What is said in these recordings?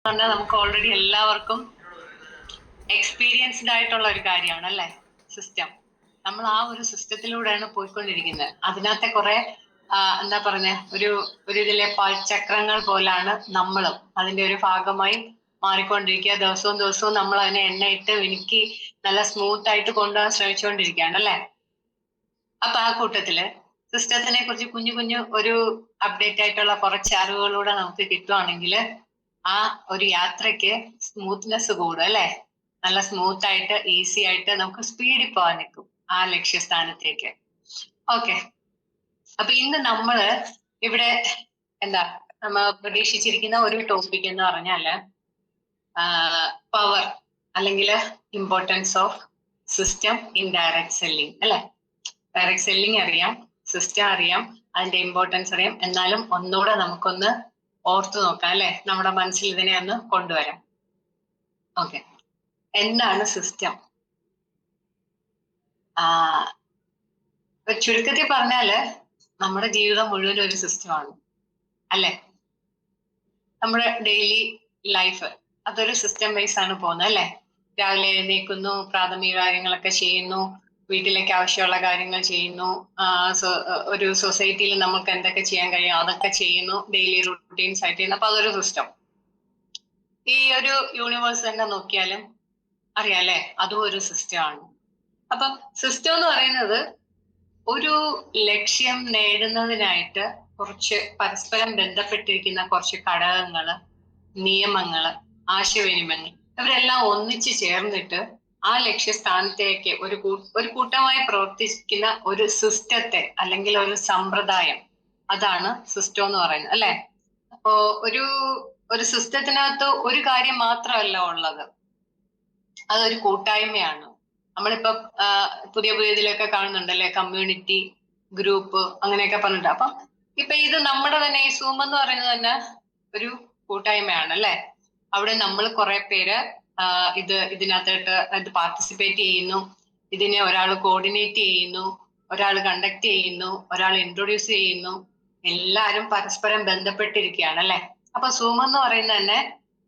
പറഞ്ഞാൽ നമുക്ക് ഓൾറെഡി എല്ലാവർക്കും എക്സ്പീരിയൻസ്ഡ് ആയിട്ടുള്ള ഒരു കാര്യമാണ് അല്ലെ സിസ്റ്റം. നമ്മൾ ആ ഒരു സിസ്റ്റത്തിലൂടെയാണ് പോയിക്കൊണ്ടിരിക്കുന്നത്. അതിനകത്തെ കുറെ എന്താ പറഞ്ഞ ഒരു ഇതിലെ ചക്രങ്ങൾ പോലാണ് നമ്മളും അതിന്റെ ഒരു ഭാഗമായി മാറിക്കൊണ്ടിരിക്കുക. ദിവസവും നമ്മൾ അതിനെ എണ്ണയിട്ട് മിനുക്കി നല്ല സ്മൂത്ത് ആയിട്ട് കൊണ്ടുപോകാൻ ശ്രമിച്ചുകൊണ്ടിരിക്കുകയാണ് അല്ലെ. അപ്പൊ ആ കൂട്ടത്തില് സിസ്റ്റത്തിനെ കുറിച്ച് കുഞ്ഞു ഒരു അപ്ഡേറ്റ് ആയിട്ടുള്ള കുറച്ച് അറിവുകളൂടെ നമുക്ക് കിട്ടുവാണെങ്കിൽ ആ ഒരു യാത്രയ്ക്ക് സ്മൂത്ത്നെസ് കൂടും അല്ലെ. നല്ല സ്മൂത്ത് ആയിട്ട് ഈസി ആയിട്ട് നമുക്ക് സ്പീഡിൽ പോകാൻ നിൽക്കും ആ ലക്ഷ്യസ്ഥാനത്തേക്ക്. ഓക്കെ, അപ്പൊ ഇന്ന് നമ്മള് ഇവിടെ നമ്മൾ പ്രതീക്ഷിച്ചിരിക്കുന്ന ഒരു ടോപ്പിക് എന്ന് പറഞ്ഞാല് പവർ അല്ലെങ്കിൽ importance of system in direct selling അല്ലെ. ഡയറക്റ്റ് സെല്ലിംഗ് അറിയാം, സിസ്റ്റം അറിയാം, അതിന്റെ ഇമ്പോർട്ടൻസ് അറിയാം. എന്നാലും ഒന്നുകൂടെ നമുക്കൊന്ന് ഓർത്തു നോക്കാം അല്ലെ, നമ്മുടെ മനസ്സിൽ ഇതിനെ ഒന്ന് കൊണ്ടുവരാം. ഓക്കെ, എന്താണ് സിസ്റ്റം? ചുരുക്കത്തിൽ പറഞ്ഞാല് നമ്മുടെ ജീവിതം മുഴുവൻ ഒരു സിസ്റ്റമാണ് അല്ലെ. നമ്മുടെ ഡെയിലി ലൈഫ് അതൊരു സിസ്റ്റം വൈസ് ആണ് പോകുന്നത് അല്ലെ. രാവിലെ എഴുന്നേൽക്കുന്നു, പ്രാഥമിക കാര്യങ്ങളൊക്കെ ചെയ്യുന്നു, വീട്ടിലേക്ക് ആവശ്യമുള്ള കാര്യങ്ങൾ ചെയ്യുന്നു, ഒരു സൊസൈറ്റിയിൽ നമുക്ക് എന്തൊക്കെ ചെയ്യാൻ കഴിയും അതൊക്കെ ചെയ്യുന്നു, ഡെയിലി റുട്ടീൻസ് ആയിട്ട് ചെയ്യുന്നു. അപ്പൊ അതൊരു സിസ്റ്റം. ഈ ഒരു യൂണിവേഴ്സ് തന്നെ നോക്കിയാലും അറിയാല്ലേ, അതും ഒരു സിസ്റ്റം ആണ്. അപ്പം സിസ്റ്റം എന്ന് പറയുന്നത് ഒരു ലക്ഷ്യം നേടുന്നതിനായിട്ട് കുറച്ച് പരസ്പരം ബന്ധപ്പെട്ടിരിക്കുന്ന കുറച്ച് ഘടകങ്ങള്, നിയമങ്ങള്, ആശയവിനിമയങ്ങൾ ഇവരെല്ലാം ഒന്നിച്ചു ചേർന്നിട്ട് ആ ലക്ഷ്യസ്ഥാനത്തേക്ക് ഒരു കൂട്ടമായി പ്രവർത്തിക്കുന്ന ഒരു സിസ്റ്റത്തെ അല്ലെങ്കിൽ ഒരു സമ്പ്രദായം, അതാണ് സിസ്റ്റം എന്ന് പറയുന്നത് അല്ലെ. അപ്പോ ഒരു സിസ്റ്റത്തിനകത്ത് ഒരു കാര്യം മാത്രമല്ല ഉള്ളത്, അതൊരു കൂട്ടായ്മയാണ്. നമ്മളിപ്പോ പുതിയ ഇതിലൊക്കെ കാണുന്നുണ്ടല്ലേ, കമ്മ്യൂണിറ്റി, ഗ്രൂപ്പ് അങ്ങനെയൊക്കെ പറഞ്ഞിട്ട്. അപ്പൊ ഇപ്പൊ ഇത് നമ്മുടെ തന്നെ ഈ സൂം എന്ന് പറയുന്നത് തന്നെ ഒരു കൂട്ടായ്മയാണ് അല്ലെ. അവിടെ നമ്മൾ കുറെ പേര് ഇതിനകത്തായിട്ട് പാർട്ടിസിപ്പേറ്റ് ചെയ്യുന്നു. ഇതിനെ ഒരാൾ കോർഡിനേറ്റ് ചെയ്യുന്നു, ഒരാൾ കണ്ടക്ട് ചെയ്യുന്നു, ഒരാൾ ഇൻട്രൊഡ്യൂസ് ചെയ്യുന്നു. എല്ലാരും പരസ്പരം ബന്ധപ്പെട്ടിരിക്കുകയാണ് അല്ലെ. അപ്പൊ സൂം എന്ന് പറയുന്നത് തന്നെ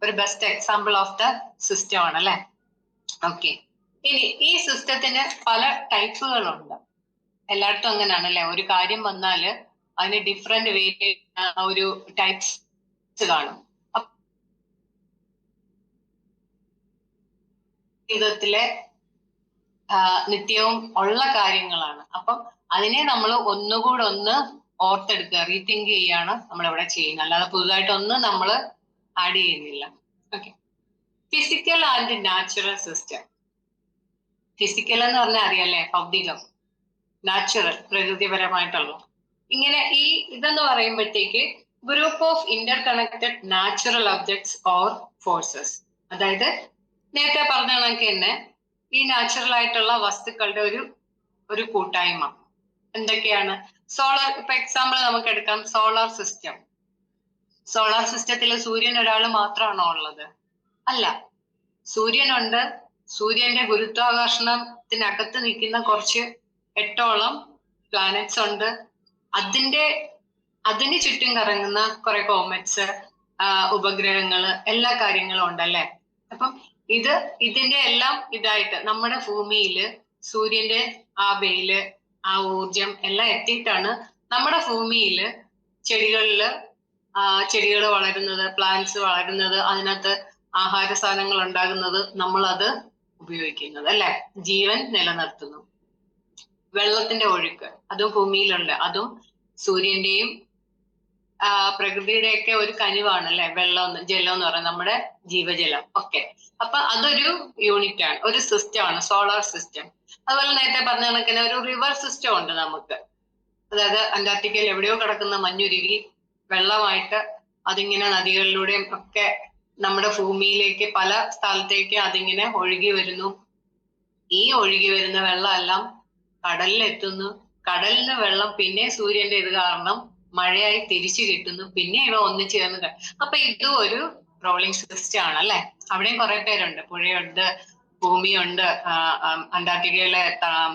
ഒരു best example of the system ആണ് അല്ലെ. ഓക്കെ, ഇനി ഈ സിസ്റ്റത്തിന് പല ടൈപ്പുകളുണ്ട്. എല്ലായിടത്തും അങ്ങനെയാണല്ലേ, ഒരു കാര്യം വന്നാല് അതിന് ഡിഫറെന്റ് ഒരു ടൈപ്സ് കാണും. ജീവിതത്തിലെ നിത്യവും ഉള്ള കാര്യങ്ങളാണ്. അപ്പം അതിനെ നമ്മൾ ഒന്നുകൂടെ ഒന്ന് ഓർത്തെടുക്കുക, റീതിങ്ക് ചെയ്യാണ് നമ്മളിവിടെ ചെയ്യുന്നത്. അല്ലാതെ പുതുതായിട്ടൊന്നും നമ്മൾ ആഡ് ചെയ്യുന്നില്ല. Okay, physical and natural system. Physical എന്ന് പറഞ്ഞാൽ അറിയാലേ, ഭൗതികം, നാച്ചുറൽ പ്രകൃതിപരമായിട്ടുള്ള. ഇങ്ങനെ ഈ ഇതെന്ന് പറയുമ്പോഴത്തേക്ക് group of Inter connected natural objects or forces. അതായത് നേരത്തെ പറഞ്ഞ കണക്ക് തന്നെ ഈ നാച്ചുറൽ ആയിട്ടുള്ള വസ്തുക്കളുടെ ഒരു കൂട്ടായ്മ. എന്തൊക്കെയാണ്? ഇപ്പൊ എക്സാമ്പിൾ നമുക്ക് എടുക്കാം, സോളാർ സിസ്റ്റം. സോളാർ സിസ്റ്റത്തിൽ സൂര്യൻ ഒരാൾ മാത്രമാണോ ഉള്ളത്? അല്ല, സൂര്യനുണ്ട്. സൂര്യന്റെ ഗുരുത്വാകർഷണത്തിനകത്ത് നിൽക്കുന്ന കുറച്ച് 8ഓളം പ്ലാനറ്റ്സ് ഉണ്ട്. അതിന് ചുറ്റും കറങ്ങുന്ന കുറെ കോമറ്റ്സ്, ഉപഗ്രഹങ്ങള്, എല്ലാ കാര്യങ്ങളും ഉണ്ടല്ലേ. അപ്പം ഇതിന്റെ എല്ലാം ഇതായിട്ട് നമ്മുടെ ഭൂമിയില് സൂര്യന്റെ ആ വെയില്, ആ ഊർജം എല്ലാം എത്തിയിട്ടാണ് നമ്മുടെ ഭൂമിയില് ചെടികൾ വളരുന്നത്, പ്ലാന്റ്സ് വളരുന്നത്, അതിനകത്ത് ആഹാര സാധനങ്ങൾ ഉണ്ടാകുന്നത്, നമ്മളത് ഉപയോഗിക്കുന്നത് അല്ലെ, ജീവൻ നിലനിർത്തുന്നു. വെള്ളത്തിന്റെ ഒഴുക്ക് അതും ഭൂമിയിലുണ്ട്. അതും സൂര്യന്റെയും പ്രകൃതിയുടെയൊക്കെ ഒരു കനിവാണ് അല്ലെ, ജലം എന്ന് പറയുന്നത് നമ്മുടെ ജീവജലം. ഓക്കെ, അപ്പൊ അതൊരു യൂണിറ്റ് ആണ്, ഒരു സിസ്റ്റം ആണ് സോളാർ സിസ്റ്റം. അതുപോലെ നേരത്തെ പറഞ്ഞ കണക്കിന് ഒരു റിവർ സിസ്റ്റം ഉണ്ട് നമുക്ക്. അതായത് അന്റാർട്ടിക്കയിൽ എവിടെയോ കിടക്കുന്ന മഞ്ഞുരുകി വെള്ളമായിട്ട് അതിങ്ങനെ നദികളിലൂടെയും ഒക്കെ നമ്മുടെ ഭൂമിയിലേക്ക് പല സ്ഥലത്തേക്ക് അതിങ്ങനെ ഒഴുകി വരുന്നു. ഈ ഒഴുകി വരുന്ന വെള്ളം എല്ലാം കടലിലെത്തുന്നു. കടലിന് വെള്ളം പിന്നെ സൂര്യന്റെ ഇത് കാരണം മഴയായി തിരിച്ചു കിട്ടുന്നു. പിന്നെ ഇവ ഒന്നിച്ചു ചേർന്ന്. അപ്പൊ ഇതും ഒരു റോളിംഗ് സിസ്റ്റം ആണ് അല്ലെ. അവിടെയും കുറെ പേരുണ്ട്, പുഴയുണ്ട്, ഭൂമിയുണ്ട്, അന്റാർട്ടിക്കയിലെ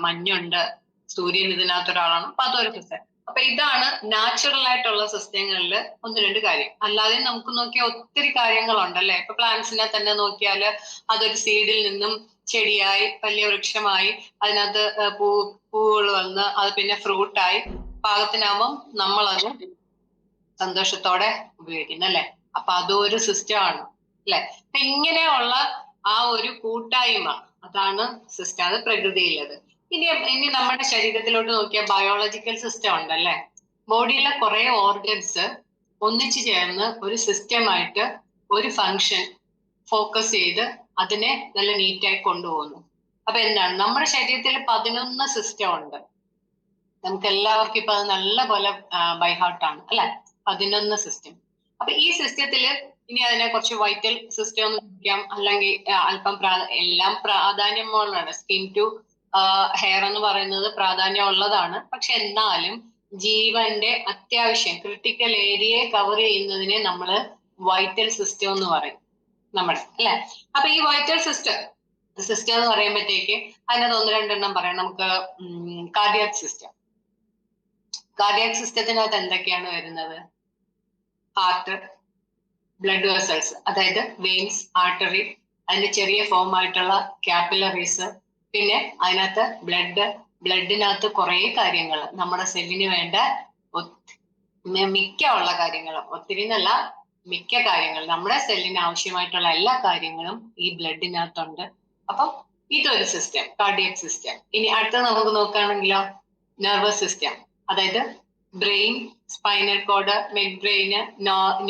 മഞ്ഞുണ്ട്, സൂര്യൻ ഇതിനകത്തൊരാളാണ്. അപ്പൊ അതൊരു സിസ്റ്റം. അപ്പൊ ഇതാണ് നാച്ചുറൽ ആയിട്ടുള്ള സിസ്റ്റങ്ങളിൽ ഒന്ന് രണ്ട് കാര്യം. അല്ലാതെ നമുക്ക് നോക്കിയാൽ ഒത്തിരി കാര്യങ്ങളുണ്ടല്ലേ. ഇപ്പൊ പ്ലാന്റ്സിനെ തന്നെ നോക്കിയാല് അതൊരു സീഡിൽ നിന്നും ചെടിയായി വലിയ വൃക്ഷമായി അതിനകത്ത് പൂവുകൾ വന്ന് അത് പിന്നെ ഫ്രൂട്ടായി പാകത്തിനാവുമ്പം നമ്മളത് സന്തോഷത്തോടെ ഉപയോഗിക്കുന്നു അല്ലെ. അപ്പൊ അതൊരു സിസ്റ്റം ആണ് അല്ലെ. അപ്പൊ ഇങ്ങനെയുള്ള ആ ഒരു കൂട്ടായ്മ അതാണ് സിസ്റ്റം. അത് പ്രകൃതിയിലത്. ഇനി നമ്മുടെ ശരീരത്തിലോട്ട് നോക്കിയാൽ ബയോളജിക്കൽ സിസ്റ്റം ഉണ്ടല്ലേ. ബോഡിയിലെ കുറെ ഓർഗൻസ് ഒന്നിച്ചു ചേർന്ന് ഒരു സിസ്റ്റമായിട്ട് ഒരു ഫങ്ഷൻ ഫോക്കസ് ചെയ്ത് അതിനെ നല്ല നീറ്റായി കൊണ്ടുപോകുന്നു. അപ്പൊ എന്താണ് നമ്മുടെ ശരീരത്തിൽ 11 സിസ്റ്റം ഉണ്ട്. നമുക്ക് എല്ലാവർക്കും ഇപ്പൊ അത് നല്ല പോലെ ബൈഹാർട്ടാണ് അല്ലെ. 11 സിസ്റ്റം. അപ്പൊ ഈ സിസ്റ്റത്തില് ഇനി അതിനെ കുറച്ച് വൈറ്റൽ സിസ്റ്റം എന്ന് വിളിക്കാം, അല്ലെങ്കിൽ അല്പം എല്ലാം പ്രാധാന്യമുള്ളതാണ്. സ്കിൻ ടു ഹെയർ എന്ന് പറയുന്നത് പ്രാധാന്യമുള്ളതാണ്. പക്ഷെ എന്നാലും ജീവന്റെ അത്യാവശ്യം ക്രിട്ടിക്കൽ ഏരിയയെ കവർ ചെയ്യുന്നതിനെ നമ്മള് വൈറ്റൽ സിസ്റ്റം എന്ന് പറയും നമ്മുടെ അല്ലെ. അപ്പൊ ഈ വൈറ്റൽ സിസ്റ്റം എന്ന് പറയുമ്പോഴത്തേക്ക് അതിനകത്ത് ഒന്ന് രണ്ടെണ്ണം പറയാം. നമുക്ക് കാർഡിയാക് സിസ്റ്റം. കാർഡിയാക് സിസ്റ്റത്തിനകത്ത് എന്തൊക്കെയാണ് വരുന്നത്? ഹാർട്ട്, ബ്ലഡ് വെസൽസ്, അതായത് വെയിൻസ്, ആർട്ടറി, അതിന്റെ ചെറിയ ഫോം ആയിട്ടുള്ള കാപ്പിലറീസ്, പിന്നെ അതിനകത്ത് ബ്ലഡിനകത്ത് കുറെ കാര്യങ്ങൾ നമ്മുടെ സെല്ലിന് വേണ്ട മിക്ക ഉള്ള കാര്യങ്ങൾ, ഒത്തിരി എന്നല്ല മിക്ക കാര്യങ്ങൾ, നമ്മുടെ സെല്ലിന് ആവശ്യമായിട്ടുള്ള എല്ലാ കാര്യങ്ങളും ഈ ബ്ലഡിനകത്തുണ്ട്. അപ്പം ഇതൊരു സിസ്റ്റം, കാർഡിയക് സിസ്റ്റം. ഇനി അടുത്തത് നമുക്ക് നോക്കുകയാണെങ്കിലോ നെർവസ് സിസ്റ്റം, അതായത് brain, spinal cord, midbrain,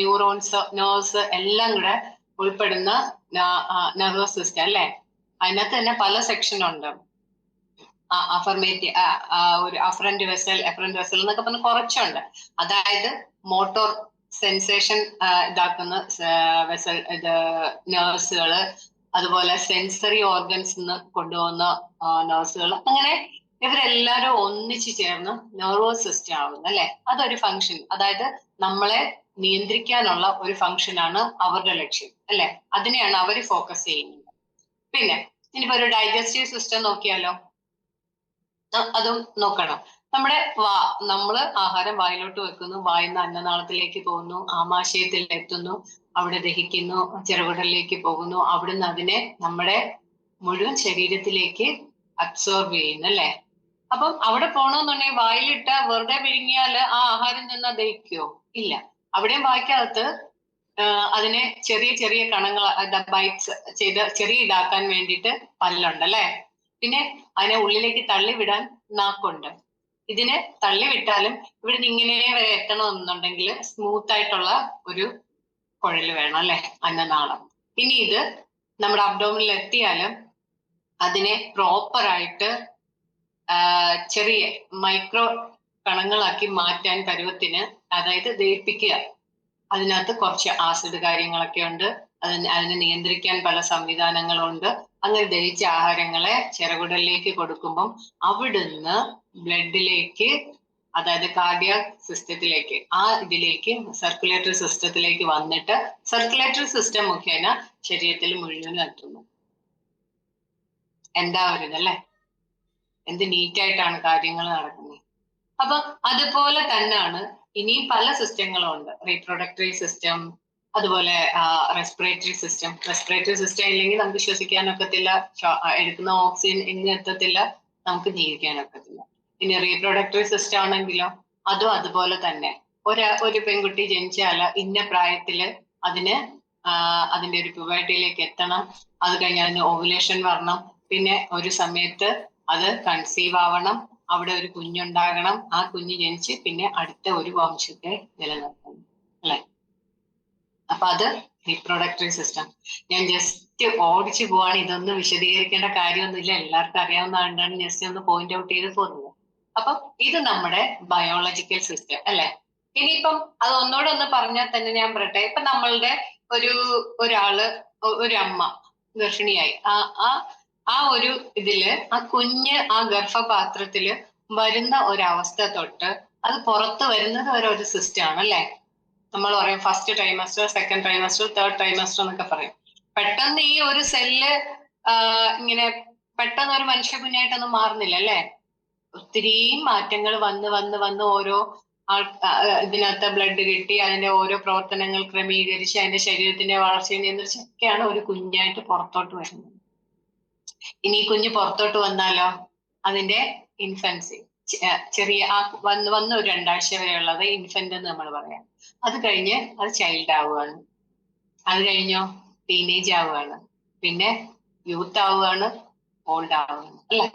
neurons, nerves എല്ലാം കൂടെ ഉൾപ്പെടുന്ന നെർവസ് സിസ്റ്റം അല്ലെ. അതിനകത്ത് തന്നെ പല സെക്ഷൻ ഉണ്ട്. ഒരു അഫറന്റ് വെസൽ, എഫറന്റ് വെസൽ എന്നൊക്കെ പറഞ്ഞ് കുറച്ചുണ്ട്. അതായത് മോട്ടോർ സെൻസേഷൻ ഇതാക്കുന്ന വെസൽ നെർവ്സുകള്, അതുപോലെ സെൻസറി ഓർഗൻസ് കൊണ്ടുപോകുന്ന നെർവ്സുകൾ, അങ്ങനെ ഇവരെല്ലാരും ഒന്നിച്ചു ചേർന്ന് നെർവസ് സിസ്റ്റം ആവുന്നു അല്ലെ. അതൊരു ഫങ്ഷൻ, അതായത് നമ്മളെ നിയന്ത്രിക്കാനുള്ള ഒരു ഫങ്ഷനാണ് അവരുടെ ലക്ഷ്യം അല്ലെ. അതിനെയാണ് അവർ ഫോക്കസ് ചെയ്യുന്നത്. പിന്നെ ഇനിയിപ്പോ ഒരു ഡൈജസ്റ്റീവ് സിസ്റ്റം നോക്കിയാലോ, അതും നോക്കണം. നമ്മള് ആഹാരം വായിലോട്ട് വെക്കുന്നു, വായിന്ന് അന്നനാളത്തിലേക്ക് പോകുന്നു, ആമാശയത്തിൽ എത്തുന്നു, അവിടെ ദഹിക്കുന്നു, ചെറുകുടലിലേക്ക് പോകുന്നു, അവിടുന്ന് അതിനെ നമ്മുടെ മുഴുവൻ ശരീരത്തിലേക്ക് അബ്സോർബ് ചെയ്യുന്നു അല്ലെ. അപ്പം അവിടെ പോകണമെന്നുണ്ടെങ്കിൽ വായിലിട്ട വെറുതെ വിഴുങ്ങിയാല് ആ ആഹാരം ചെന്നാ ദഹിക്കുവോ? ഇല്ല. അവിടെയും വായിക്കകത്ത് അതിനെ ചെറിയ ചെറിയ കണങ്ങൾ ബൈറ്റ്സ് ചെയ്ത് ചെറിയ ഇതാക്കാൻ വേണ്ടിയിട്ട് പല്ലുണ്ട് അല്ലെ. പിന്നെ അതിനെ ഉള്ളിലേക്ക് തള്ളിവിടാൻ നാക്കുണ്ട്. ഇതിനെ തള്ളിവിട്ടാലും ഇവിടുന്ന് ഇങ്ങനെ വരെ എത്തണമെന്നുണ്ടെങ്കിൽ സ്മൂത്ത് ആയിട്ടുള്ള ഒരു കുഴല് വേണം അല്ലെ, അന്നനാളം. ഇനി ഇത് നമ്മുടെ അബ്ഡോമിനിൽ എത്തിയാലും അതിനെ പ്രോപ്പറായിട്ട് ചെറിയ മൈക്രോ കണങ്ങളാക്കി മാറ്റാൻ പരുവത്തിന്, അതായത് ദഹിപ്പിക്കുക. അതിനകത്ത് കുറച്ച് ആസിഡ് കാര്യങ്ങളൊക്കെ ഉണ്ട്. അതിനെ നിയന്ത്രിക്കാൻ പല സംവിധാനങ്ങളുണ്ട്. അങ്ങനെ ദഹിച്ച ആഹാരങ്ങളെ ചെറുകുടലിലേക്ക് കൊടുക്കുമ്പം അവിടുന്ന് ബ്ലഡിലേക്ക്, അതായത് കാർഡിയാക് സിസ്റ്റത്തിലേക്ക്, ആ ഇതിലേക്ക് സർക്കുലേറ്ററി സിസ്റ്റത്തിലേക്ക് വന്നിട്ട് സർക്കുലേറ്ററി സിസ്റ്റം മുഖേന ശരീരത്തിൽ മുഴുവനും എത്തുന്നു. എന്താ ഒരു ഇതല്ലേ, എന്ത് നീറ്റായിട്ടാണ് കാര്യങ്ങൾ നടക്കുന്നത്. അപ്പൊ അതുപോലെ തന്നെയാണ് ഇനിയും പല സിസ്റ്റങ്ങളും ഉണ്ട്. റീപ്രൊഡക്ടറി സിസ്റ്റം, അതുപോലെ റെസ്പിറേറ്ററി സിസ്റ്റം. റെസ്പിറേറ്ററി സിസ്റ്റം ഇല്ലെങ്കിൽ നമുക്ക് ശ്വസിക്കാനൊക്കത്തില്ല, എടുക്കുന്ന ഓക്സിജൻ ഇങ്ങ് എത്തത്തില്ല, നമുക്ക് ജീവിക്കാനൊക്കത്തില്ല. ഇനി റീപ്രൊഡക്ടറി സിസ്റ്റം ആണെങ്കിലോ അതും അതുപോലെ തന്നെ. ഒരു പെൺകുട്ടി ജനിച്ചാല് ഇന്ന പ്രായത്തില് അതിന്റെ ഒരു പ്യൂബർട്ടിയിലേക്ക് എത്തണം. അത് കഴിഞ്ഞ് അതിന് ഓവുലേഷൻ വരണം. പിന്നെ ഒരു സമയത്ത് അത് കൺസീവ് ആവണം, അവിടെ ഒരു കുഞ്ഞുണ്ടാകണം, ആ കുഞ്ഞ് ജനിച്ച് പിന്നെ അടുത്ത ഒരു വംശത്തെ നിലനിർത്തണം അല്ലെ. അപ്പൊ അത് റീപ്രൊഡക്ടറി സിസ്റ്റം. ഞാൻ ജസ്റ്റ് ഓടിച്ചു പോവാണ്, ഇതൊന്നും വിശദീകരിക്കേണ്ട കാര്യമൊന്നുമില്ല, എല്ലാവർക്കും അറിയാവുന്നതാണ്. ജസ്റ്റ് ഒന്ന് പോയിന്റ് ഔട്ട് ചെയ്ത് പോകുന്നത്. അപ്പൊ ഇത് നമ്മുടെ ബയോളജിക്കൽ സിസ്റ്റം അല്ലെ. ഇനിയിപ്പം അത് ഒന്നുകൂടെ ഒന്ന് പറഞ്ഞാൽ തന്നെ ഞാൻ പറയട്ടെ. ഇപ്പൊ നമ്മളുടെ ഒരു അമ്മ ഗർഭിണിയായി, ആ ഒരു ഇതില് ആ കുഞ്ഞ് ആ ഗർഭപാത്രത്തില് വരുന്ന ഒരവസ്ഥ തൊട്ട് അത് പുറത്ത് വരുന്നത് ഒരു സിസ്റ്റം ആണ് അല്ലെ. നമ്മൾ പറയും first trimester, second trimester, third trimester എന്നൊക്കെ പറയും. പെട്ടെന്ന് ഈ ഒരു സെല്ല് ഇങ്ങനെ പെട്ടെന്ന് ഒരു മനുഷ്യ കുഞ്ഞായിട്ടൊന്നും മാറുന്നില്ല അല്ലെ. ഒത്തിരി മാറ്റങ്ങൾ വന്ന് വന്ന് വന്ന് ഓരോ ഇതിനകത്ത് ബ്ലഡ് കിട്ടി അതിന്റെ ഓരോ പ്രവർത്തനങ്ങൾ ക്രമീകരിച്ച് അതിന്റെ ശരീരത്തിന്റെ വളർച്ചയെ നിയന്ത്രിച്ചൊക്കെയാണ് ഒരു കുഞ്ഞായിട്ട് പുറത്തോട്ട് വരുന്നത്. ഇനി കുഞ്ഞ് പുറത്തോട്ട് വന്നാലോ അതിന്റെ ഇൻഫൻസി ചെറിയ വന്ന ഒരു 2 ആഴ്ച വരെയുള്ളത് ഇൻഫന്റ് എന്ന് നമ്മൾ പറയാം. അത് കഴിഞ്ഞ് അത് ചൈൽഡ് ആവുകയാണ്. അത് കഴിഞ്ഞോ ടീനേജ് ആവുകയാണ്, പിന്നെ യൂത്ത് ആവുകയാണ്, ഓൾഡ് ആവുകയാണ് അല്ലെ.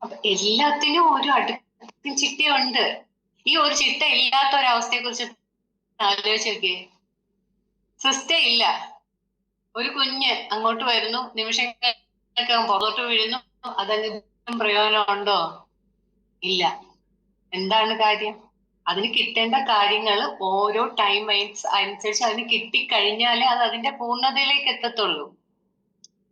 അപ്പൊ എല്ലാത്തിനും ഒരു അടുക്കും ചിട്ടയുണ്ട്. ഈ ഒരു ചിട്ട ഇല്ലാത്ത ഒരവസ്ഥയെ കുറിച്ച് ആലോചിച്ച് നോക്കിയേ. സിസ്റ്റം ഇല്ല. ഒരു കുഞ്ഞ് അങ്ങോട്ട് വരുന്നു, നിമിഷങ്ങളൊക്കെ പുറത്തോട്ട് വീഴുന്നു, അതെന്തെങ്കിലും പ്രയോജനം ഉണ്ടോ? ഇല്ല. എന്താണ് കാര്യം? അതിന് കിട്ടേണ്ട കാര്യങ്ങൾ ഓരോ ടൈം അനുസരിച്ച് അതിന് കിട്ടിക്കഴിഞ്ഞാലേ അത് അതിന്റെ പൂർണ്ണതയിലേക്ക് എത്തത്തുള്ളൂ.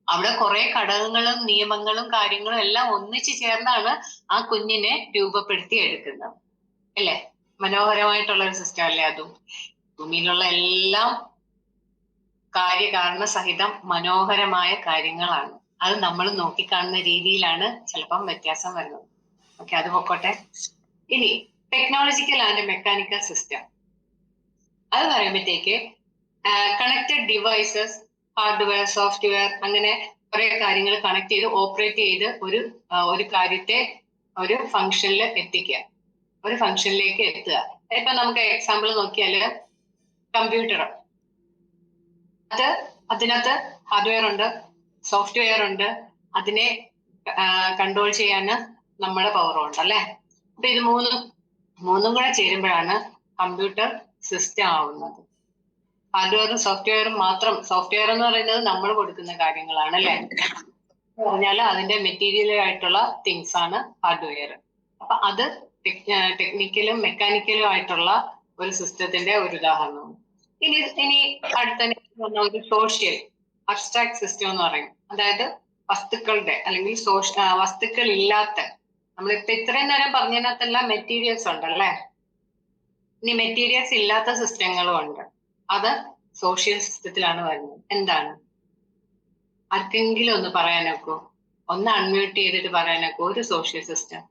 അവിടെ കുറെ ഘടകങ്ങളും നിയമങ്ങളും കാര്യങ്ങളും എല്ലാം ഒന്നിച്ചു ചേർന്നാണ് ആ കുഞ്ഞിനെ രൂപപ്പെടുത്തി എടുക്കുന്നത് അല്ലേ. മനോഹരമായിട്ടുള്ള ഒരു സിസ്റ്റം അല്ലേ അതും. ഭൂമിയിലുള്ള എല്ലാം കാര്യകാരണ സഹിതം മനോഹരമായ കാര്യങ്ങളാണ്. അത് നമ്മൾ നോക്കിക്കാണുന്ന രീതിയിലാണ് ചിലപ്പം വ്യത്യാസം വരുന്നത്. ഓക്കെ, അത് പൊക്കോട്ടെ. ഇനി ടെക്നോളജിക്കൽ ആൻഡ് മെക്കാനിക്കൽ സിസ്റ്റം, അത് പറയുമ്പോഴത്തേക്ക് കണക്റ്റഡ് ഡിവൈസസ്, ഹാർഡ്വെയർ, സോഫ്റ്റ്വെയർ, അങ്ങനെ കുറെ കാര്യങ്ങൾ കണക്ട് ചെയ്ത് ഓപ്പറേറ്റ് ചെയ്ത് ഒരു കാര്യത്തെ ഒരു ഫംഗ്ഷനിൽ എത്തിക്കുക, ഒരു ഫംഗ്ഷനിലേക്ക് എത്തുക. ഇപ്പൊ നമുക്ക് എക്സാമ്പിൾ നോക്കിയാല് കമ്പ്യൂട്ടർ, അതിനകത്ത് ഹാർഡ്വെയർ ഉണ്ട്, സോഫ്റ്റ്വെയർ ഉണ്ട്, അതിനെ കൺട്രോൾ ചെയ്യാൻ നമ്മുടെ പവറും ഉണ്ട് അല്ലെ. അപ്പൊ ഇത് മൂന്നും കൂടെ ചേരുമ്പോഴാണ് കമ്പ്യൂട്ടർ സിസ്റ്റം ആവുന്നത്. ഹാർഡ്വെയറും സോഫ്റ്റ്വെയറും മാത്രം, സോഫ്റ്റ്വെയർ എന്ന് പറയുന്നത് നമ്മൾ കൊടുക്കുന്ന കാര്യങ്ങളാണ് അല്ലെ. പറഞ്ഞാൽ അതിന്റെ മെറ്റീരിയൽ ആയിട്ടുള്ള തിങ്സ് ആണ് ഹാർഡ്വെയർ. അപ്പൊ അത് ടെക്നിക്കലും മെക്കാനിക്കലും ആയിട്ടുള്ള ഒരു സിസ്റ്റത്തിന്റെ ഒരു ഉദാഹരണമാണ്. ഇനി അടുത്ത ഒരു സോഷ്യൽ അബ്സ്ട്രാക്ട് സിസ്റ്റം എന്ന് പറയും. അതായത് വസ്തുക്കളുടെ അല്ലെങ്കിൽ വസ്തുക്കൾ ഇല്ലാത്ത, നമ്മളിപ്പോ ഇത്രയും നേരം പറഞ്ഞതിനകത്തെല്ലാം മെറ്റീരിയൽസ് ഉണ്ടല്ലേ. ഇനി മെറ്റീരിയൽസ് ഇല്ലാത്ത സിസ്റ്റങ്ങളും ഉണ്ട്. അത് സോഷ്യൽ സിസ്റ്റത്തിലാണ് വരുന്നത്. എന്താണ്? ആർക്കെങ്കിലും ഒന്ന് പറയാനൊക്കോ? ഒന്ന് അൺമ്യൂട്ട് ചെയ്തിട്ട് പറയാനൊക്കോ ഒരു സോഷ്യൽ സിസ്റ്റം?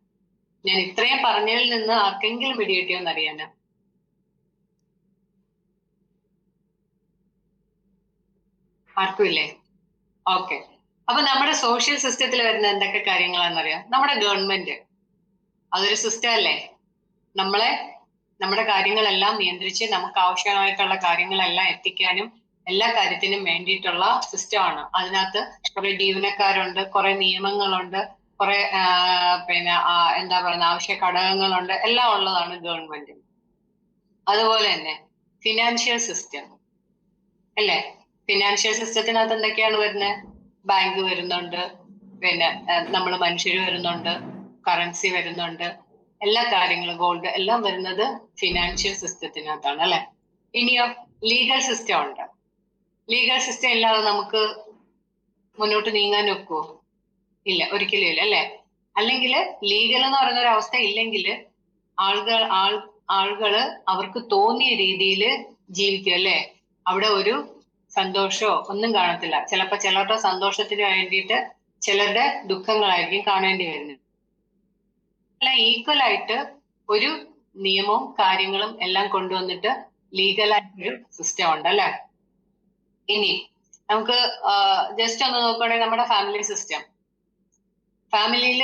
ഞാൻ ഇത്രയും പറഞ്ഞതിൽ നിന്ന് ആർക്കെങ്കിലും പിടികിട്ടിയോ എന്നറിയാനോ? ആർക്കുമില്ലേ? ഓക്കെ. അപ്പൊ നമ്മുടെ സോഷ്യൽ സിസ്റ്റത്തിൽ വരുന്ന എന്തൊക്കെ കാര്യങ്ങളാണെന്നറിയാം? നമ്മുടെ ഗവൺമെന്റ് അതൊരു സിസ്റ്റം അല്ലേ. നമ്മുടെ കാര്യങ്ങളെല്ലാം നിയന്ത്രിച്ച് നമുക്ക് ആവശ്യമായിട്ടുള്ള കാര്യങ്ങളെല്ലാം എത്തിക്കാനും എല്ലാ കാര്യത്തിനും വേണ്ടിയിട്ടുള്ള സിസ്റ്റമാണ്. അതിനകത്ത് കുറെ ജീവനക്കാരുണ്ട്, കുറെ നിയമങ്ങളുണ്ട്, കുറെ എന്താ പറയുന്ന ആവശ്യ ഘടകങ്ങളുണ്ട്, എല്ലാം ഉള്ളതാണ് ഗവൺമെന്റ്. അതുപോലെ തന്നെ ഫിനാൻഷ്യൽ സിസ്റ്റം അല്ലേ. ഫിനാൻഷ്യൽ സിസ്റ്റത്തിനകത്ത് എന്തൊക്കെയാണ് വരുന്നത്? ബാങ്ക് വരുന്നുണ്ട്, പിന്നെ നമ്മൾ മനുഷ്യർ വരുന്നുണ്ട്, കറൻസി വരുന്നുണ്ട്, എല്ലാ കാര്യങ്ങളും ഗോൾഡ് എല്ലാം വരുന്നത് ഫിനാൻഷ്യൽ സിസ്റ്റത്തിനകത്താണ് അല്ലെ. ഇനിയോ ലീഗൽ സിസ്റ്റം ഉണ്ട്. ലീഗൽ സിസ്റ്റം ഇല്ലാതെ നമുക്ക് മുന്നോട്ട് നീങ്ങാൻ ഒക്കുവോ? ഇല്ല, ഒരിക്കലും ഇല്ല അല്ലെ. അല്ലെങ്കിൽ ലീഗൽ എന്ന് പറയുന്ന ഒരു അവസ്ഥ ഇല്ലെങ്കിൽ ആളുകള് അവർക്ക് തോന്നിയ രീതിയിൽ ജീവിക്കും അല്ലെ. അവിടെ ഒരു സന്തോഷമോ ഒന്നും കാണത്തില്ല. ചിലരുടെ സന്തോഷത്തിന് വേണ്ടിയിട്ട് ചിലരുടെ ദുഃഖങ്ങളായിരിക്കും കാണേണ്ടി വരുന്നത്. അല്ല, ഈക്വൽ ആയിട്ട് ഒരു നിയമവും കാര്യങ്ങളും എല്ലാം കൊണ്ടുവന്നിട്ട് ലീഗലായിട്ടൊരു സിസ്റ്റം ഉണ്ട് അല്ലെ. ഇനി നമുക്ക് ജസ്റ്റ് ഒന്ന് നോക്കുകയാണെങ്കിൽ നമ്മുടെ ഫാമിലി സിസ്റ്റം. ഫാമിലിയിൽ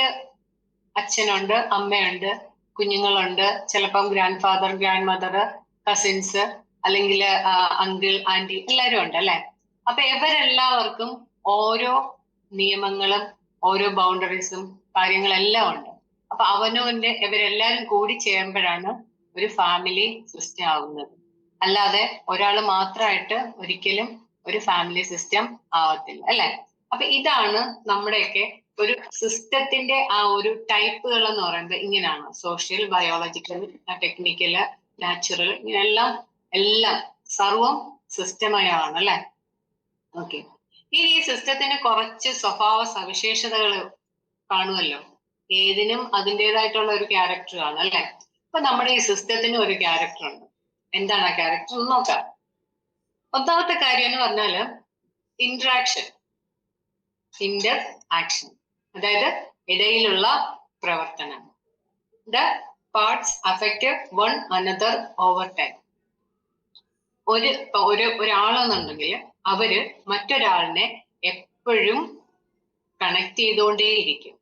അച്ഛനുണ്ട്, അമ്മയുണ്ട്, കുഞ്ഞുങ്ങളുണ്ട്, ചിലപ്പം grand father, grand mother, cousins, അല്ലെങ്കിൽ അങ്കിൾ, ആന്റി, എല്ലാവരും ഉണ്ട് അല്ലെ. അപ്പൊ ഇവരെല്ലാവർക്കും ഓരോ നിയമങ്ങളും ഓരോ ബൗണ്ടറീസും കാര്യങ്ങളെല്ലാം ഉണ്ട്. അപ്പൊ ഇവരെല്ലാരും കൂടി ചേരുമ്പോഴാണ് ഒരു ഫാമിലി സിസ്റ്റം ആവുന്നത്. അല്ലാതെ ഒരാൾ മാത്രമായിട്ട് ഒരിക്കലും ഒരു ഫാമിലി സിസ്റ്റം ആവത്തില്ല അല്ലെ. അപ്പൊ ഇതാണ് നമ്മുടെയൊക്കെ ഒരു സിസ്റ്റത്തിന്റെ ആ ഒരു ടൈപ്പുകൾ എന്ന് പറയുന്നത് ഇങ്ങനെയാണ്. സോഷ്യൽ, ബയോളജിക്കൽ, ടെക്നിക്കല്, നാച്ചുറൽ, എല്ലാം സർവം സിസ്റ്റമയമാണ് അല്ലെ. ഓക്കെ. ഇനി ഈ സിസ്റ്റത്തിന് കുറച്ച് സ്വഭാവ സവിശേഷതകൾ കാണുമല്ലോ. ഏതിനും അതിൻ്റെതായിട്ടുള്ള ഒരു ക്യാരക്ടർ കാണും അല്ലെ. അപ്പൊ നമ്മുടെ ഈ സിസ്റ്റത്തിന് ഒരു ക്യാരക്ടർ ഉണ്ട്. എന്താണ് ആ ക്യാരക്ടർ എന്ന് നോക്കാം. ഒന്നാമത്തെ കാര്യം എന്ന് പറഞ്ഞാല് ഇന്റർ ആക്ഷൻ. അതായത് ഇടയിലുള്ള പ്രവർത്തനം. The parts affect one another over time. ഒരാളെന്നുണ്ടെങ്കിൽ അവര് മറ്റൊരാളിനെ എപ്പോഴും കണക്ട് ചെയ്തുകൊണ്ടേയിരിക്കും,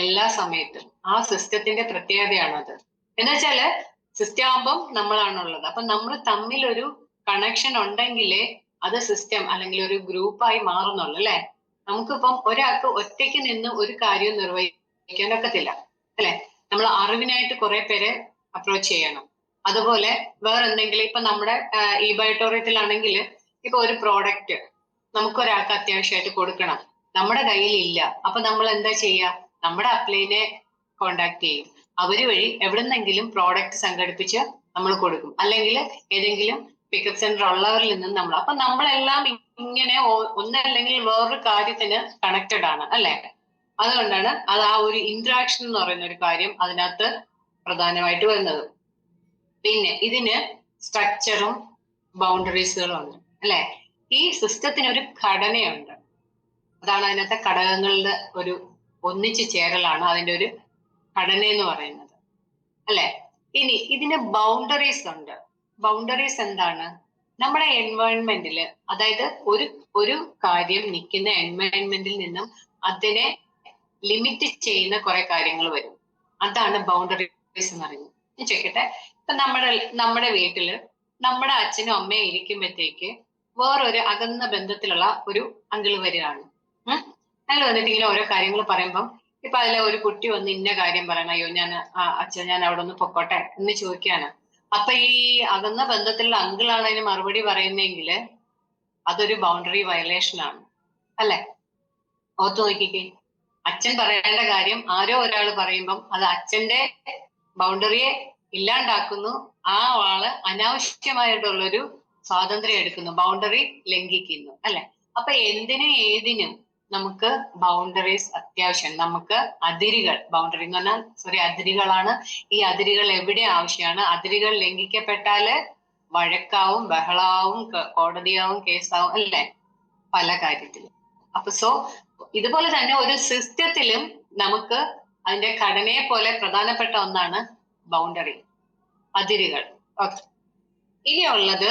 എല്ലാ സമയത്തും. ആ സിസ്റ്റത്തിന്റെ പ്രത്യേകതയാണത്. എന്ന് വെച്ചാല് സിസ്റ്റം ആകുമ്പം നമ്മളാണുള്ളത്. അപ്പൊ നമ്മൾ തമ്മിൽ ഒരു കണക്ഷൻ ഉണ്ടെങ്കിലേ അത് സിസ്റ്റം അല്ലെങ്കിൽ ഒരു ഗ്രൂപ്പായി മാറുന്നുള്ളു, അല്ലെ? നമുക്കിപ്പം ഒരാൾക്ക് ഒറ്റയ്ക്ക് നിന്ന് ഒരു കാര്യവും നിർവഹിക്കാൻ ഒക്കത്തില്ല, അല്ലെ? നമ്മൾ അറിവിനായിട്ട് കുറെ പേരെ അപ്രോച്ച് ചെയ്യണം. അതുപോലെ വേറെ എന്തെങ്കിലും, ഇപ്പൊ നമ്മുടെ ഈ ബയോട്ടോറിയത്തിലാണെങ്കിൽ ഇപ്പൊ ഒരു പ്രോഡക്റ്റ് നമുക്കൊരാൾക്ക് അത്യാവശ്യമായിട്ട് കൊടുക്കണം, നമ്മുടെ കയ്യിൽ ഇല്ല. അപ്പൊ നമ്മൾ എന്താ ചെയ്യുക? നമ്മുടെ അപ്ലൈനെ കോണ്ടാക്ട് ചെയ്യും. അവര് വഴി എവിടുന്നെങ്കിലും പ്രോഡക്റ്റ് സംഘടിപ്പിച്ച് നമ്മൾ കൊടുക്കും, അല്ലെങ്കിൽ ഏതെങ്കിലും പിക്കപ്പ് സെന്റർ ഉള്ളവരിൽ നിന്നും നമ്മൾ. അപ്പൊ നമ്മളെല്ലാം ഇങ്ങനെ ഒന്നല്ലെങ്കിൽ വേറൊരു കാര്യത്തിന് കണക്റ്റഡ് ആണ്, അല്ലെ? അതുകൊണ്ടാണ് അത് ആ ഒരു ഇന്ററാക്ഷൻ എന്ന് പറയുന്ന ഒരു കാര്യം അതിനകത്ത് പ്രധാനമായിട്ട് വരുന്നത്. പിന്നെ ഇതിന് സ്ട്രക്ചറും ബൗണ്ടറീസുകളും ഉണ്ട്, അല്ലെ? ഈ സിസ്റ്റത്തിന് ഒരു ഘടനയുണ്ട്. അതാണ് അതിനകത്തെ ഘടകങ്ങളുടെ ഒരു ഒന്നിച്ചു ചേരലാണ് അതിന്റെ ഒരു ഘടന എന്ന് പറയുന്നത്, അല്ലെ? ഇനി ഇതിന് ബൗണ്ടറീസ് ഉണ്ട്. ബൗണ്ടറീസ് എന്താണ്? നമ്മുടെ എൻവയോൺമെന്റിൽ, അതായത് ഒരു കാര്യം നിൽക്കുന്ന എൻവയോൺമെന്റിൽ നിന്നും അതിനെ ലിമിറ്റ് ചെയ്യുന്ന കുറെ കാര്യങ്ങൾ വരും. അതാണ് ബൗണ്ടറീസ് എന്ന് പറയുന്നത്. ഞാൻ ചോദിക്കട്ടെ, ഇപ്പൊ നമ്മുടെ വീട്ടില് നമ്മുടെ അച്ഛനും അമ്മയും ഇരിക്കുമ്പോഴത്തേക്ക് വേറൊരു അകന്ന ബന്ധത്തിലുള്ള ഒരു അങ്കിള് വരികയാണ്. അയാൾ വന്നിട്ട് ഇങ്ങനെ ഓരോ കാര്യങ്ങൾ പറയുമ്പം ഇപ്പൊ അതിലെ ഒരു കുട്ടി വന്ന് ഇന്ന കാര്യം പറയണം, അയ്യോ അച്ഛൻ ഞാൻ അവിടെ ഒന്ന് പൊക്കോട്ടെ എന്ന് ചോദിക്കാണ്. അപ്പൊ ഈ അകന്ന ബന്ധത്തിലുള്ള അങ്കിളാണ് അതിന് മറുപടി പറയുന്നെങ്കിൽ അതൊരു ബൗണ്ടറി വയലേഷൻ ആണ്, അല്ലെ? ഓർത്തു നോക്കിക്കേ. അച്ഛൻ പറയേണ്ട കാര്യം ആരോ ഒരാൾ പറയുമ്പം അത് അച്ഛന്റെ ബൗണ്ടറിയെ ഇല്ലാണ്ടാക്കുന്നു. ആ ആള് അനാവശ്യമായിട്ടുള്ളൊരു സ്വാതന്ത്ര്യം എടുക്കുന്നു, ബൗണ്ടറി ലംഘിക്കുന്നു, അല്ലെ? അപ്പൊ എന്തിനും ഏതിനും നമുക്ക് ബൗണ്ടറീസ് അത്യാവശ്യമാണ്. നമുക്ക് അതിരുകൾ, ബൗണ്ടറി എന്ന് പറഞ്ഞാൽ അതിരുകളാണ്. ഈ അതിരുകൾ എവിടെ ആവശ്യമാണ്? അതിരുകൾ ലംഘിക്കപ്പെട്ടാല് വഴക്കാവും, ബഹളാവും, കോടതിയാവും, കേസാവും, അല്ലേ? പല കാര്യത്തിലും. അപ്പൊ ഇതുപോലെ തന്നെ ഒരു സിസ്റ്റത്തിലും നമുക്ക് അതിന്റെ ഘടനയെ പോലെ പ്രധാനപ്പെട്ട ഒന്നാണ് ബൗണ്ടറി, അതിരുകൾ. ഓക്കെ, ഇനിയുള്ളത്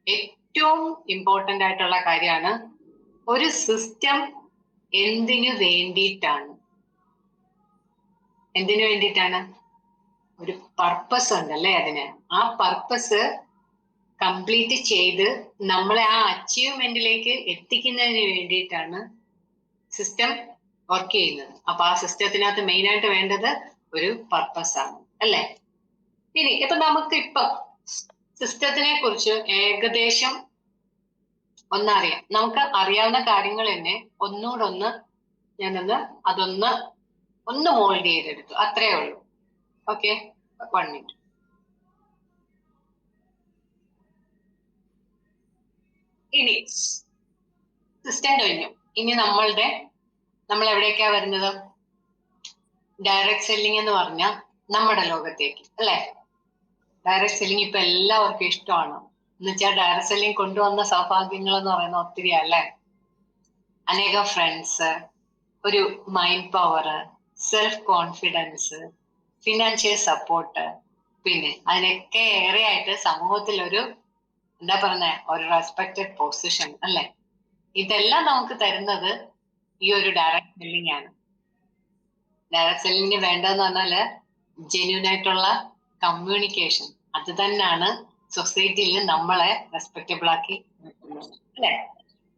ഏറ്റവും ഇമ്പോർട്ടന്റ് ആയിട്ടുള്ള കാര്യമാണ് ഒരു സിസ്റ്റം എന്തിനു വേണ്ടിയിട്ടാണ്. എന്തിനു വേണ്ടിയിട്ടാണ്? ഒരു പർപ്പസ് ഉണ്ടല്ലേ അതിന്. ആ പർപ്പസ് കംപ്ലീറ്റ് ചെയ്ത് നമ്മളെ ആ അച്ചീവ്മെന്റിലേക്ക് എത്തിക്കുന്നതിന് വേണ്ടിയിട്ടാണ് സിസ്റ്റം വർക്ക് ചെയ്യുന്നത്. അപ്പൊ ആ സിസ്റ്റത്തിനകത്ത് മെയിൻ ആയിട്ട് വേണ്ടത് ഒരു പർപ്പസ് ആണ്, അല്ലെ? ഇനി ഇപ്പൊ നമുക്കിപ്പൊ സിസ്റ്റത്തിനെ കുറിച്ച് ഏകദേശം ഒന്നറിയാം. നമുക്ക് അറിയാവുന്ന കാര്യങ്ങൾ തന്നെ ഒന്നുകൂടെ ഞാനൊന്ന് ഒന്ന് മോൾഡ് ചെയ്തെടുത്തു, അത്രേ ഉള്ളൂ. Okay, 1 minute. ഇനി സിസ്റ്റം കഴിഞ്ഞു. ഇനി നമ്മൾ എവിടേക്കാ വരുന്നത്? ഡയറക്റ്റ് സെല്ലിംഗ് എന്ന് പറഞ്ഞാൽ നമ്മുടെ ലോകത്തേക്ക്, അല്ലെ? ഡയറക്റ്റ് സെല്ലിംഗ് ഇപ്പൊ എല്ലാവർക്കും ഇഷ്ടമാണ്. എന്നുവെച്ചാൽ ഡയറക്റ്റ് സെല്ലിംഗ് കൊണ്ടുവന്ന സൗഭാഗ്യങ്ങൾ എന്ന് പറയുന്ന ഒത്തിരിയാ, അല്ലെ? അനേകം ഫ്രണ്ട്സ്, ഒരു mind power, self confidence, financial support, പിന്നെ അതിനൊക്കെ ഏറെയായിട്ട് സമൂഹത്തിൽ ഒരു ഒരു റെസ്പെക്റ്റഡ് പൊസിഷൻ, അല്ലെ? ഇതെല്ലാം നമുക്ക് തരുന്നത് ഈ ഒരു ഡയറക്റ്റ് സെല്ലിംഗ് ആണ്. ഡയറക്റ്റ് സെല്ലിംഗ് വേണ്ടതെന്ന് പറഞ്ഞാല് ജെന്യൂൻ ആയിട്ടുള്ള കമ്മ്യൂണിക്കേഷൻ. അത് തന്നെയാണ് സൊസൈറ്റിയിൽ നമ്മളെ റെസ്പെക്റ്റബിൾ ആക്കി നിർത്തുന്നത്, അല്ലെ?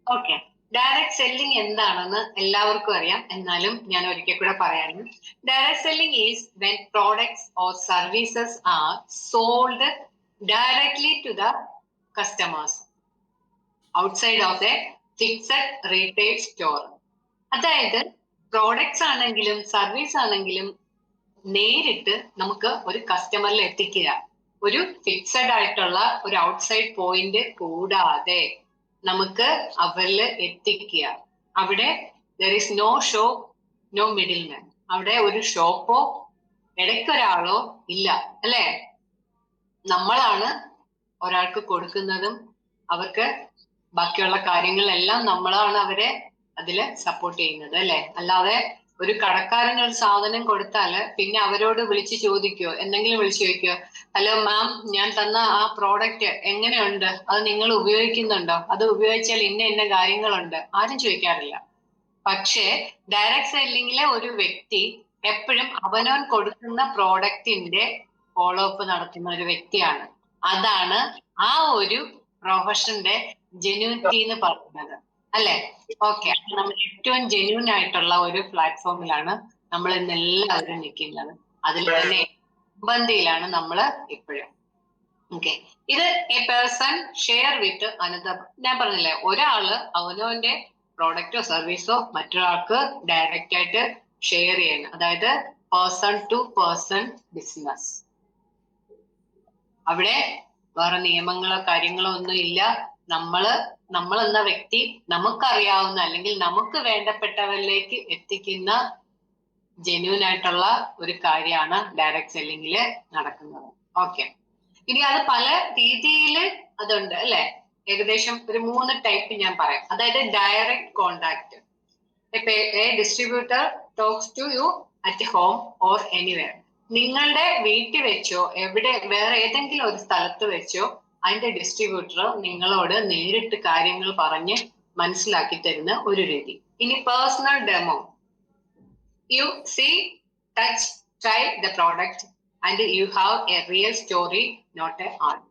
ഓക്കെ, ഡയറക്റ്റ് സെല്ലിംഗ് എന്താണെന്ന് എല്ലാവർക്കും അറിയാം, എന്നാലും ഞാൻ ഒരിക്കൽ കൂടെ പറയാണ്. Direct selling is when products or services are sold directly to the customers outside of a fixed retail store. അതായത് പ്രോഡക്ട്സ് ആണെങ്കിലും സർവീസ് ആണെങ്കിലും നേരിട്ട് നമുക്ക് ഒരു കസ്റ്റമറിൽ എത്തിക്കുക, ഒരു ഫിക്സഡ് ആയിട്ടുള്ള ഒരു ഔട്ട്സൈഡ് പോയിന്റ് കൂടാതെ നമുക്ക് അവരിൽ എത്തിക്കുക. അവിടെ there is no shop, no middleman. അവിടെ ഒരു ഷോപ്പോ ഇടയ്ക്കൊരാളോ ഇല്ല, അല്ലെ? നമ്മളാണ് ഒരാൾക്ക് കൊടുക്കുന്നതും അവർക്ക് ബാക്കിയുള്ള കാര്യങ്ങളെല്ലാം നമ്മളാണ് അവരെ അതില് സപ്പോർട്ട് ചെയ്യുന്നത്, അല്ലെ? അല്ലാതെ ഒരു കടക്കാരന് ഒരു സാധനം കൊടുത്താല് പിന്നെ അവരോട് വിളിച്ച് ചോദിക്കോ, എന്തെങ്കിലും വിളിച്ചു ചോദിക്കോ, ഹലോ മാം, ഞാൻ തന്ന ആ പ്രോഡക്റ്റ് എങ്ങനെയുണ്ട്, അത് നിങ്ങൾ ഉപയോഗിക്കുന്നുണ്ടോ, അത് ഉപയോഗിച്ചാൽ ഇന്ന കാര്യങ്ങളുണ്ട്, ആരും ചോദിക്കാറില്ല. പക്ഷേ ഡയറക്ട് സെല്ലിങ്ങിലെ ഒരു വ്യക്തി എപ്പോഴും അവനവൻ കൊടുക്കുന്ന പ്രോഡക്റ്റിന്റെ ഫോളോ അപ്പ് നടത്തുന്ന ഒരു വ്യക്തിയാണ്. അതാണ് ആ ഒരു പ്രൊഫഷന്റെ ജെന്യൂനിറ്റി എന്ന് പറയുന്നത്, അല്ലെ? ഓക്കെ, നമ്മൾ ഏറ്റവും ജെന്യൂൻ ആയിട്ടുള്ള ഒരു പ്ലാറ്റ്ഫോമിലാണ് നമ്മൾ ഇന്ന് എല്ലാവരും നിൽക്കുന്നത്. അതിൽ തന്നെ ബന്ധിയിലാണ് നമ്മൾ ഇപ്പോഴും. ഓക്കെ, ഇത് A person share with another. ഞാൻ പറഞ്ഞില്ലേ, ഒരാള് അവനവന്റെ പ്രോഡക്റ്റോ സർവീസോ മറ്റൊരാൾക്ക് ഡയറക്റ്റ് ആയിട്ട് ഷെയർ ചെയ്യണം. അതായത് പേഴ്സൺ ടു പേഴ്സൺ ബിസിനസ്. അവിടെ വേറെ നിയമങ്ങളോ കാര്യങ്ങളോ ഒന്നും ഇല്ല. നമ്മൾ എന്ന വ്യക്തി നമുക്കറിയാവുന്ന അല്ലെങ്കിൽ നമുക്ക് വേണ്ടപ്പെട്ടവരിലേക്ക് എത്തിക്കുന്ന ജെന്യൂൻ ആയിട്ടുള്ള ഒരു കാര്യമാണ് ഡയറക്ട് സെല്ലിങ്ങില് നടക്കുന്നത്. ഓക്കെ, ഇനി അത് പല രീതിയിൽ അതുണ്ട്, അല്ലെ? ഏകദേശം ഒരു 3 ടൈപ്പ് ഞാൻ പറയാം. അതായത് direct contact. A distributor talks to you at home or anywhere. നിങ്ങളുടെ വീട്ടിൽ വെച്ചോ വേറെ ഏതെങ്കിലും ഒരു സ്ഥലത്ത് വെച്ചോ അതിന്റെ ഡിസ്ട്രിബ്യൂട്ടർ നിങ്ങളോട് നേരിട്ട് കാര്യങ്ങൾ പറഞ്ഞ് മനസ്സിലാക്കി തരുന്ന ഒരു രീതി. ഇനി personal demo. You see, touch, try the product and you have a real story, not a art.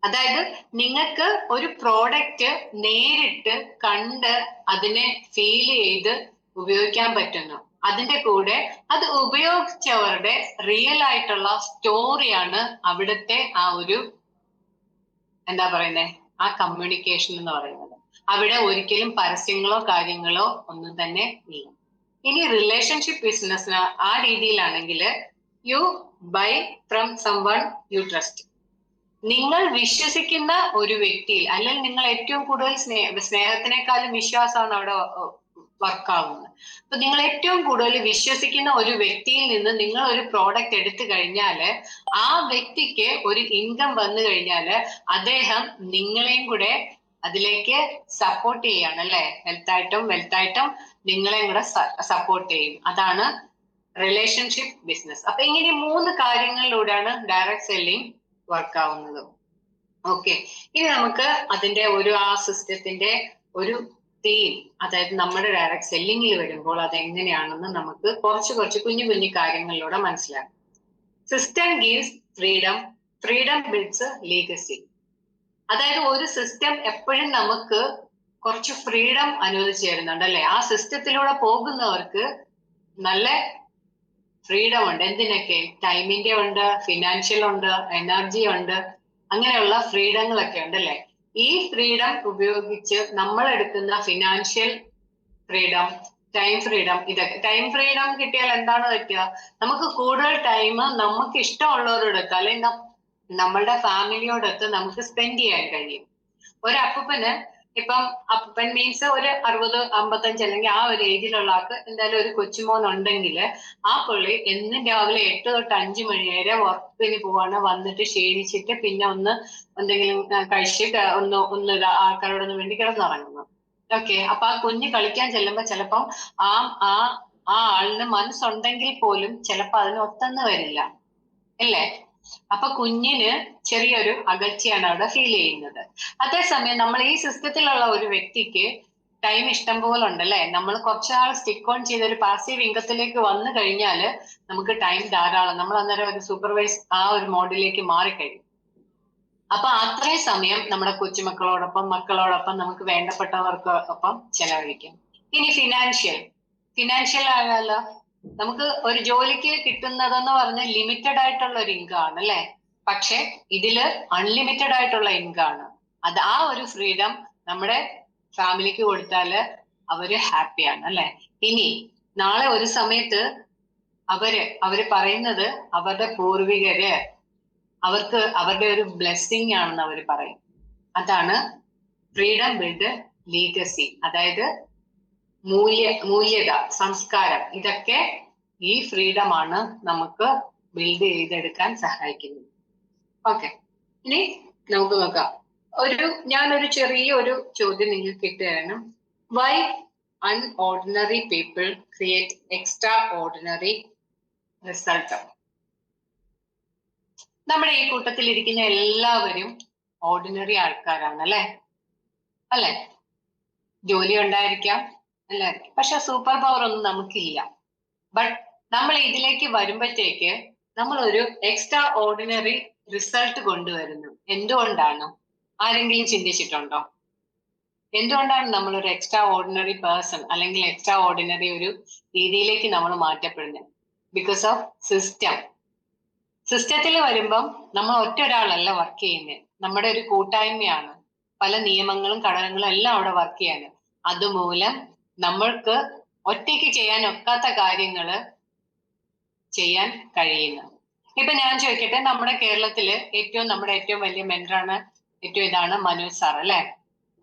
അതായത് നിങ്ങൾക്ക് ഒരു പ്രോഡക്റ്റ് നേരിട്ട് കണ്ട് അതിനെ ഫീൽ ചെയ്ത് ഉപയോഗിക്കാൻ പറ്റുന്നു. അതിന്റെ കൂടെ അത് ഉപയോഗിച്ചവരുടെ റിയൽ ആയിട്ടുള്ള സ്റ്റോറിയാണ് അവിടുത്തെ ആ ഒരു എന്താ പറയുന്നത്, ആ കമ്മ്യൂണിക്കേഷൻ എന്ന് പറയുന്നത്. അവിടെ ഒരിക്കലും പരസ്യങ്ങളോ കാര്യങ്ങളോ ഒന്നും തന്നെ ഇല്ല. ഇനി റിലേഷൻഷിപ്പ് ബിസിനസ്സിന് ആ രീതിയിലാണെങ്കിൽ you buy from someone you trust. നിങ്ങൾ വിശ്വസിക്കുന്ന ഒരു വ്യക്തിയിൽ, അല്ലെങ്കിൽ നിങ്ങൾ ഏറ്റവും കൂടുതൽ സ്നേഹത്തിനേക്കാളും വിശ്വാസമാണ് അവിടെ വർക്കാവുന്നത്. അപ്പൊ നിങ്ങൾ ഏറ്റവും കൂടുതൽ വിശ്വസിക്കുന്ന ഒരു വ്യക്തിയിൽ നിന്ന് നിങ്ങൾ ഒരു പ്രോഡക്റ്റ് എടുത്തു കഴിഞ്ഞാല് ആ വ്യക്തിക്ക് ഒരു ഇൻകം വന്നു കഴിഞ്ഞാല് അദ്ദേഹം നിങ്ങളെയും കൂടെ അതിലേക്ക് സപ്പോർട്ട് ചെയ്യാണ്, അല്ലെ? വെൽത്തായിട്ടും നിങ്ങളെയും കൂടെ സപ്പോർട്ട് ചെയ്യും. അതാണ് റിലേഷൻഷിപ്പ് ബിസിനസ്. അപ്പൊ ഇങ്ങനെ 3 കാര്യങ്ങളിലൂടെയാണ് ഡയറക്ട് സെല്ലിംഗ് വർക്ക് ആവുന്നത്. ഓക്കെ, ഇനി നമുക്ക് അതിന്റെ ആ സിസ്റ്റത്തിന്റെ ഒരു തീം, അതായത് നമ്മുടെ ഡയറക്ട് സെല്ലിംഗിൽ വരുമ്പോൾ അതെങ്ങനെയാണെന്ന് നമുക്ക് കുറച്ച് കുഞ്ഞു കാര്യങ്ങളിലൂടെ മനസ്സിലാക്കാം. System gives freedom, freedom builds legacy. അതായത് ഒരു സിസ്റ്റം എപ്പോഴും നമുക്ക് കുറച്ച് ഫ്രീഡം അനുവദിച്ചു തരുന്നുണ്ട്, അല്ലെ? ആ സിസ്റ്റത്തിലൂടെ പോകുന്നവർക്ക് നല്ല ഫ്രീഡം ഉണ്ട്. എന്തിനൊക്കെ? ടൈമിന്റെ ഉണ്ട്, ഫിനാൻഷ്യൽ ഉണ്ട്, എനർജി ഉണ്ട്, അങ്ങനെയുള്ള ഫ്രീഡങ്ങളൊക്കെ ഉണ്ട്, അല്ലെ? ഈ ഫ്രീഡം ഉപയോഗിച്ച് നമ്മൾ എടുക്കുന്ന ഫിനാൻഷ്യൽ ഫ്രീഡം, ടൈം ഫ്രീഡം, ഇതൊക്കെ. ടൈം ഫ്രീഡം കിട്ടിയാൽ എന്താണ് പറ്റുക? നമുക്ക് കൂടുതൽ ടൈം നമുക്ക് ഇഷ്ടമുള്ളവരോടൊത്ത് അല്ലെങ്കിൽ നമ്മളുടെ ഫാമിലിയോടൊത്ത് നമുക്ക് സ്പെൻഡ് ചെയ്യാൻ കഴിയും. ഒരു അപ്പൂപ്പന്, ഇപ്പം അപ്പൻ മീൻസ് ഒരു 60-55 അല്ലെങ്കിൽ ആ ഒരു ഏജിലുള്ള ആൾക്ക് എന്തായാലും ഒരു കൊച്ചുമോൻ ഉണ്ടെങ്കിൽ ആ പുള്ളി എന്നും രാവിലെ 8 തൊട്ട് 5 മണി വരെ വർക്കിന് പോവാണ്. വന്നിട്ട് ക്ഷീണിച്ചിട്ട് പിന്നെ എന്തെങ്കിലും കഴിച്ച് ഒന്ന് ആൾക്കാരോടൊന്ന് വേണ്ടി കിടന്നുറങ്ങുന്നു. ഓക്കെ, അപ്പൊ ആ കുഞ്ഞ് കളിക്കാൻ ചെല്ലുമ്പോ ചിലപ്പം ആ ആളിന് മനസ്സുണ്ടെങ്കിൽ പോലും ചിലപ്പോ അതിന് ഒത്തെന്ന് വരില്ല, അല്ലേ? അപ്പൊ കുഞ്ഞിന് ചെറിയൊരു അകൽച്ചയാണ് അവിടെ ഫീൽ ചെയ്യുന്നത്. അതേസമയം നമ്മൾ ഈ സിസ്റ്റത്തിലുള്ള ഒരു വ്യക്തിക്ക് ടൈം ഇഷ്ടം പോലെ ഉണ്ടല്ലേ. നമ്മൾ കുറച്ചാൾ സ്റ്റിക്ക് ഓൺ ചെയ്ത് ഒരു പാസീവ് ഇൻകത്തിലേക്ക് വന്നു കഴിഞ്ഞാല് നമുക്ക് ടൈം ധാരാളം. നമ്മൾ അന്നേരം ഒരു സൂപ്പർവൈസ് ആ ഒരു മോഡിലേക്ക് മാറിക്കഴിയും. അപ്പൊ അത്രയും സമയം നമ്മുടെ മക്കളോടൊപ്പം നമുക്ക് വേണ്ടപ്പെട്ടവർക്കൊപ്പം ചെലവഴിക്കും. ഇനി ഫിനാൻഷ്യൽ ആണല്ലോ. നമുക്ക് ഒരു ജോലിക്ക് കിട്ടുന്നതെന്ന് പറഞ്ഞാൽ ലിമിറ്റഡ് ആയിട്ടുള്ള ഒരു ഇൻകം ആണ്, അല്ലെ? പക്ഷെ ഇതില് അൺലിമിറ്റഡ് ആയിട്ടുള്ള ഇൻകം ആണ്. അത് ആ ഒരു ഫ്രീഡം നമ്മുടെ ഫാമിലിക്ക് കൊടുത്താല് അവര് ഹാപ്പിയാണ്, അല്ലെ? ഇനി നാളെ ഒരു സമയത്ത് അവര് പറയുന്നത് അവരുടെ പൂർവികര് അവർക്ക് അവരുടെ ഒരു ബ്ലെസ്സിങ് ആണെന്ന് അവർ പറയും. അതാണ് ഫ്രീഡം ബിൽഡ് ലീഗസി. അതായത് മൂല്യത, സംസ്കാരം, ഇതൊക്കെ ഈ ഫ്രീഡമാണ് നമുക്ക് ബിൽഡ് ചെയ്തെടുക്കാൻ സഹായിക്കുന്നത്. ഓക്കെ, ഇനി നമുക്ക് നോക്കാം. ഞാനൊരു ചെറിയൊരു ചോദ്യം നിങ്ങൾക്ക് ഇട്ടുതരണം. Why unordinary people create extraordinary result. നമ്മുടെ ഈ കൂട്ടത്തിൽ ഇരിക്കുന്ന എല്ലാവരും ഓർഡിനറി ആൾക്കാരാണ് അല്ലെ? അല്ലെ? ജോലി ഉണ്ടായിരിക്കാം എല്ലാവർക്കും, പക്ഷെ സൂപ്പർ പവർ ഒന്നും നമുക്കില്ല. ബട്ട് നമ്മൾ ഇതിലേക്ക് വരുമ്പോഴത്തേക്ക് നമ്മൾ ഒരു എക്സ്ട്രാ ഓർഡിനറി റിസൾട്ട് കൊണ്ടുവരുന്നു. എന്തുകൊണ്ടാണ്? ആരെങ്കിലും ചിന്തിച്ചിട്ടുണ്ടോ? എന്തുകൊണ്ടാണ് നമ്മൾ ഒരു എക്സ്ട്രാ ഓർഡിനറി പേഴ്സൺ അല്ലെങ്കിൽ എക്സ്ട്രാ ഓർഡിനറി ഒരു രീതിയിലേക്ക് നമ്മൾ മാറ്റപ്പെടുന്നത്? Because of system. സിസ്റ്റത്തിൽ വരുമ്പം നമ്മൾ ഒറ്റ ഒരാളല്ല വർക്ക് ചെയ്യുന്നത്, നമ്മുടെ ഒരു കൂട്ടായ്മയാണ്. പല നിയമങ്ങളും ഘടകങ്ങളും എല്ലാം അവിടെ വർക്ക് ചെയ്യാണ്. അതുമൂലം നമ്മൾക്ക് ഒറ്റയ്ക്ക് ചെയ്യാൻ ഒക്കാത്ത കാര്യങ്ങള് ചെയ്യാൻ കഴിയുന്നു. ഇപ്പൊ ഞാൻ ചോദിക്കട്ടെ, നമ്മുടെ കേരളത്തില് നമ്മുടെ ഏറ്റവും വലിയ മെന്ററാണ്, ഇതാണ് മനോജ് സാർ അല്ലെ?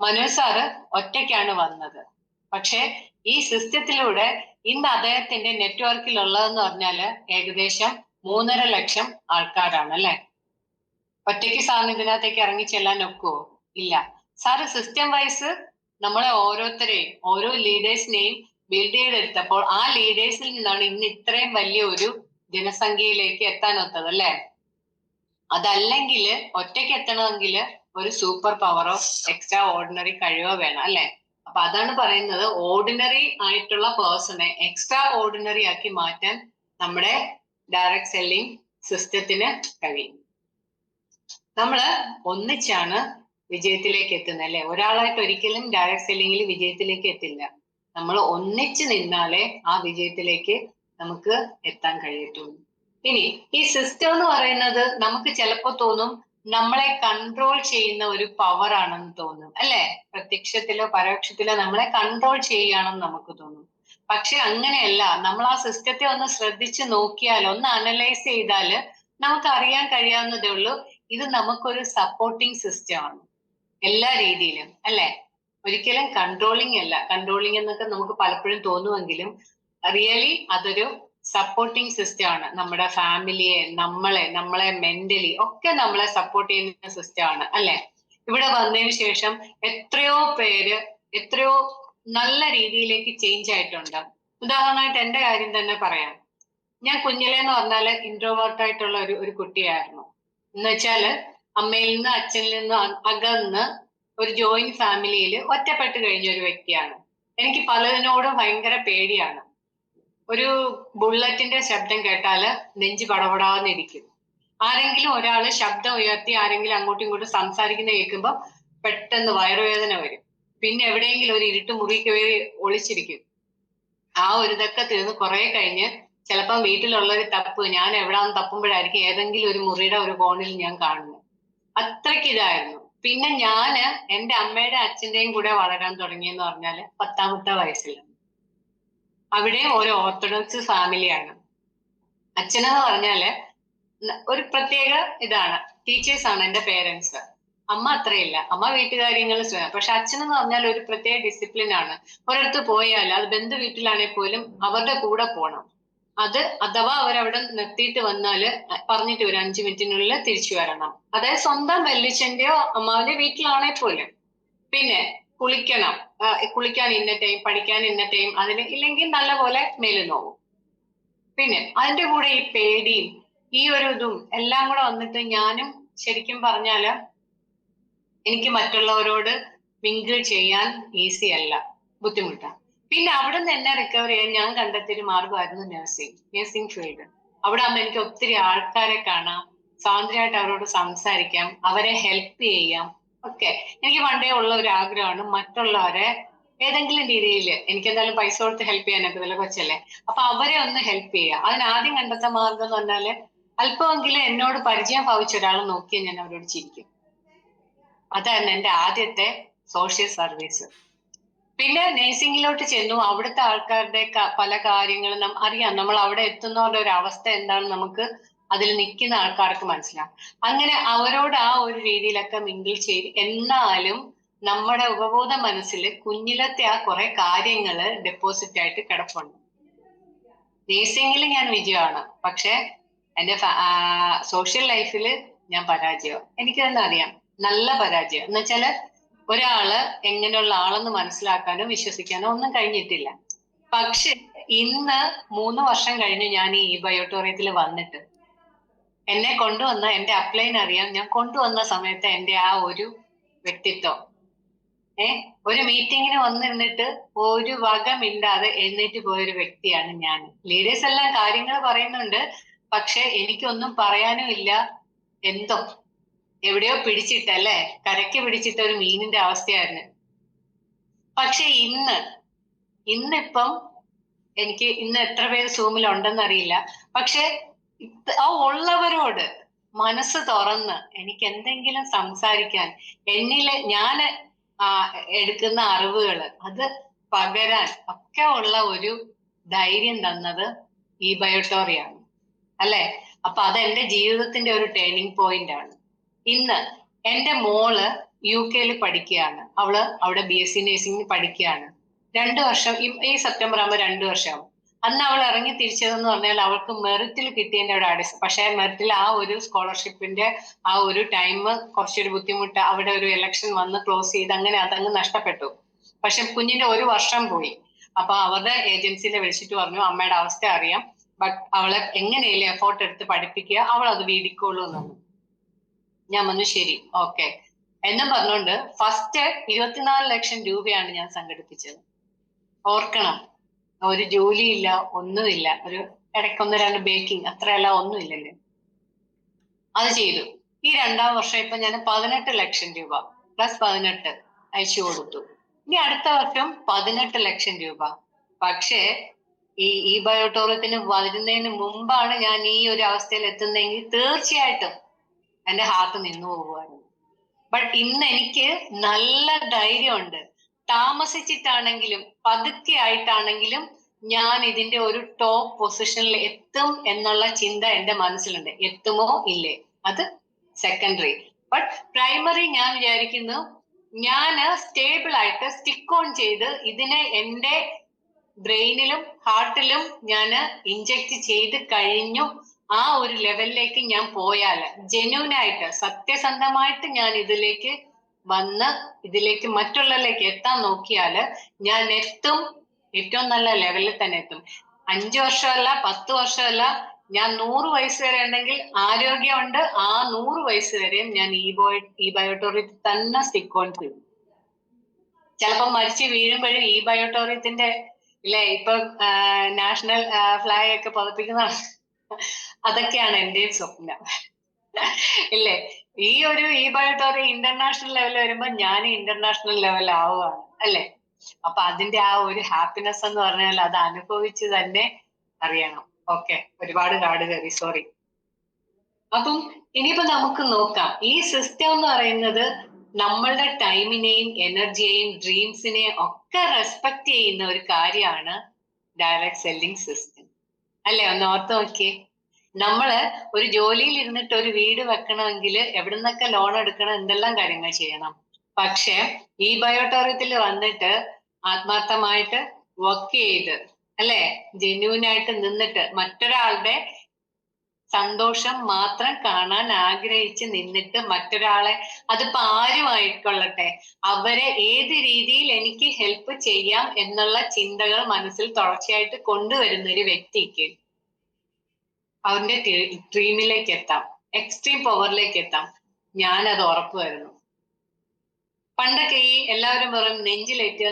മനോജ് സാറ് ഒറ്റയ്ക്കാണ് വന്നത്. പക്ഷെ ഈ സിസ്റ്റത്തിലൂടെ ഇന്ന് അദ്ദേഹത്തിന്റെ നെറ്റ്വർക്കിലുള്ളതെന്ന് പറഞ്ഞാല് ഏകദേശം 3.5 ലക്ഷം ആൾക്കാരാണ് അല്ലെ? ഒറ്റയ്ക്ക് സാറിന് ഇതിനകത്തേക്ക് ഇറങ്ങി ചെല്ലാൻ ഒക്കുവോ? ഇല്ല. സാറ് സിസ്റ്റം വൈസ് നമ്മളെ ഓരോരുത്തരെയും ഓരോ ലീഡേഴ്സിനെയും ബിൽഡ് ചെയ്തെടുത്തപ്പോൾ ആ ലീഡേഴ്സിൽ നിന്നാണ് ഇന്ന് ഇത്രയും വലിയ ഒരു ജനസംഖ്യയിലേക്ക് എത്താനൊത്തത് അല്ലെ? അതല്ലെങ്കിൽ ഒറ്റയ്ക്ക് എത്തണമെങ്കിൽ ഒരു സൂപ്പർ പവറോ എക്സ്ട്രാ ഓർഡിനറി കഴിവോ വേണം അല്ലെ? അപ്പൊ അതാണ് പറയുന്നത്, ഓർഡിനറി ആയിട്ടുള്ള പേഴ്സണെ എക്സ്ട്രാ ഓർഡിനറി ആക്കി മാറ്റാൻ നമ്മുടെ ഡയറക്റ്റ് സെല്ലിംഗ് സിസ്റ്റത്തിന് കഴിയും. നമ്മള് ഒന്നിച്ചാണ് വിജയത്തിലേക്ക് എത്തുന്നത് അല്ലെ? ഒരാളായിട്ട് ഒരിക്കലും ഡയറക്റ്റ് സെല്ലിങ്ങിൽ വിജയത്തിലേക്ക് എത്തില്ല. നമ്മൾ ഒന്നിച്ച് നിന്നാലേ ആ വിജയത്തിലേക്ക് നമുക്ക് എത്താൻ കഴിയത്തുള്ളൂ. ഇനി ഈ സിസ്റ്റം എന്ന് പറയുന്നത് നമുക്ക് ചിലപ്പോ തോന്നും നമ്മളെ കൺട്രോൾ ചെയ്യുന്ന ഒരു പവർ ആണെന്ന് തോന്നും അല്ലെ? പ്രത്യക്ഷത്തിലോ പരോക്ഷത്തിലോ നമ്മളെ കൺട്രോൾ ചെയ്യുകയാണെന്ന് നമുക്ക് തോന്നും. പക്ഷെ അങ്ങനെയല്ല. നമ്മൾ ആ സിസ്റ്റത്തെ ഒന്ന് ശ്രദ്ധിച്ച് നോക്കിയാൽ, ഒന്ന് അനലൈസ് ചെയ്താല് നമുക്ക് അറിയാൻ കഴിയാവുന്നതേ ഉള്ളൂ, ഇത് നമുക്കൊരു സപ്പോർട്ടിങ് സിസ്റ്റം ആണ് എല്ലാ രീതിയിലും അല്ലെ? ഒരിക്കലും കൺട്രോളിങ് അല്ല. കൺട്രോളിങ് എന്നൊക്കെ നമുക്ക് പലപ്പോഴും തോന്നുമെങ്കിലും റിയലി അതൊരു സപ്പോർട്ടിങ് സിസ്റ്റം ആണ്. നമ്മുടെ ഫാമിലിയെ, നമ്മളെ മെന്റലി ഒക്കെ നമ്മളെ സപ്പോർട്ട് ചെയ്യുന്ന സിസ്റ്റം ആണ് അല്ലെ? ഇവിടെ വന്നതിന് ശേഷം എത്രയോ പേര് എത്രയോ നല്ല രീതിയിലേക്ക് ചേഞ്ച് ആയിട്ടുണ്ട്. ഉദാഹരണമായിട്ട് എന്റെ കാര്യം തന്നെ പറയാം. ഞാൻ കുഞ്ഞിലെന്ന് പറഞ്ഞാല് ഇൻട്രോവേർട്ട് ആയിട്ടുള്ള ഒരു കുട്ടിയായിരുന്നു. എന്ന് വെച്ചാല് അമ്മയിൽ നിന്ന് അച്ഛനിൽ നിന്ന് അകന്ന് ഒരു ജോയിന്റ് ഫാമിലിയിൽ ഒറ്റപ്പെട്ട് കഴിഞ്ഞ ഒരു വ്യക്തിയാണ്. എനിക്ക് പലതിനോടും ഭയങ്കര പേടിയാണ്. ഒരു ബുള്ളറ്റിന്റെ ശബ്ദം കേട്ടാല് നെഞ്ച് പടപടാന്നിരിക്കും. ആരെങ്കിലും ഒരാള് ശബ്ദം ഉയർത്തി ആരെങ്കിലും അങ്ങോട്ടും ഇങ്ങോട്ടും സംസാരിക്കുന്ന കേൾക്കുമ്പോൾ പെട്ടെന്ന് വയറുവേദന വരും. പിന്നെ എവിടെയെങ്കിലും ഒരു ഇരുട്ട് മുറിക്ക് കയറി ഒളിച്ചിരിക്കും. ആ ഒരു ഇതൊക്കെ തീർന്ന് കുറെ കഴിഞ്ഞ് ചിലപ്പം വീട്ടിലുള്ളൊരു തപ്പ് ഞാൻ എവിടാന്ന് തപ്പുമ്പോഴായിരിക്കും ഏതെങ്കിലും ഒരു മുറിയുടെ ഒരു കോണിൽ ഞാൻ കാണുന്നത്. അത്രയ്ക്ക് ഇതായിരുന്നു. പിന്നെ ഞാന് എന്റെ അമ്മയുടെ അച്ഛന്റെയും കൂടെ വളരാൻ തുടങ്ങിയെന്ന് പറഞ്ഞാല് 10ാമത്തെ വയസ്സിലാണ്. അവിടെ ഒരു ഓർത്തഡോക്സ് ഫാമിലിയാണ്. അച്ഛനെന്ന് പറഞ്ഞാല് ഒരു പ്രത്യേക ഇതാണ്, ടീച്ചേഴ്സ് ആണ് എന്റെ പേരൻസ്. അമ്മ അത്രയില്ല, അമ്മ വീട്ടുകാര്യങ്ങൾ സ്വയം. പക്ഷെ അച്ഛനെന്ന് പറഞ്ഞാൽ ഒരു പ്രത്യേക ഡിസിപ്ലിൻ ആണ്. ഒരിടത്ത് പോയാൽ അത് ബന്ധു വീട്ടിലാണെങ്കിൽ പോലും അവരുടെ കൂടെ പോകണം. അത് അഥവാ അവരവിടെ നിർത്തിയിട്ട് വന്നാല് പറഞ്ഞിട്ട് ഒരു 5 മിനിറ്റിനുള്ളിൽ തിരിച്ചു വരണം. അതായത് സ്വന്തം വല്യച്ഛന്റെയോ അമ്മാവിന്റെ വീട്ടിലാണെങ്കിൽ പോലും. പിന്നെ കുളിക്കാൻ ഇന്ന ടൈം, പഠിക്കാൻ ഇന്ന ടൈം, അതിന് ഇല്ലെങ്കിൽ നല്ല പോലെ മേല് നോവും. പിന്നെ അതിന്റെ കൂടെ ഈ പേടിയും ഈ ഒരു ഇതും എല്ലാം കൂടെ വന്നിട്ട് ഞാനും ശരിക്കും പറഞ്ഞാല് എനിക്ക് മറ്റുള്ളവരോട് മിങ്കിൾ ചെയ്യാൻ ഈസി അല്ല, ബുദ്ധിമുട്ടാണ്. പിന്നെ അവിടെ നിന്ന് എന്നെ റിക്കവർ ചെയ്യാൻ ഞാൻ കണ്ടെത്തിയൊരു മാർഗമായിരുന്നു നഴ്സിംഗ് ഫീൽഡ്. അവിടെ ആകുമ്പോൾ എനിക്ക് ഒത്തിരി ആൾക്കാരെ കാണാം, സ്വാതന്ത്ര്യമായിട്ട് അവരോട് സംസാരിക്കാം, അവരെ ഹെൽപ്പ് ചെയ്യാം. ഒക്കെ എനിക്ക് പണ്ടേ ഉള്ള ഒരു ആഗ്രഹമാണ് മറ്റുള്ളവരെ ഏതെങ്കിലും രീതിയിൽ, എനിക്ക് എന്തായാലും പൈസ കൊടുത്ത് ഹെൽപ്പ് ചെയ്യാനൊക്കെ വില കൊച്ചല്ലേ, അപ്പൊ അവരെ ഒന്ന് ഹെൽപ്പ് ചെയ്യുക. അതിനാദ്യം കണ്ടെത്ത മാർഗം എന്ന് പറഞ്ഞാല് അല്പമെങ്കിലും എന്നോട് പരിചയം ഭാവിച്ച ഒരാൾ നോക്കിയാൽ ഞാൻ അവരോട് ചിരിക്കും. അതായിരുന്നു എന്റെ ആദ്യത്തെ സോഷ്യൽ സർവീസ്. പിന്നെ നേഴ്സിംഗിലോട്ട് ചെന്നു. അവിടുത്തെ ആൾക്കാരുടെ പല കാര്യങ്ങളും അറിയാം. നമ്മൾ അവിടെ എത്തുന്നവരുടെ ഒരു അവസ്ഥ എന്താണെന്ന് നമുക്ക് അതിൽ നിൽക്കുന്ന ആൾക്കാർക്ക് മനസ്സിലാവും. അങ്ങനെ അവരോട് ആ ഒരു രീതിയിലൊക്കെ മിങ്കിൾ ചെയ്ത്, എന്നാലും നമ്മുടെ ഉപബോധ മനസ്സിൽ കുഞ്ഞിലത്തെ ആ കുറെ കാര്യങ്ങള് ഡെപ്പോസിറ്റ് ആയിട്ട് കിടപ്പുണ്ട്. നേഴ്സിംഗിൽ ഞാൻ വിജയമാണ്, പക്ഷെ എന്റെ സോഷ്യൽ ലൈഫിൽ ഞാൻ പരാജയം. എനിക്ക് തന്നെ അറിയാം, നല്ല പരാജയം. എന്ന് വെച്ചാല് ഒരാള് എങ്ങനെയുള്ള ആളെന്ന് മനസ്സിലാക്കാനോ വിശ്വസിക്കാനോ ഒന്നും കഴിഞ്ഞിട്ടില്ല. പക്ഷെ ഇന്ന് 3 വർഷം കഴിഞ്ഞ് ഞാൻ ഈ ബയോട്ടോറിയത്തിൽ വന്നിട്ട് എന്നെ കൊണ്ടുവന്ന എന്റെ അപ്ലൈൻ അറിയാം, ഞാൻ കൊണ്ടുവന്ന സമയത്ത് എന്റെ ആ ഒരു വ്യക്തിത്വം, ഒരു മീറ്റിങ്ങിന് വന്നിരുന്നിട്ട് ഒരു വക മിണ്ടാതെ എഴുന്നേറ്റ് പോയൊരു വ്യക്തിയാണ് ഞാൻ. ലീഡേഴ്സ് എല്ലാം കാര്യങ്ങൾ പറയുന്നുണ്ട്, പക്ഷെ എനിക്കൊന്നും പറയാനും ഇല്ല. എന്തോ എവിടെയോ പിടിച്ചിട്ടല്ലേ, കരയ്ക്ക് പിടിച്ചിട്ട ഒരു മീനിന്റെ അവസ്ഥയായിരുന്നു. പക്ഷെ ഇന്നിപ്പം എനിക്ക് ഇന്ന് എത്ര പേര് സൂമിൽ ഉണ്ടെന്നറിയില്ല, പക്ഷെ ആ ഉള്ളവരോട് മനസ്സ് തുറന്ന് എനിക്ക് എന്തെങ്കിലും സംസാരിക്കാൻ, എന്നിലെ ഞാൻ എടുക്കുന്ന അറിവുകൾ അത് പകരാൻ ഒക്കെ ഉള്ള ഒരു ധൈര്യം തന്നത് ഈ ബയോട്ടോറിയാണ്, അല്ലെ? അപ്പൊ അത് എന്റെ ജീവിതത്തിന്റെ ഒരു ടേണിംഗ് പോയിന്റ് ആണ്. ഇന്ന് എന്റെ മോള് UK പഠിക്കുകയാണ്. അവള് അവിടെ BSc നഴ്സിംഗ് പഠിക്കുകയാണ്. 2 വർഷം, ഈ സെപ്റ്റംബർ ആകുമ്പോൾ 2 വർഷമാവും. അന്ന് അവൾ ഇറങ്ങി തിരിച്ചതെന്ന് പറഞ്ഞാൽ അവൾക്ക് മെറിറ്റിൽ കിട്ടിയതിന്റെ അവിടെ പക്ഷെ മെറിറ്റിൽ ആ ഒരു സ്കോളർഷിപ്പിന്റെ ആ ഒരു ടൈം കുറച്ചൊരു ബുദ്ധിമുട്ട്, അവിടെ ഒരു ഇലക്ഷൻ വന്ന് ക്ലോസ് ചെയ്ത് അങ്ങനെ അതങ്ങ് നഷ്ടപ്പെട്ടു. പക്ഷെ കുഞ്ഞിന്റെ 1 വർഷം പോയി. അപ്പൊ അവരുടെ ഏജൻസിനെ വിളിച്ചിട്ട് പറഞ്ഞു, അമ്മയുടെ അവസ്ഥ അറിയാം, ബട്ട് അവളെ എങ്ങനെയല്ലേ എഫോർട്ട് എടുത്ത് പഠിപ്പിക്കുക, അവൾ അത് വീടിക്കോളൂ എന്നാണ്. ഞാൻ പറഞ്ഞു ശരി, ഓക്കെ എന്നും പറഞ്ഞുകൊണ്ട് ഫസ്റ്റ് 24 ലക്ഷം രൂപയാണ് ഞാൻ സംഘടിപ്പിച്ചത്. ഓർക്കണം, ഒരു ജോലിയില്ല, ഒന്നുമില്ല, ഒരു ഇടയ്ക്കൊന്ന് 2 ബേക്കിംഗ്, അത്രയല്ല, ഒന്നുമില്ലല്ലേ. അത് ചെയ്തു. ഈ 2ാം വർഷം ഇപ്പൊ ഞാൻ 18 ലക്ഷം രൂപ പ്ലസ് 18 അയച്ചു കൊടുത്തു. ഇനി അടുത്ത വർഷം 18 ലക്ഷം രൂപ. പക്ഷേ ഈ ബയോട്ടോറിയത്തിന് വരുന്നതിന് മുമ്പാണ് ഞാൻ ഈ ഒരു അവസ്ഥയിൽ എത്തുന്നതെങ്കിൽ തീർച്ചയായിട്ടും എന്റെ ഹാർട്ട് നിന്നു പോകുമായിരുന്നു. ബട്ട് ഇന്ന് എനിക്ക് നല്ല ധൈര്യമുണ്ട്. താമസിച്ചിട്ടാണെങ്കിലും പതുക്കെ ആയിട്ടാണെങ്കിലും ഞാൻ ഇതിന്റെ ഒരു ടോപ്പ് പൊസിഷനിൽ എത്തും എന്നുള്ള ചിന്ത എന്റെ മനസ്സിലുണ്ട്. എത്തുമോ ഇല്ലേ അത് സെക്കൻഡറി. ബട്ട് പ്രൈമറി ഞാൻ വിചാരിക്കുന്നു, ഞാൻ സ്റ്റേബിൾ ആയിട്ട് സ്റ്റിക്ക് ഓൺ ചെയ്ത് ഇതിനെ എന്റെ ബ്രെയിനിലും ഹാർട്ടിലും ഞാൻ ഇൻജെക്ട് ചെയ്ത് കഴിഞ്ഞു. ആ ഒരു ലെവലിലേക്ക് ഞാൻ പോയാൽ, ജെന്യൂനായിട്ട് സത്യസന്ധമായിട്ട് ഞാൻ ഇതിലേക്ക് വന്ന് ഇതിലേക്ക് മറ്റുള്ളവരിലേക്ക് എത്താൻ നോക്കിയാൽ ഞാൻ എത്തും. ഏറ്റവും നല്ല ലെവലിൽ തന്നെ എത്തും. 5 വർഷമല്ല, 10 വർഷമല്ല, ഞാൻ 100 വയസ്സ് വരെ ഉണ്ടെങ്കിൽ ആരോഗ്യമുണ്ട്. ആ 100 വയസ്സ് വരെയും ഞാൻ ഈ ബയോട്ടോറിയത്തിൽ തന്നെ സ്റ്റിക്ക് ഓൺ ചെയ്യും. ചിലപ്പോൾ മരിച്ച് വീഴുമ്പോഴും ഈ ബയോട്ടോറിയത്തിന്റെ ഇല്ലേ, ഇപ്പൊ നാഷണൽ ഫ്ലാഗ് ഒക്കെ പതിപ്പിക്കുന്ന അതൊക്കെയാണ് എന്റെയും സ്വപ്നം, ഇല്ലേ? ഈ ബയോട്ടോറിയം ഇന്റർനാഷണൽ ലെവൽ വരുമ്പോ ഞാൻ ഇന്റർനാഷണൽ ലെവൽ ആവുകയാണ്, അല്ലെ? അപ്പൊ അതിന്റെ ആ ഒരു ഹാപ്പിനെസ് എന്ന് പറഞ്ഞാൽ അത് അനുഭവിച്ച് തന്നെ അറിയണം. ഓക്കെ, ഒരുപാട് കാട് കയറി, സോറി. അപ്പം ഇനിയിപ്പോ നമുക്ക് നോക്കാം. ഈ സിസ്റ്റം എന്ന് പറയുന്നത് നമ്മളുടെ ടൈമിനെയും എനർജിയെയും ഡ്രീംസിനെയും ഒക്കെ റെസ്പെക്ട് ചെയ്യുന്ന ഒരു കാര്യമാണ് ഡയറക്റ്റ് സെല്ലിംഗ് സിസ്റ്റം, അല്ലെ? ഒന്ന് ഓർത്ത് നോക്കിയേ. നമ്മള് ഒരു ജോലിയിൽ ഇരുന്നിട്ട് ഒരു വീട് വെക്കണമെങ്കിൽ എവിടുന്നൊക്കെ ലോൺ എടുക്കണം, എന്തെല്ലാം കാര്യങ്ങൾ ചെയ്യണം. പക്ഷെ ഈ ബയോട്ടോറിയത്തിൽ വന്നിട്ട് ആത്മാർത്ഥമായിട്ട് വർക്ക് ചെയ്ത്, അല്ലെ, ജെന്യൂനായിട്ട് നിന്നിട്ട് മറ്റൊരാളുടെ സന്തോഷം മാത്രം കാണാൻ ആഗ്രഹിച്ച് നിന്നിട്ട് മറ്റൊരാളെ, അതിപ്പോ ആരുമായിക്കൊള്ളട്ടെ, അവരെ ഏത് രീതിയിൽ എനിക്ക് ഹെൽപ്പ് ചെയ്യാം എന്നുള്ള ചിന്തകൾ മനസ്സിൽ തുടർച്ചയായിട്ട് കൊണ്ടുവരുന്ന ഒരു വ്യക്തിക്ക് അവന്റെ ഡ്രീമിലേക്ക് എത്താം, എക്സ്ട്രീം പവറിലേക്ക് എത്താം. ഞാനത് ഉറപ്പ് വരുന്നു. പണ്ടൊക്കെ ഈ എല്ലാവരും പറയും നെഞ്ചിലേറ്റുക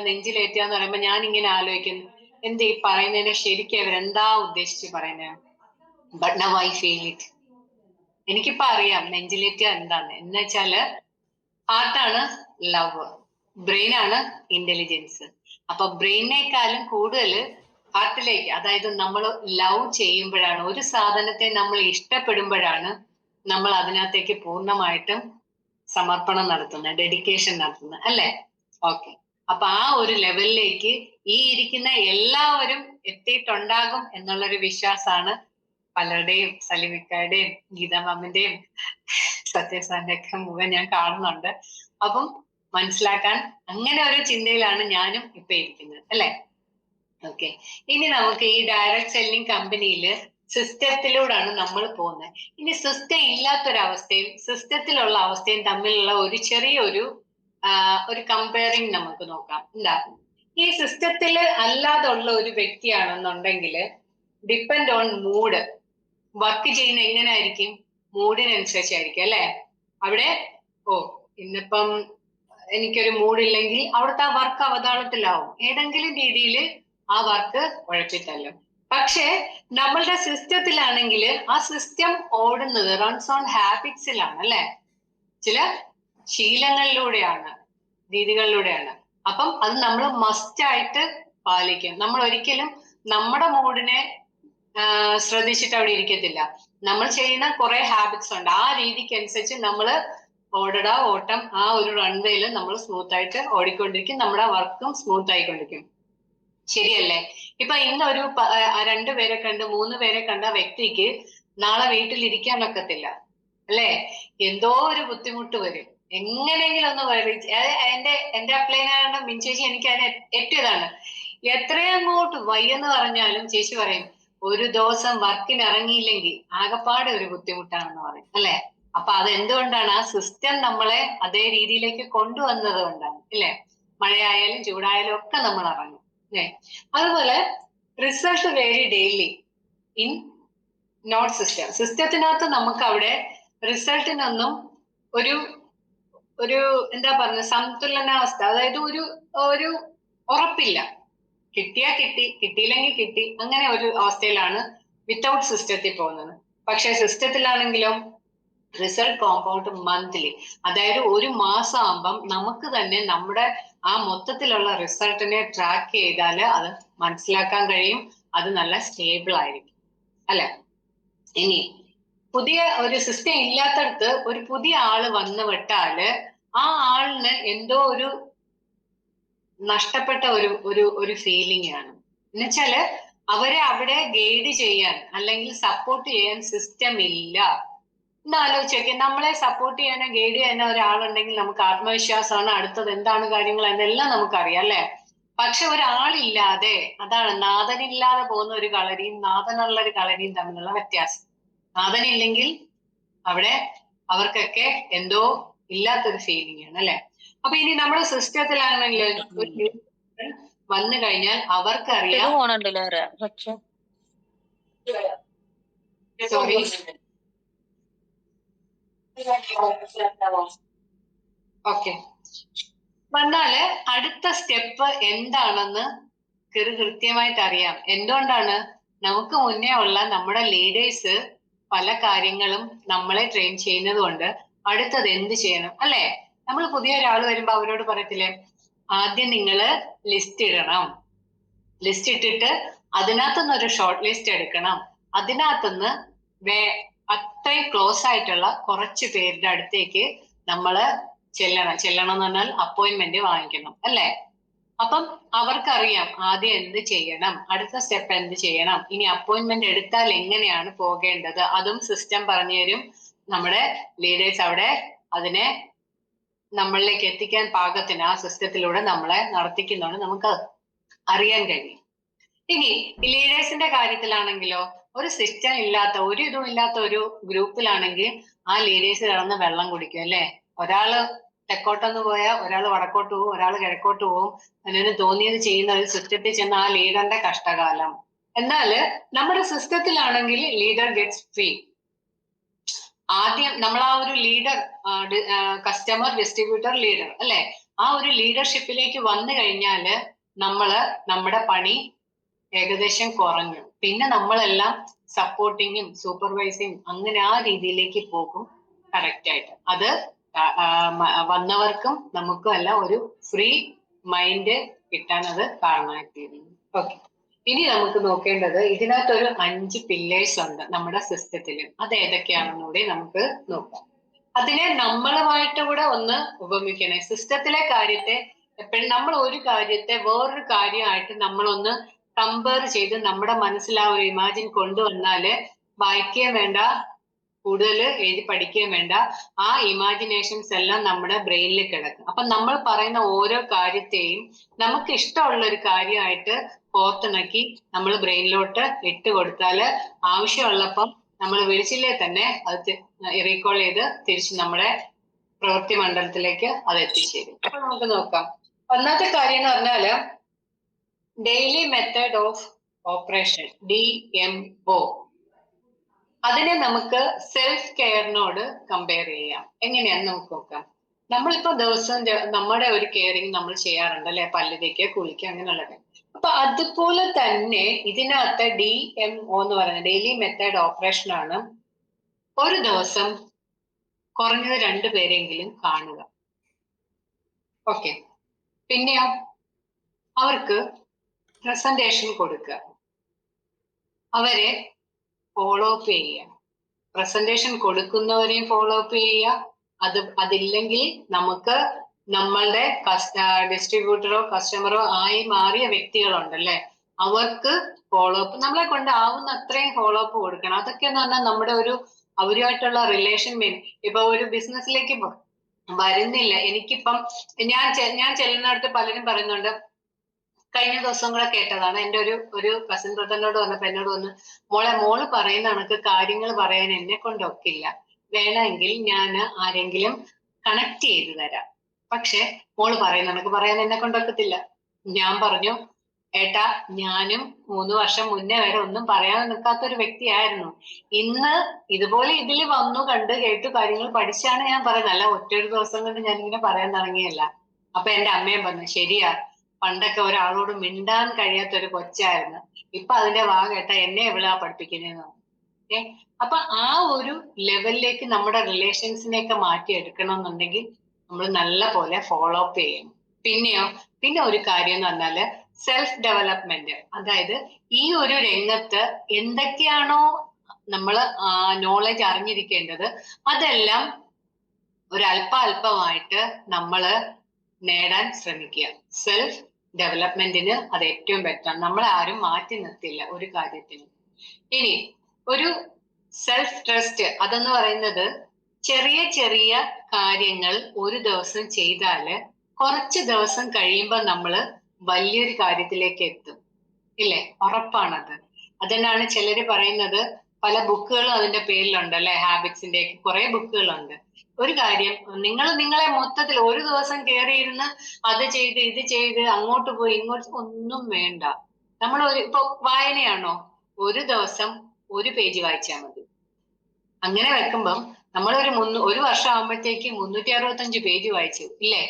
എന്ന് പറയുമ്പോ ഞാൻ ഇങ്ങനെ ആലോചിക്കുന്നു, എന്ത് ഈ പറയുന്നതിനെ ശരിക്കും അവരെന്താ ഉദ്ദേശിച്ച് പറയുന്നത്. But now I feel it. എനിക്കിപ്പോ അറിയാം നെഞ്ചിലേറ്റുക എന്താന്ന്. എന്ന് വെച്ചാല് ഹാർട്ടാണ് ലവ്, ബ്രെയിൻ ആണ് ഇന്റലിജൻസ്. അപ്പൊ ബ്രെയിനേക്കാളും കൂടുതൽ ഹാർട്ടിലേക്ക്, അതായത് നമ്മൾ ലവ് ചെയ്യുമ്പോഴാണ്, ഒരു സാധനത്തെ നമ്മൾ ഇഷ്ടപ്പെടുമ്പോഴാണ് നമ്മൾ അതിനകത്തേക്ക് പൂർണ്ണമായിട്ടും സമർപ്പണം നടത്തുന്നത്, ഡെഡിക്കേഷൻ നടത്തുന്നത്, അല്ലെ? ഓക്കെ, അപ്പൊ ആ ഒരു ലെവലിലേക്ക് ഈ ഇരിക്കുന്ന എല്ലാവരും എത്തിയിട്ടുണ്ടാകും എന്നുള്ളൊരു വിശ്വാസമാണ് പലരുടെയും, സലിമിക്കയുടെയും ഗീത മാമിന്റെയും സത്യസാറിന്റെ ഒക്കെ മുഖം ഞാൻ കാണുന്നുണ്ട്. അപ്പം മനസ്സിലാക്കാൻ അങ്ങനെ ഒരു ചിന്തയിലാണ് ഞാനും ഇപ്പൊ ഇരിക്കുന്നത്, അല്ലെ? ഓക്കെ, ഇനി നമുക്ക് ഈ ഡയറക്റ്റ് സെല്ലിംഗ് കമ്പനിയിൽ സിസ്റ്റത്തിലൂടെയാണ് നമ്മൾ പോകുന്നത്. ഇനി സിസ്റ്റം ഇല്ലാത്തൊരവസ്ഥയും സിസ്റ്റത്തിലുള്ള അവസ്ഥയും തമ്മിലുള്ള ഒരു ചെറിയൊരു ഒരു കമ്പയറിങ് നമുക്ക് നോക്കാം. എന്താ, ഈ സിസ്റ്റത്തിൽ അല്ലാതുള്ള ഒരു വ്യക്തിയാണെന്നുണ്ടെങ്കിൽ ഡിപ്പെൻഡ് ഓൺ മൂഡ് വർക്ക് ചെയ്യുന്ന എങ്ങനെ ആയിരിക്കും, മൂഡിനനുസരിച്ചായിരിക്കും അല്ലെ. അവിടെ ഇന്നിപ്പം എനിക്കൊരു മൂഡില്ലെങ്കിൽ അവിടുത്തെ ആ വർക്ക് അവതാളത്തിലാവും, ഏതെങ്കിലും രീതിയിൽ ആ വർക്ക് ഉഴപ്പിത്തല്ലും. പക്ഷെ നമ്മളുടെ സിസ്റ്റത്തിലാണെങ്കിൽ ആ സിസ്റ്റം ഓടുന്നത് റൺസ് ഓൺ ഹാബിറ്റ്സിലാണ് അല്ലെ, ചില ശീലങ്ങളിലൂടെയാണ്, രീതികളിലൂടെയാണ്. അപ്പം അത് നമ്മൾ മസ്റ്റ് ആയിട്ട് പാലിക്കും. നമ്മൾ ഒരിക്കലും നമ്മുടെ മൂഡിനെ ശ്രദ്ധിച്ചിട്ട് അവിടെ ഇരിക്കത്തില്ല. നമ്മൾ ചെയ്യുന്ന കുറെ ഹാബിറ്റ്സ് ഉണ്ട്, ആ രീതിക്ക് അനുസരിച്ച് നമ്മൾ ഓട്ടം ആ ഒരു റൺവേയിൽ നമ്മൾ സ്മൂത്ത് ആയിട്ട് ഓടിക്കൊണ്ടിരിക്കും, നമ്മുടെ വർക്കും സ്മൂത്ത് ആയിക്കൊണ്ടിരിക്കും. ശരിയല്ലേ? ഇപ്പൊ ഇന്നൊരു 2 പേരെ കണ്ട് 3 പേരെ കണ്ട വ്യക്തിക്ക് നാളെ വീട്ടിലിരിക്കാൻ ഒക്കത്തില്ല അല്ലേ, എന്തോ ഒരു ബുദ്ധിമുട്ട് വരും. എങ്ങനെയെങ്കിലും ഒന്ന് എന്റെ അപ്ലൈനാണ് മിൻചേച്ചി, എനിക്ക് അതിനെ എത്തിയതാണ്. എത്രയങ്ങോട്ട് വയ്യെന്ന് പറഞ്ഞാലും ചേച്ചി പറയും ഒരു ദിവസം വർക്കിന് ഇറങ്ങിയില്ലെങ്കിൽ ആകപ്പാടെ ഒരു ബുദ്ധിമുട്ടാണെന്ന് പറയും അല്ലെ. അപ്പൊ അതെന്തുകൊണ്ടാണ്? ആ സിസ്റ്റം നമ്മളെ അതേ രീതിയിലേക്ക് കൊണ്ടുവന്നത് കൊണ്ടാണ് ഇല്ലേ. മഴയായാലും ചൂടായാലും ഒക്കെ നമ്മൾ ഇറങ്ങും അല്ലേ. അതുപോലെ result vary daily in not system. സിസ്റ്റത്തിനകത്ത് നമുക്ക് അവിടെ റിസൾട്ടിനൊന്നും ഒരു ഒരു എന്താ പറയുക, സന്തുലനാവസ്ഥ, അതായത് ഒരു ഉറപ്പില്ല. കിട്ടിയാ കിട്ടി, കിട്ടിയില്ലെങ്കിൽ കിട്ടി, അങ്ങനെ ഒരു അവസ്ഥയിലാണ് വിത്തൗട്ട് സിസ്റ്റത്തിൽ പോകുന്നത്. പക്ഷെ സിസ്റ്റത്തിലാണെങ്കിലോ റിസൾട്ട് കോമ്പൗണ്ട് മന്ത്ലി, അതായത് ഒരു മാസം ആകുമ്പം നമുക്ക് തന്നെ നമ്മുടെ ആ മൊത്തത്തിലുള്ള റിസൾട്ടിനെ ട്രാക്ക് ചെയ്താൽ അത് മനസ്സിലാക്കാൻ കഴിയും, അത് നല്ല സ്റ്റേബിൾ ആയിരിക്കും അല്ലെ. ഇനി പുതിയ ഒരു സിസ്റ്റം ഇല്ലാത്തടത്ത് ഒരു പുതിയ ആള് വന്നു വിട്ടാല് ആ ആളിന് എന്തോ ഒരു നഷ്ടപ്പെട്ട ഒരു ഫീലിംഗ് ആണ്. എന്നുവെച്ചാല് അവരെ അവിടെ ഗൈഡ് ചെയ്യാൻ അല്ലെങ്കിൽ സപ്പോർട്ട് ചെയ്യാൻ സിസ്റ്റം ഇല്ല. ഒന്ന് ആലോചിച്ച് നോക്കിയാൽ, നമ്മളെ സപ്പോർട്ട് ചെയ്യാനോ ഗൈഡ് ചെയ്യാനോ ഒരാളുണ്ടെങ്കിൽ നമുക്ക് ആത്മവിശ്വാസമാണ്, അടുത്തത് എന്താണ് കാര്യങ്ങൾ എന്നെല്ലാം നമുക്കറിയാം അല്ലെ. പക്ഷെ ഒരാളില്ലാതെ, അതാണ് നാഥനില്ലാതെ പോകുന്ന ഒരു കളരിയും നാഥനുള്ള ഒരു കളരിയും തമ്മിലുള്ള വ്യത്യാസം. നാഥനില്ലെങ്കിൽ അവിടെ അവർക്കൊക്കെ എന്തോ ഇല്ലാത്തൊരു ഫീലിംഗ് ആണ് അല്ലെ. അപ്പൊ ഇനി നമ്മുടെ സിസ്റ്റത്തിലാണെങ്കിൽ വന്നു കഴിഞ്ഞാൽ അവർക്കറിയാം. Sorry, okay. വന്നാല് അടുത്ത സ്റ്റെപ്പ് എന്താണെന്ന് കൃത്യമായിട്ട് അറിയാം. എന്തുകൊണ്ടാണ്? നമുക്ക് മുന്നേ ഉള്ള നമ്മുടെ ലീഡേഴ്സ് പല കാര്യങ്ങളും നമ്മളെ ട്രെയിൻ ചെയ്യുന്നത് കൊണ്ട് അടുത്തത് എന്ത് ചെയ്യണം അല്ലെ. നമ്മൾ പുതിയ ഒരാൾ വരുമ്പോ അവരോട് പറയത്തില്ലേ, ആദ്യം നിങ്ങള് ലിസ്റ്റ് ഇടണം, ലിസ്റ്റ് ഇട്ടിട്ട് അതിനകത്തുനിന്ന് ഒരു ഷോർട്ട് ലിസ്റ്റ് എടുക്കണം, അതിനകത്തുനിന്ന് അത്രയും ക്ലോസ് ആയിട്ടുള്ള കുറച്ച് പേരുടെ അടുത്തേക്ക് നമ്മള് ചെല്ലണം എന്ന് പറഞ്ഞാൽ അപ്പോയിന്റ്മെന്റ് വാങ്ങിക്കണം അല്ലെ. അപ്പം അവർക്കറിയാം ആദ്യം എന്ത് ചെയ്യണം, അടുത്ത സ്റ്റെപ്പ് എന്ത് ചെയ്യണം, ഇനി അപ്പോയിന്റ്മെന്റ് എടുത്താൽ എങ്ങനെയാണ് പോകേണ്ടത്, അതും സിസ്റ്റം പറഞ്ഞു തരും. നമ്മുടെ ലീഡേഴ്സ് അവിടെ അതിനെ നമ്മളിലേക്ക് എത്തിക്കാൻ പാകത്തിന് ആ സിസ്റ്റത്തിലൂടെ നമ്മളെ നടത്തിക്കുന്നതുകൊണ്ട് നമുക്ക് അറിയാൻ കഴിയും. ഇനി ലീഡേഴ്സിന്റെ കാര്യത്തിലാണെങ്കിലോ, ഒരു സിസ്റ്റം ഇല്ലാത്ത ഒരു ഇതും ഇല്ലാത്ത ഒരു ഗ്രൂപ്പിലാണെങ്കിൽ ആ ലീഡേഴ്സ് കിടന്ന് വെള്ളം കുടിക്കും അല്ലെ. ഒരാള് തെക്കോട്ടൊന്ന് പോയാൽ ഒരാൾ വടക്കോട്ട് പോകും, ഒരാൾ കിഴക്കോട്ട് പോകും, അതിന് തോന്നിയത് ചെയ്യുന്ന ഒരു സിസ്റ്റത്തിൽ ചെന്ന ആ ലീഡറിന്റെ കഷ്ടകാലം. എന്നാല് നമ്മുടെ സിസ്റ്റത്തിലാണെങ്കിൽ ലീഡർ ഗെറ്റ്സ് ഫ്രീ. ആദ്യം നമ്മൾ ആ ഒരു ലീഡർ, കസ്റ്റമർ ഡിസ്ട്രിബ്യൂട്ടർ ലീഡർ അല്ലെ, ആ ഒരു ലീഡർഷിപ്പിലേക്ക് വന്നു കഴിഞ്ഞാല് നമ്മുടെ പണി ഏകദേശം കുറഞ്ഞു. പിന്നെ നമ്മളെല്ലാം സപ്പോർട്ടിങ്ങും സൂപ്പർവൈസിങ്ങും അങ്ങനെ ആ രീതിയിലേക്ക് പോകും കറക്റ്റ് ആയിട്ട്. അത് വന്നവർക്കും നമുക്കും എല്ലാം ഒരു ഫ്രീ മൈൻഡ് കിട്ടാൻ അത് കാരണമായിത്തീരുന്നു. ഓക്കെ, ഇനി നമുക്ക് നോക്കേണ്ടത് ഇതിനകത്തൊരു 5 പില്ലേഴ്സ് ഉണ്ട് നമ്മുടെ സിസ്റ്റത്തില്. അത് ഏതൊക്കെയാണെന്നുകൂടി നമുക്ക് നോക്കാം. അതിനെ നമ്മളുമായിട്ട് കൂടെ ഒന്ന് ഉപമിക്കണേ. സിസ്റ്റത്തിലെ കാര്യത്തെ എപ്പോഴും നമ്മൾ ഒരു കാര്യത്തെ വേറൊരു കാര്യമായിട്ട് നമ്മളൊന്ന് കമ്പയർ ചെയ്ത് നമ്മുടെ മനസ്സിൽ ആ ഒരു ഇമാജിൻ കൊണ്ടുവന്നാല് വായിക്കുകയും വേണ്ട, കൂടുതൽ എഴുതി പഠിക്കുകയും വേണ്ട, ആ ഇമാജിനേഷൻസ് എല്ലാം നമ്മുടെ ബ്രെയിനിൽ കിടക്കും. അപ്പൊ നമ്മൾ പറയുന്ന ഓരോ കാര്യത്തെയും നമുക്ക് ഇഷ്ടമുള്ള ഒരു കാര്യമായിട്ട് കോർത്തിണക്കി നമ്മൾ ബ്രെയിനിലോട്ട് ഇട്ട് കൊടുത്താല് ആവശ്യമുള്ളപ്പം നമ്മൾ വിളിച്ചില്ലേ തന്നെ അത് റീകോൾ ചെയ്ത് തിരിച്ച് നമ്മുടെ പ്രവൃത്തി മണ്ഡലത്തിലേക്ക് അത് എത്തിച്ചേരും. അപ്പൊ നമുക്ക് നോക്കാം. ഒന്നാമത്തെ കാര്യം എന്ന് പറഞ്ഞാല് daily method of operation, DMO. അതിനെ നമുക്ക് സെൽഫ് കെയറിനോട് കമ്പയർ ചെയ്യാം. എങ്ങനെയാന്ന് നമുക്ക് നോക്കാം. നമ്മളിപ്പോ ദിവസം നമ്മുടെ ഒരു കെയറിങ് നമ്മൾ ചെയ്യാറുണ്ട് അല്ലെ, പല്ല് തേക്കുക, കുളിക്കുക, അങ്ങനെയുള്ളത്. അപ്പൊ അതുപോലെ തന്നെ ഇതിനകത്ത് DMO എന്ന് പറയുന്നത് ഡെയിലി മെത്തേഡ് ഓപ്പറേഷൻ ആണ്. ഒരു ദിവസം കുറഞ്ഞത് 2 പേരെങ്കിലും കാണുക. ഓക്കെ. പിന്നെയോ അവർക്ക് പ്രസന്റേഷൻ കൊടുക്കുക, അവരെ ഫോളോ അപ്പ് ചെയ്യുക. പ്രസന്റേഷൻ കൊടുക്കുന്നവരെയും ഫോളോ അപ്പ് ചെയ്യുക. അതില്ലെങ്കിൽ നമുക്ക് നമ്മളുടെ ഡിസ്ട്രിബ്യൂട്ടറോ കസ്റ്റമറോ ആയി മാറിയ വ്യക്തികളുണ്ടല്ലേ, അവർക്ക് ഫോളോ അപ്പ്, നമ്മളെ കൊണ്ട് ആവുന്ന അത്രയും ഫോളോ അപ്പ് കൊടുക്കണം. അതൊക്കെ എന്ന് പറഞ്ഞാൽ നമ്മുടെ അവരുമായിട്ടുള്ള റിലേഷൻ ഇപ്പൊ ഒരു ബിസിനസ്സിലേക്ക് വരുന്നില്ല. എനിക്കിപ്പം ഞാൻ ചെല്ലുന്നിടത്ത് പലരും പറയുന്നുണ്ട്. കഴിഞ്ഞ ദിവസം കൂടെ കേട്ടതാണ്. എൻ്റെ ഒരു കസിൻ ബ്രദറിനോട് വന്നപ്പോ എന്നോട് വന്ന്, മോള് പറയുന്ന കണക്ക് കാര്യങ്ങൾ പറയാൻ എന്നെ കൊണ്ടൊക്കില്ല, വേണമെങ്കിൽ ഞാൻ ആരെങ്കിലും കണക്ട് ചെയ്ത് തരാം, പക്ഷെ മോള് പറയുന്ന കണക്ക് പറയാൻ എന്നെ കൊണ്ടൊക്കത്തില്ല. ഞാൻ പറഞ്ഞു, ഏട്ടാ, ഞാനും 3 വർഷം മുന്നേ വരെ ഒന്നും പറയാൻ നിൽക്കാത്തൊരു വ്യക്തിയായിരുന്നു. ഇന്ന് ഇതുപോലെ ഇതിൽ വന്നു കണ്ട് കേട്ടു കാര്യങ്ങൾ പഠിച്ചാണ് ഞാൻ പറയുന്നത്, അല്ല ഒറ്റൊരു ദിവസം കൊണ്ട് ഞാനിങ്ങനെ പറയാൻ തുടങ്ങിയല്ല. അപ്പൊ എന്റെ അമ്മയും പറഞ്ഞു, ശരിയാ, പണ്ടൊക്കെ ഒരാളോട് മിണ്ടാൻ കഴിയാത്ത ഒരു കൊച്ചായിരുന്നു, ഇപ്പൊ അതിന്റെ വാ കേട്ട എന്നെ എവിടാ പഠിപ്പിക്കുന്നതെന്ന്. അപ്പൊ ആ ഒരു ലെവലിലേക്ക് നമ്മുടെ റിലേഷൻസിനെയൊക്കെ മാറ്റിയെടുക്കണം എന്നുണ്ടെങ്കിൽ നമ്മൾ നല്ല പോലെ ഫോളോ അപ്പ് ചെയ്യണം. പിന്നെ ഒരു കാര്യം എന്ന് പറഞ്ഞാല് സെൽഫ് ഡെവലപ്മെന്റ്. അതായത് ഈ ഒരു രംഗത്ത് എന്തൊക്കെയാണോ നമ്മൾ നോളജ് അറിഞ്ഞിരിക്കേണ്ടത് അതെല്ലാം ഒരല്പമായിട്ട് നമ്മൾ നേടാൻ ശ്രമിക്കുക. സെൽഫ് ഡെവലപ്മെന്റിന് അത് ഏറ്റവും ബെറ്റർ. നമ്മളെ ആരും മാറ്റി നിർത്തില്ല ഒരു കാര്യത്തിനും. ഇനി ഒരു സെൽഫ് ട്രസ്റ്റ് അതെന്ന് പറയുന്നത് ചെറിയ ചെറിയ കാര്യങ്ങൾ ഒരു ദിവസം ചെയ്താല് കുറച്ച് ദിവസം കഴിയുമ്പോൾ നമ്മൾ വലിയൊരു കാര്യത്തിലേക്ക് എത്തും, ഇല്ലേ? ഉറപ്പാണത്. അതുകൊണ്ടാണ് ചിലര് പറയുന്നത്, പല ബുക്കുകളും അതിന്റെ പേരിലുണ്ട് അല്ലെ, ഹാബിറ്റ്സിന്റെ ഒക്കെ കുറെ ബുക്കുകളുണ്ട്. ഒരു കാര്യം, നിങ്ങളെ മൊത്തത്തിൽ ഒരു ദിവസം കയറിയിരുന്ന് അത് ചെയ്ത് ഇത് ചെയ്ത് അങ്ങോട്ട് പോയി ഇങ്ങോട്ട് ഒന്നും വേണ്ട. നമ്മൾ ഇപ്പൊ വായനയാണോ, ഒരു ദിവസം 1 പേജ് വായിച്ചാൽ മതി. അങ്ങനെ വെക്കുമ്പം നമ്മൾ ഒരു വർഷം ആകുമ്പോഴത്തേക്ക് 365 പേജ് വായിച്ചു, ഇല്ലേ?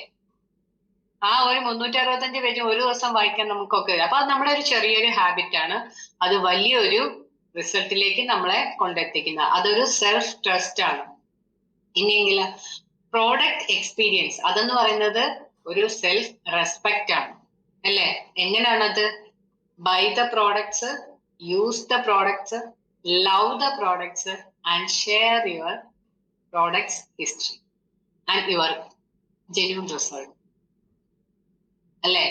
ആ ഒരു 365 പേജ് ഒരു ദിവസം വായിക്കാൻ നമുക്കൊക്കെ. അപ്പൊ അത് നമ്മുടെ ഒരു ചെറിയൊരു ഹാബിറ്റ് ആണ്. അത് വലിയൊരു റിസൾട്ടിലേക്ക് നമ്മളെ കൊണ്ടെത്തിക്കുന്ന അതൊരു സെൽഫ് ട്രസ്റ്റ് ആണ്. ഇനിയെങ്കിൽ പ്രോഡക്റ്റ് എക്സ്പീരിയൻസ് അതെന്ന് പറയുന്നത് ഒരു സെൽഫ് റെസ്പെക്റ്റ് ആണ്, അല്ലേ? എങ്ങനെയാണത്? Buy the products, use the products, love the products and share your products history and your genuine result. അല്ലെ?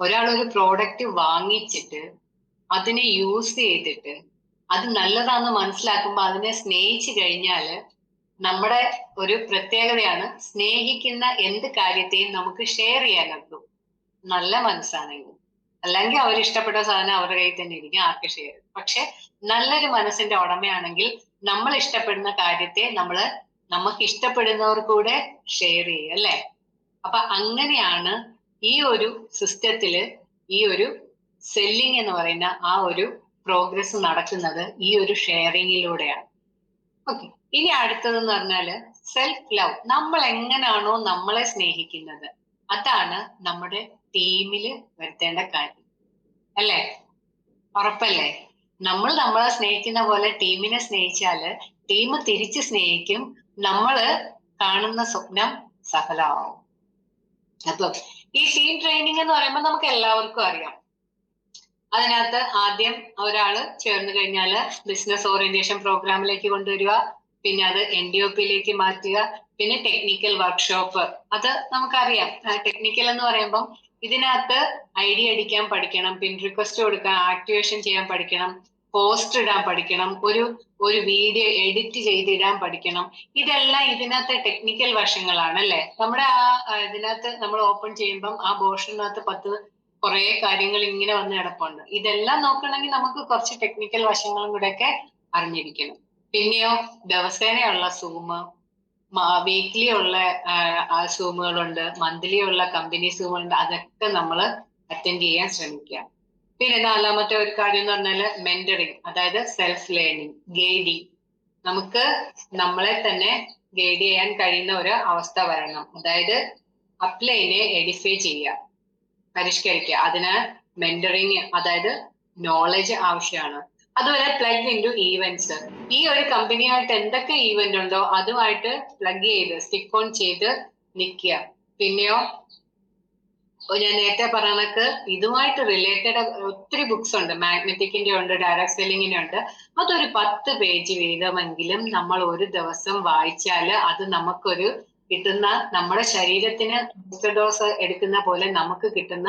ഒരാൾ ഒരു പ്രോഡക്റ്റ് വാങ്ങിച്ചിട്ട് അതിനെ യൂസ് ചെയ്തിട്ട് അത് നല്ലതാണെന്ന് മനസ്സിലാക്കുമ്പോൾ അതിനെ സ്നേഹിച്ചു കഴിഞ്ഞാല് നമ്മുടെ ഒരു പ്രത്യേകതയാണ്, സ്നേഹിക്കുന്ന എന്ത് കാര്യത്തെയും നമുക്ക് ഷെയർ ചെയ്യാനൊക്കും, നല്ല മനസ്സാണെങ്കിൽ. അല്ലെങ്കിൽ അവരിഷ്ടപ്പെട്ട സാധനം അവരുടെ കയ്യിൽ തന്നെ ഇരിക്കും, ആർക്ക് ഷെയർ. പക്ഷെ നല്ലൊരു മനസ്സിന്റെ ഉടമയാണെങ്കിൽ നമ്മൾ ഇഷ്ടപ്പെടുന്ന കാര്യത്തെ നമുക്ക് ഇഷ്ടപ്പെടുന്നവർ കൂടെ ഷെയർ ചെയ്യും, അല്ലെ? അപ്പൊ അങ്ങനെയാണ് ഈ ഒരു സിസ്റ്റത്തില് ഈ ഒരു സെല്ലിംഗ് എന്ന് പറയുന്ന ആ ഒരു പ്രോഗ്രസ് നടക്കുന്നത് ഈ ഒരു ഷെയറിങ്ങിലൂടെയാണ്. ഓക്കെ. ഇനി അടുത്തതെന്ന് പറഞ്ഞാല് സെൽഫ് ലവ്. നമ്മൾ എങ്ങനെയാണോ നമ്മളെ സ്നേഹിക്കുന്നത് അതാണ് നമ്മുടെ ടീമില് വരുത്തേണ്ട കാര്യം, അല്ലേ? ഉറപ്പല്ലേ? നമ്മൾ നമ്മളെ സ്നേഹിക്കുന്ന പോലെ ടീമിനെ സ്നേഹിച്ചാല് ടീം തിരിച്ച് സ്നേഹിക്കും, നമ്മള് കാണുന്ന സ്വപ്നം സഫലമാവും. അപ്പൊ ഈ ടീം ട്രെയിനിങ് എന്ന് പറയുമ്പോൾ നമുക്ക് എല്ലാവർക്കും അറിയാം. അതിനകത്ത് ആദ്യം ഒരാള് ചേർന്ന് കഴിഞ്ഞാല് ബിസിനസ് ഓറിയന്റേഷൻ പ്രോഗ്രാമിലേക്ക് കൊണ്ടുവരിക, പിന്നെ അത് NDOP മാറ്റുക, പിന്നെ ടെക്നിക്കൽ വർക്ക്ഷോപ്പ്. അത് നമുക്കറിയാം. ടെക്നിക്കൽ എന്ന് പറയുമ്പം ഇതിനകത്ത് ഐഡിയ അടിക്കാൻ പഠിക്കണം, പിൻ റിക്വസ്റ്റ് കൊടുക്കാൻ, ആക്ടിവേഷൻ ചെയ്യാൻ പഠിക്കണം, പോസ്റ്റ് ഇടാൻ പഠിക്കണം, ഒരു വീഡിയോ എഡിറ്റ് ചെയ്തിടാൻ പഠിക്കണം. ഇതെല്ലാം ഇതിനകത്തെ ടെക്നിക്കൽ വശങ്ങളാണ്, അല്ലെ? നമ്മുടെ ഇതിനകത്ത് നമ്മൾ ഓപ്പൺ ചെയ്യുമ്പം ആ പോർഷനകത്ത് കുറെ കാര്യങ്ങൾ ഇങ്ങനെ വന്ന് കിടപ്പുണ്ട്. ഇതെല്ലാം നോക്കണമെങ്കിൽ നമുക്ക് കുറച്ച് ടെക്നിക്കൽ വശങ്ങളും കൂടെ ഒക്കെ അറിഞ്ഞിരിക്കണം. പിന്നെയോ ദിവസേനയുള്ള സൂം, വീക്ക്ലി ഉള്ള സൂമുകളുണ്ട്, മന്ത്ലി ഉള്ള കമ്പനി സൂമുകളുണ്ട്. അതൊക്കെ നമ്മൾ അറ്റൻഡ് ചെയ്യാൻ ശ്രമിക്കുക. പിന്നെ നാലാമത്തെ ഒരു കാര്യം എന്ന് പറഞ്ഞാൽ മെന്ററിങ്, അതായത് സെൽഫ് ലേണിംഗ്, ഗൈഡിങ്. നമുക്ക് നമ്മളെ തന്നെ ഗൈഡ് ചെയ്യാൻ കഴിയുന്ന ഒരു അവസ്ഥ വരണം. അതായത് അപ്ലൈനെ എഡിഫൈ ചെയ്യുക, പരിഷ്കരിക്കുക. അതിന് മെന്ററിങ്, അതായത് നോളജ് ആവശ്യമാണ്. അതുപോലെ പ്ലഗ് ഇൻ ടു ഈവന്റ്സ്. ഈ ഒരു കമ്പനിയായിട്ട് എന്തൊക്കെ ഈവന്റ് ഉണ്ടോ അതുമായിട്ട് പ്ലഗ് ചെയ്ത് സ്റ്റിക്ക് ഓൺ ചെയ്ത് നിൽക്കുക. പിന്നെയോ ഞാൻ നേരത്തെ പറഞ്ഞക്ക് ഇതുമായിട്ട് റിലേറ്റഡ് ഒത്തിരി ബുക്സ് ഉണ്ട്. മാഗ്നറ്റിക്കിന്റെ ഉണ്ട്, ഡയറക്ട് സെല്ലിങ്ങിന്റെ ഉണ്ട്. അതൊരു 10 പേജ് വീതമെങ്കിലും നമ്മൾ ഒരു ദിവസം വായിച്ചാൽ അത് നമുക്കൊരു കിട്ടുന്ന, നമ്മുടെ ശരീരത്തിന് ബൂസ്റ്റർ ഡോസ് എടുക്കുന്ന പോലെ നമുക്ക് കിട്ടുന്ന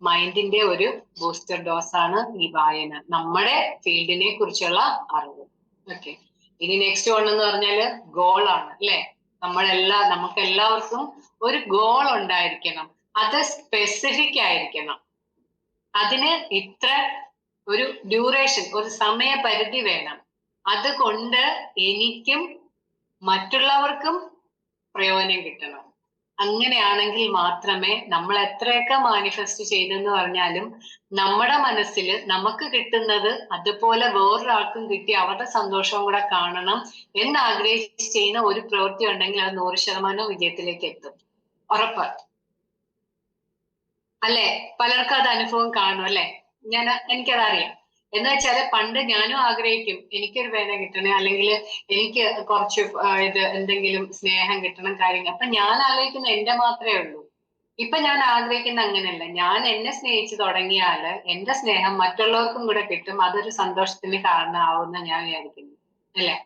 മൈൻഡിന്റെ ഒരു ബൂസ്റ്റർ ഡോസ് ആണ് ഈ വായന, നമ്മുടെ ഫീൽഡിനെ കുറിച്ചുള്ള അറിവ്. ഓക്കെ, ഇനി നെക്സ്റ്റ് വൺ എന്ന് പറഞ്ഞാല് ഗോളാണ് അല്ലെ. നമുക്ക് എല്ലാവർക്കും ഒരു ഗോൾ ഉണ്ടായിരിക്കണം. അത് സ്പെസിഫിക് ആയിരിക്കണം. അതിന് ഇത്ര ഒരു ഡ്യൂറേഷൻ, ഒരു സമയപരിധി വേണം. അതുകൊണ്ട് എനിക്കും മറ്റുള്ളവർക്കും പ്രയോജനം കിട്ടണം. അങ്ങനെയാണെങ്കിൽ മാത്രമേ നമ്മൾ എത്രയൊക്കെ മാനിഫെസ്റ്റ് ചെയ്തെന്ന് പറഞ്ഞാലും നമ്മുടെ മനസ്സിൽ നമുക്ക് കിട്ടുന്നത് അതുപോലെ വേറൊരാൾക്കും കിട്ടി അവരുടെ സന്തോഷവും കൂടെ കാണണം എന്നാഗ്രഹിച്ച് ചെയ്യുന്ന ഒരു പ്രവൃത്തി ഉണ്ടെങ്കിൽ അത് 100% വിജയത്തിലേക്ക് എത്തും, ഉറപ്പ് അല്ലെ. പലർക്കും അത് അനുഭവം കാണും അല്ലെ. എനിക്കതറിയാം. എന്ന് വെച്ചാല് പണ്ട് ഞാനും ആഗ്രഹിക്കും എനിക്കൊരു വേല കിട്ടണേ, അല്ലെങ്കിൽ എനിക്ക് കുറച്ച് എന്തെങ്കിലും സ്നേഹം കിട്ടണം, കാര്യങ്ങൾ. അപ്പൊ ഞാൻ ആലോചിക്കുന്ന എന്റെ മാത്രമേ ഉള്ളൂ. ഇപ്പൊ ഞാൻ ആഗ്രഹിക്കുന്ന അങ്ങനെയല്ല. ഞാൻ എന്നെ സ്നേഹിച്ചു തുടങ്ങിയാല് എന്റെ സ്നേഹം മറ്റുള്ളവർക്കും കൂടെ കിട്ടും. അതൊരു സന്തോഷത്തിന് കാരണമാവുന്ന ഞാൻ വിചാരിക്കുന്നു അല്ലെ.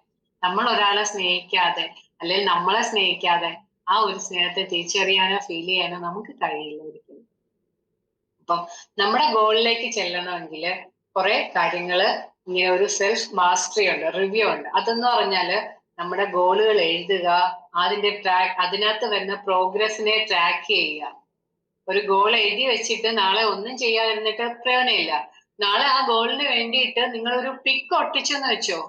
നമ്മൾ ഒരാളെ സ്നേഹിക്കാതെ അല്ലെങ്കിൽ നമ്മളെ സ്നേഹിക്കാതെ ആ ഒരു സ്നേഹത്തെ തിരിച്ചറിയാനോ ഫീൽ ചെയ്യാനോ നമുക്ക് കഴിയില്ല ഒരിക്കലും. അപ്പം നമ്മുടെ ഗോളിലേക്ക് ചെല്ലണമെങ്കിൽ കുറെ കാര്യങ്ങള്, ഇങ്ങനെ ഒരു സെൽഫ് മാസ്റ്ററി ഉണ്ട്, റിവ്യൂ ഉണ്ട്. അതെന്ന് പറഞ്ഞാല് നമ്മുടെ ഗോളുകൾ എഴുതുക, അതിനകത്ത് വരുന്ന പ്രോഗ്രസിനെ ട്രാക്ക് ചെയ്യുക. ഒരു ഗോൾ എഴുതി വെച്ചിട്ട് നാളെ ഒന്നും ചെയ്യാതിരുന്നിട്ട് പ്രയോജനമില്ല. നാളെ ആ ഗോളിന് വേണ്ടിയിട്ട് നിങ്ങൾ ഒരു പിക്ക് ഒട്ടിച്ചെന്ന് വെച്ചോ,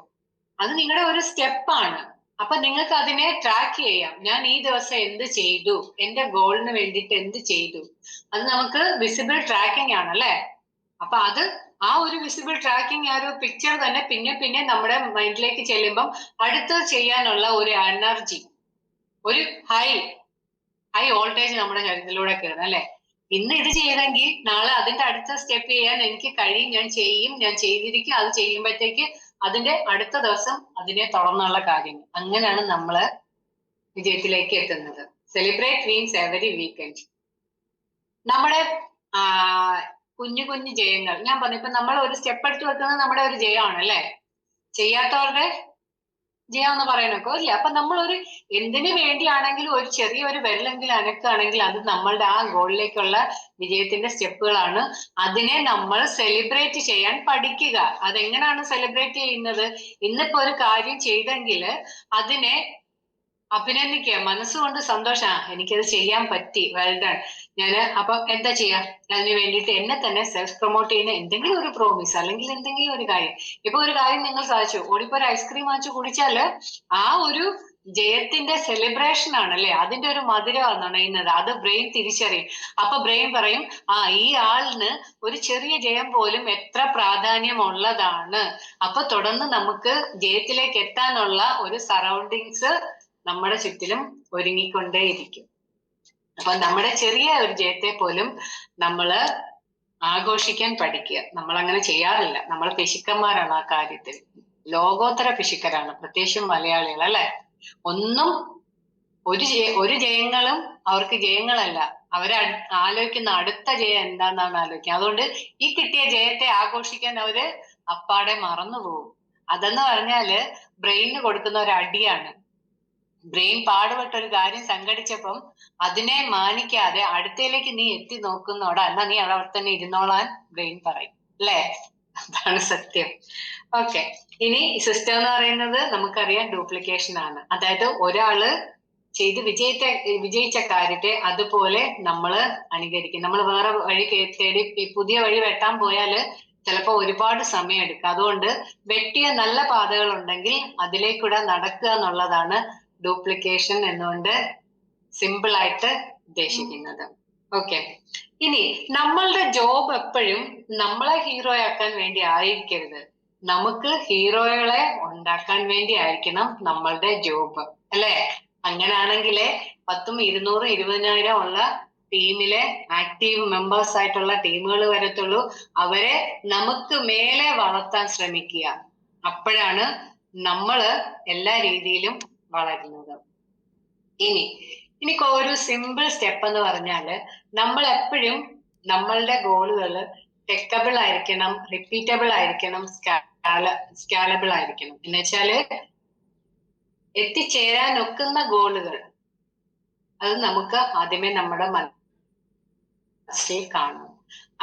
അത് നിങ്ങളുടെ ഒരു സ്റ്റെപ്പാണ്. അപ്പൊ നിങ്ങൾക്ക് അതിനെ ട്രാക്ക് ചെയ്യാം. ഞാൻ ഈ ദിവസം എന്ത് ചെയ്തു, എന്റെ ഗോളിന് വേണ്ടിയിട്ട് എന്ത് ചെയ്തു, അത് നമുക്ക് വിസിബിൾ ട്രാക്കിംഗ് ആണ് അല്ലെ. അപ്പൊ അത് ആ ഒരു വിസിബിൾ ട്രാക്കിംഗ്, ആ ഒരു പിക്ചർ തന്നെ പിന്നെ പിന്നെ നമ്മുടെ മൈൻഡിലേക്ക് ചെല്ലുമ്പം അടുത്തത് ചെയ്യാനുള്ള ഒരു എനർജി, ഒരു ഹൈ വോൾട്ടേജ് നമ്മുടെ ശരീരത്തിലൂടെ കയറും അല്ലെ. ഇന്ന് ഇത് ചെയ്തെങ്കിൽ നാളെ അതിന്റെ അടുത്ത സ്റ്റെപ്പ് ചെയ്യാൻ എനിക്ക് കഴിയും, ഞാൻ ചെയ്യും, ഞാൻ ചെയ്തിരിക്കും. അത് ചെയ്യുമ്പോഴത്തേക്ക് അതിന്റെ അടുത്ത ദിവസം അതിനെ തുടർന്നുള്ള കാര്യങ്ങൾ. അങ്ങനെയാണ് നമ്മള് വിജയത്തിലേക്ക് എത്തുന്നത്. Celebrate dreams every weekend. നമ്മുടെ കുഞ്ഞു കുഞ്ഞു ജയങ്ങൾ ഞാൻ പറഞ്ഞു. ഇപ്പൊ നമ്മൾ ഒരു സ്റ്റെപ്പ് എടുത്ത് വെക്കുന്നത് നമ്മുടെ ഒരു ജയമാണ് അല്ലെ. ചെയ്യാത്തവരുടെ ജയം എന്ന് പറയാനൊക്കെ ഇല്ല. അപ്പൊ നമ്മളൊരു എന്തിനു വേണ്ടിയാണെങ്കിലും ഒരു ചെറിയൊരു വിരലെങ്കിലും അനക്കുകയാണെങ്കിൽ അത് നമ്മളുടെ ആ ഗോളിലേക്കുള്ള വിജയത്തിന്റെ സ്റ്റെപ്പുകളാണ്. അതിനെ നമ്മൾ സെലിബ്രേറ്റ് ചെയ്യാൻ പഠിക്കുക. അതെങ്ങനെയാണ് സെലിബ്രേറ്റ് ചെയ്യുന്നത്? ഇന്നിപ്പോ ഒരു കാര്യം ചെയ്തെങ്കിൽ അതിനെ അഭിനന്ദിക്കുക, മനസ്സുകൊണ്ട് സന്തോഷം, എനിക്കത് ചെയ്യാൻ പറ്റി, വെൽ ഡൺ. അപ്പൊ എന്താ ചെയ്യാ, അതിന് വേണ്ടിയിട്ട് എന്നെ തന്നെ സെൽഫ് പ്രൊമോട്ട് ചെയ്യുന്ന എന്തെങ്കിലും ഒരു പ്രോമിസ് അല്ലെങ്കിൽ എന്തെങ്കിലും ഒരു കാര്യം. ഇപ്പൊ ഒരു കാര്യം നിങ്ങൾ സാധിച്ചു, ഓടിപ്പോ ഒരു ഐസ്ക്രീം വാങ്ങിച്ചു കുടിച്ചാല് ആ ഒരു ജയത്തിന്റെ സെലിബ്രേഷൻ ആണല്ലേ, അതിന്റെ ഒരു മധുരമാണ് നുണയുന്നത്. അത് ബ്രെയിൻ തിരിച്ചറിയും. അപ്പൊ ബ്രെയിൻ പറയും, ഈ ആളിന് ഒരു ചെറിയ ജയം പോലും എത്ര പ്രാധാന്യമുള്ളതാണ്. അപ്പൊ തുടർന്ന് നമുക്ക് ജയത്തിലേക്ക് എത്താനുള്ള ഒരു സറൗണ്ടിങ്സ് നമ്മുടെ ചുറ്റിലും ഒരുങ്ങിക്കൊണ്ടേയിരിക്കും. അപ്പൊ നമ്മുടെ ചെറിയ ഒരു ജയത്തെ പോലും നമ്മള് ആഘോഷിക്കാൻ പഠിക്കുക. നമ്മൾ അങ്ങനെ ചെയ്യാറില്ല. നമ്മൾ പിശുക്കന്മാരാണ് ആ കാര്യത്തിൽ, ലോകോത്തര പിശുക്കരാണ്, പ്രത്യേകിച്ചും മലയാളികൾ അല്ലെ. ഒരു ജയങ്ങളും അവർക്ക് ജയങ്ങളല്ല. ആലോചിക്കുന്ന അടുത്ത ജയം എന്താന്നാണ് ആലോചിക്കുക. അതുകൊണ്ട് ഈ കിട്ടിയ ജയത്തെ ആഘോഷിക്കാൻ അവര് അപ്പാടെ മറന്നുപോകും. അതെന്ന് പറഞ്ഞാല് ബ്രെയിനിന് കൊടുക്കുന്ന ഒരു അടിയാണ്. ബ്രെയിൻ പാടുപെട്ട ഒരു കാര്യം സംഘടിച്ചപ്പം അതിനെ മാനിക്കാതെ അടുത്തയിലേക്ക് നീ എത്തി നോക്കുന്നോടാ, എന്നാ നീ അവിടെ തന്നെ ഇരുന്നോളാൻ ബ്രെയിൻ പറയും അല്ലേ. അതാണ് സത്യം. ഓക്കെ, ഇനി സിസ്റ്റം എന്ന് പറയുന്നത് നമുക്കറിയാം ഡ്യൂപ്ലിക്കേഷൻ ആണ്. അതായത് ഒരാള് ചെയ്ത് വിജയിച്ച കാര്യത്തെ അതുപോലെ നമ്മള് അനുകരിക്കും. നമ്മൾ വേറെ വഴി തേടി പുതിയ വഴി വെട്ടാൻ പോയാല് ചിലപ്പോ ഒരുപാട് സമയം എടുക്കും. അതുകൊണ്ട് വെട്ടിയ നല്ല പാതകൾ ഉണ്ടെങ്കിൽ അതിലേക്കൂടെ നടക്കുക എന്നുള്ളതാണ് ഡ്യൂപ്ലിക്കേഷൻ എന്നുകൊണ്ട് സിമ്പിൾ ആയിട്ട് ഉദ്ദേശിക്കുന്നത്. ഓക്കെ, ഇനി നമ്മളുടെ ജോബ് എപ്പോഴും നമ്മളെ ഹീറോ ആക്കാൻ വേണ്ടി ആയിരിക്കരുത്, നമുക്ക് ഹീറോകളെ ഉണ്ടാക്കാൻ വേണ്ടി ആയിരിക്കണം നമ്മളുടെ ജോബ്, അല്ലെ? അങ്ങനാണെങ്കിലേ 10, 200, 20,000 ഉള്ള ടീമിലെ ആക്റ്റീവ് മെമ്പേഴ്സ് ആയിട്ടുള്ള ടീമുകൾ വരത്തുള്ളൂ. അവരെ നമുക്ക് മേലെ വളർത്താൻ ശ്രമിക്കുക. അപ്പോഴാണ് നമ്മള് എല്ലാ രീതിയിലും വളരുന്നത്. ഇനി ഒരു സിമ്പിൾ സ്റ്റെപ്പ് എന്ന് പറഞ്ഞാല് നമ്മൾ എപ്പോഴും നമ്മളുടെ ഗോളുകൾ ടെക്കബിൾ ആയിരിക്കണം, റിപ്പീറ്റബിൾ ആയിരിക്കണം, സ്കാലബിൾ ആയിരിക്കണം. എന്ന് വെച്ചാല് എത്തിച്ചേരാൻ ഒക്കുന്ന ഗോളുകൾ അത് നമുക്ക് ആദ്യമേ നമ്മുടെ മനസ്സിൽ കാണണം.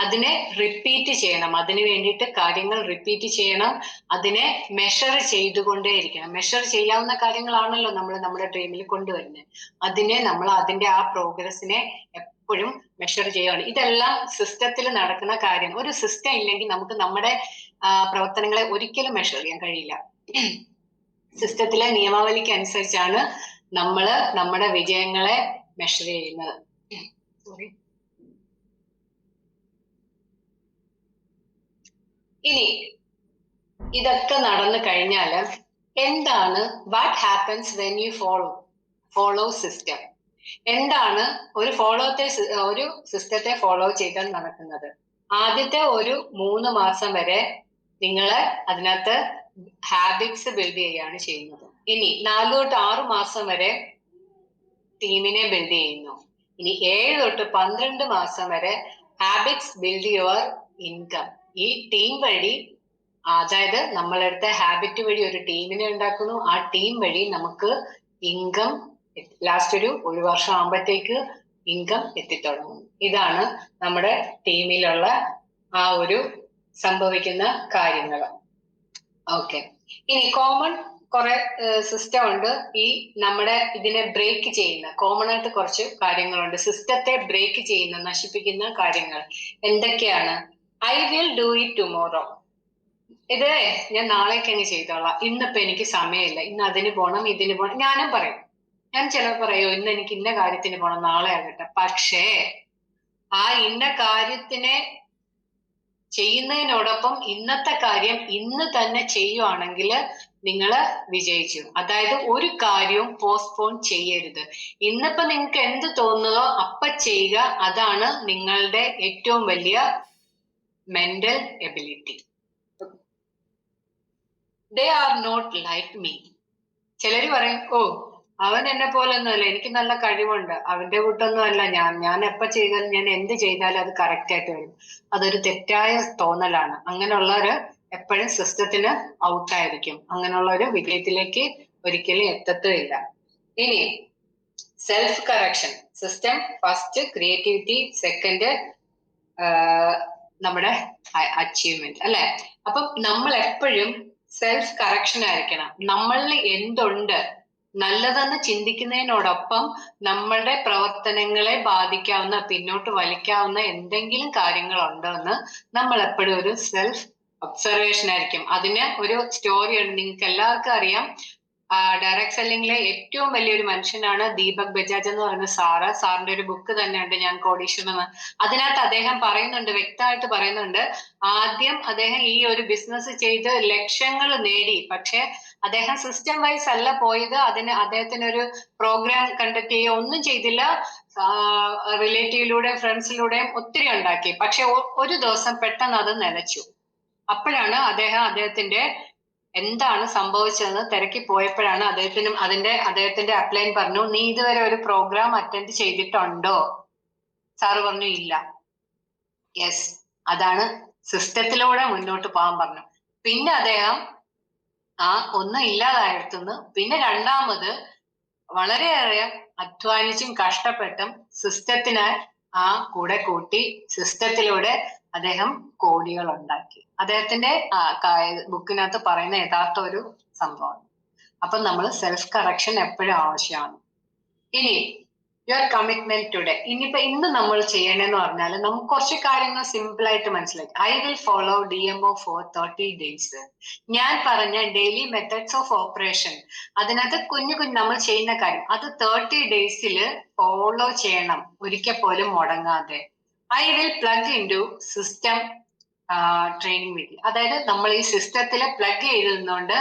അതിനെ റിപ്പീറ്റ് ചെയ്യണം, അതിന് വേണ്ടിയിട്ട് കാര്യങ്ങൾ റിപ്പീറ്റ് ചെയ്യണം, അതിനെ മെഷർ ചെയ്തുകൊണ്ടേയിരിക്കണം. മെഷർ ചെയ്യാവുന്ന കാര്യങ്ങളാണല്ലോ നമ്മൾ നമ്മുടെ ഡ്രീമിൽ കൊണ്ടുവരുന്നത്. അതിന്റെ ആ പ്രോഗ്രസിനെ എപ്പോഴും മെഷർ ചെയ്യുകയാണ്. ഇതെല്ലാം സിസ്റ്റത്തിൽ നടക്കുന്ന കാര്യം. ഒരു സിസ്റ്റം ഇല്ലെങ്കിൽ നമുക്ക് നമ്മുടെ പ്രവർത്തനങ്ങളെ ഒരിക്കലും മെഷർ ചെയ്യാൻ കഴിയില്ല. സിസ്റ്റത്തിലെ നിയമാവലിക്ക് അനുസരിച്ചാണ് നമ്മള് നമ്മുടെ വിജയങ്ങളെ മെഷർ ചെയ്യുന്നത്. ഇനി ഇതൊക്കെ നടന്നു കഴിഞ്ഞാല് എന്താണ് what happens when you follow system? എന്താണ് ഒരു സിസ്റ്റത്തെ ഫോളോ ചെയ്താൽ നടക്കുന്നത്? ആദ്യത്തെ ഒരു 3 മാസം വരെ നിങ്ങൾ അതിനകത്ത് ഹാബിറ്റ്സ് ബിൽഡ് ചെയ്യുകയാണ് ചെയ്യുന്നത്. ഇനി 4 തൊട്ട് 6 മാസം വരെ ടീമിനെ ബിൽഡ് ചെയ്യുന്നു. ഇനി 7 തൊട്ട് 12 മാസം വരെ ഹാബിറ്റ്സ് ബിൽഡ് യുവർ ഇൻകം. ഈ ടീം വഴി, അതായത് നമ്മളെടുത്ത ഹാബിറ്റ് വഴി ഒരു ടീമിനെ ഉണ്ടാക്കുന്നു. ആ ടീം വഴി നമുക്ക് ഇൻകം ലാസ്റ്റ് ഒരു വർഷം ആകുമ്പോഴത്തേക്ക് ഇൻകം എത്തിത്തുടങ്ങും. ഇതാണ് നമ്മുടെ ടീമിലുള്ള ആ ഒരു സംഭവിക്കുന്ന കാര്യങ്ങൾ. ഓക്കെ, ഇനി കുറെ സിസ്റ്റം ഉണ്ട്. ഈ നമ്മുടെ ഇതിനെ ബ്രേക്ക് ചെയ്യുന്ന കോമൺ ആയിട്ട് കുറച്ച് കാര്യങ്ങളുണ്ട്. സിസ്റ്റത്തെ ബ്രേക്ക് ചെയ്യുന്ന, നശിപ്പിക്കുന്ന കാര്യങ്ങൾ എന്തൊക്കെയാണ്? I will do it tomorrow. ഇത് ഞാൻ നാളേക്ക് അങ്ങ് ചെയ്തോളാം, ഇന്നിപ്പോ എനിക്ക് സമയമില്ല, ഇന്ന് അതിന് പോണം, ഇതിന് പോണം. ഞാനും പറയും, ഞാൻ ചിലപ്പോൾ പറയോ ഇന്ന് എനിക്ക് ഇന്ന കാര്യത്തിന് പോണം, നാളെ ആകട്ടെ. പക്ഷേ ആ ഇന്ന കാര്യത്തിനെ ചെയ്യുന്നതിനോടൊപ്പം ഇന്നത്തെ കാര്യം ഇന്ന് തന്നെ ചെയ്യുവാണെങ്കിൽ നിങ്ങൾ വിജയിച്ചു. അതായത് ഒരു കാര്യവും പോസ്റ്റ്പോൺ ചെയ്യരുത്. ഇന്നിപ്പോ നിങ്ങൾക്ക് എന്ത് തോന്നുകയോ അപ്പൊ ചെയ്യുക. അതാണ് നിങ്ങളുടെ ഏറ്റവും വലിയ mental ability. They are not like me. ചിലര് പറയും, ഓ അവൻ എന്നെ പോലെ ഒന്നുമല്ല, എനിക്ക് നല്ല കഴിവുണ്ട്, അവന്റെ കൂട്ടൊന്നും അല്ല ഞാൻ എപ്പോ ചെയ്താലും, ഞാൻ എന്ത് ചെയ്താലും അത് കറക്റ്റ് ആയിട്ട് വരും. അതൊരു തെറ്റായ തോന്നലാണ്. അങ്ങനെയുള്ളവര് എപ്പോഴും സിസ്റ്റത്തിന് ഔട്ടായിരിക്കും. അങ്ങനെയുള്ളവര് വിജയത്തിലേക്ക് ഒരിക്കലും എത്തത്തുമില്ല. ഇനി self correction. System first, creativity second, നമ്മുടെ അച്ചീവ്മെന്റ്, അല്ലെ? അപ്പം നമ്മൾ എപ്പോഴും സെൽഫ് കറക്ഷൻ ആയിരിക്കണം. നമ്മളിൽ എന്തുണ്ട് നല്ലതെന്ന് ചിന്തിക്കുന്നതിനോടൊപ്പം നമ്മളുടെ പ്രവർത്തനങ്ങളെ ബാധിക്കാവുന്ന, പിന്നോട്ട് വലിക്കാവുന്ന എന്തെങ്കിലും കാര്യങ്ങളുണ്ടോ എന്ന് നമ്മൾ എപ്പോഴും ഒരു സെൽഫ് ഒബ്സർവേഷൻ ആയിരിക്കും. അതിന് ഒരു സ്റ്റോറി ഉണ്ട്, നിങ്ങൾക്ക് എല്ലാവർക്കും അറിയാം. ഡയറക്ട് സെല്ലിംഗിലെ ഏറ്റവും വലിയൊരു മനുഷ്യനാണ് ദീപക് ബജാജ് എന്ന് പറയുന്ന സാറിന്റെ ഒരു ബുക്ക് തന്നെ ഉണ്ട്, ഞാൻ കോടീശ്വരൻ എന്ന്. അതിനകത്ത് അദ്ദേഹം പറയുന്നുണ്ട്, വ്യക്തമായിട്ട് പറയുന്നുണ്ട്, ആദ്യം അദ്ദേഹം ഈ ഒരു ബിസിനസ് ചെയ്ത് ലക്ഷങ്ങൾ നേടി. പക്ഷെ അദ്ദേഹം സിസ്റ്റം വൈസ് അല്ല പോയത്. അദ്ദേഹത്തിന് ഒരു പ്രോഗ്രാം കണ്ടക്ട് ചെയ്യുക ഒന്നും ചെയ്തില്ല. റിലേറ്റീവിലൂടെയും ഫ്രണ്ട്സിലൂടെയും ഒത്തിരി ഉണ്ടാക്കി. പക്ഷെ ഒരു ദിവസം പെട്ടെന്ന് അത് നിലച്ചു. അപ്പോഴാണ് അദ്ദേഹത്തിന്റെ എന്താണ് സംഭവിച്ചതെന്ന് തിരക്കി പോയപ്പോഴാണ് അദ്ദേഹത്തിന്റെ അപ്ലൈൻ പറഞ്ഞു, നീ ഇതുവരെ ഒരു പ്രോഗ്രാം അറ്റൻഡ് ചെയ്തിട്ടുണ്ടോ? സാറ് പറഞ്ഞു ഇല്ല. യെസ്, അതാണ് സിസ്റ്റത്തിലൂടെ മുന്നോട്ട് പോകാൻ പറഞ്ഞു. പിന്നെ അദ്ദേഹം ഒന്നും ഇല്ലാതായിരുന്നു. പിന്നെ രണ്ടാമത് വളരെയേറെ അധ്വാനിച്ചും കഷ്ടപ്പെട്ടും സിസ്റ്റത്തിനെ കൂടെ കൂട്ടി സിസ്റ്റത്തിലൂടെ അദ്ദേഹം കോടികൾ ഉണ്ടാക്കി. അദ്ദേഹത്തിന്റെ ബുക്കിനകത്ത് പറയുന്ന യഥാർത്ഥ ഒരു സംഭവം. അപ്പൊ നമ്മൾ സെൽഫ് കറക്ഷൻ എപ്പോഴും ആവശ്യമാണ്. ഇനി യുവർ കമ്മിറ്റ്മെന്റ് ടുഡേ. ഇന്ന് നമ്മൾ ചെയ്യണമെന്ന് പറഞ്ഞാൽ നമുക്ക് കുറച്ച് കാര്യങ്ങൾ സിമ്പിൾ ആയിട്ട് മനസ്സിലാക്കി. I will follow DMO for 30 days. ഞാൻ പറഞ്ഞ ഡെയിലി മെത്തേഡ്സ് ഓഫ് ഓപ്പറേഷൻ, അതിനകത്ത് കുഞ്ഞു നമ്മൾ ചെയ്യുന്ന കാര്യം അത് 30 days ഫോളോ ചെയ്യണം, ഒരിക്കൽ പോലും മുടങ്ങാതെ. I will plug in to system training വീക്കിൽ. അതായത് നമ്മൾ ഈ സിസ്റ്റത്തിൽ പ്ലഗ് ചെയ്തുകൊണ്ട്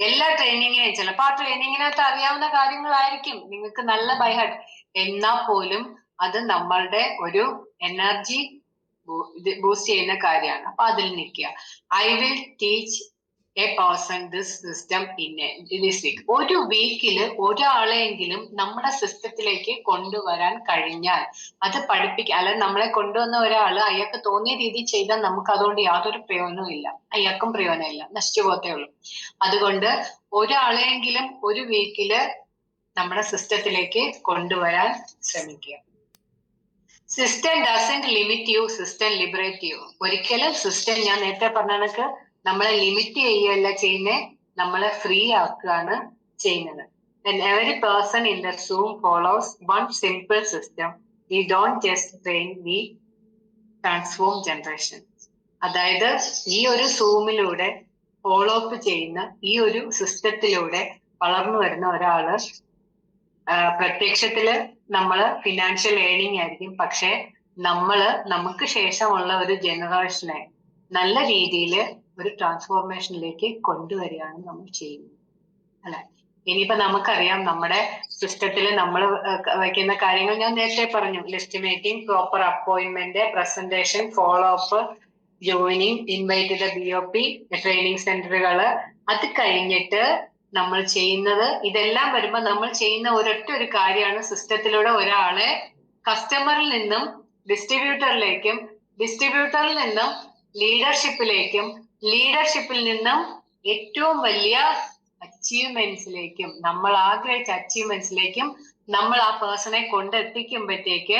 എല്ലാ ട്രെയിനിങ്ങിനെയും, ചിലപ്പോൾ ആ ട്രെയിനിങ്ങിനകത്ത് അറിയാവുന്ന കാര്യങ്ങളായിരിക്കും നിങ്ങൾക്ക് നല്ല ബൈഹാർട്ട്, എന്നാൽ പോലും അത് നമ്മളുടെ ഒരു എനർജി ബൂസ്റ്റ് ചെയ്യുന്ന കാര്യമാണ്. അപ്പൊ അതിൽ നിൽക്കുക. I will teach a person this system in this week. ഒരു വീക്കില് ഒരാളെങ്കിലും നമ്മുടെ സിസ്റ്റത്തിലേക്ക് കൊണ്ടുവരാൻ കഴിഞ്ഞാൽ അത് പഠിപ്പിക്കുക. അല്ലാതെ നമ്മളെ കൊണ്ടുവന്ന ഒരാള് അയാൾക്ക് തോന്നിയ രീതിയിൽ ചെയ്താൽ നമുക്ക് അതുകൊണ്ട് യാതൊരു പ്രയോജനവും ഇല്ല, അയാൾക്കും പ്രയോജനമില്ല, നശിച്ചു പോത്തേ ഉള്ളൂ. അതുകൊണ്ട് ഒരാളെങ്കിലും ഒരു വീക്കില് നമ്മുടെ സിസ്റ്റത്തിലേക്ക് കൊണ്ടുവരാൻ ശ്രമിക്കുക. System doesn't limit you, system liberate you. ഒരിക്കലും സിസ്റ്റം, ഞാൻ നേരത്തെ പറഞ്ഞ കണക്ക്, നമ്മളെ ലിമിറ്റ് ചെയ്യുകയല്ല ചെയ്യുന്നത്, നമ്മളെ ഫ്രീ ആക്കുകയാണ് ചെയ്യുന്നത്. Every person in the Zoom follows one simple system. We don't just train, we transform generations. അതായത് ഈ ഒരു സൂമിലൂടെ ഫോളോ അപ്പ് ചെയ്യുന്ന ഈ ഒരു സിസ്റ്റത്തിലൂടെ വളർന്നു വരുന്ന ഒരാള് പ്രത്യക്ഷത്തില് നമ്മള് ഫിനാൻഷ്യൽ ഏണിംഗ് ആയിരിക്കും, പക്ഷെ നമുക്ക് ശേഷമുള്ള ഒരു ജനറേഷനെ നല്ല രീതിയിൽ ഒരു ട്രാൻസ്ഫോർമേഷനിലേക്ക് കൊണ്ടുവരികയാണ് നമ്മൾ ചെയ്യുന്നത്, അല്ലെ? ഇനിയിപ്പോ നമുക്കറിയാം നമ്മുടെ സിസ്റ്റത്തിൽ നമ്മൾ വയ്ക്കുന്ന കാര്യങ്ങൾ ഞാൻ നേരത്തെ പറഞ്ഞു. List making, proper appointment, presentation, follow up, joining, invite ചെയ്ത BOP, ട്രെയിനിങ് സെന്ററുകള്. അത് കഴിഞ്ഞിട്ട് നമ്മൾ ചെയ്യുന്നത്, ഇതെല്ലാം വരുമ്പോൾ നമ്മൾ ചെയ്യുന്ന ഒരു കാര്യമാണ് സിസ്റ്റത്തിലൂടെ ഒരാളെ കസ്റ്റമറിൽ നിന്നും ഡിസ്ട്രിബ്യൂട്ടറിലേക്കും, ഡിസ്ട്രിബ്യൂട്ടറിൽ നിന്നും ലീഡർഷിപ്പിലേക്കും, ലീഡർഷിപ്പിൽ നിന്നും ഏറ്റവും വലിയ അച്ചീവ്മെന്റ്സിലേക്കും, നമ്മൾ ആഗ്രഹിച്ച അച്ചീവ്മെന്റ്സിലേക്കും നമ്മൾ ആ പേഴ്സണെ കൊണ്ടെത്തിക്കുമ്പോഴത്തേക്ക്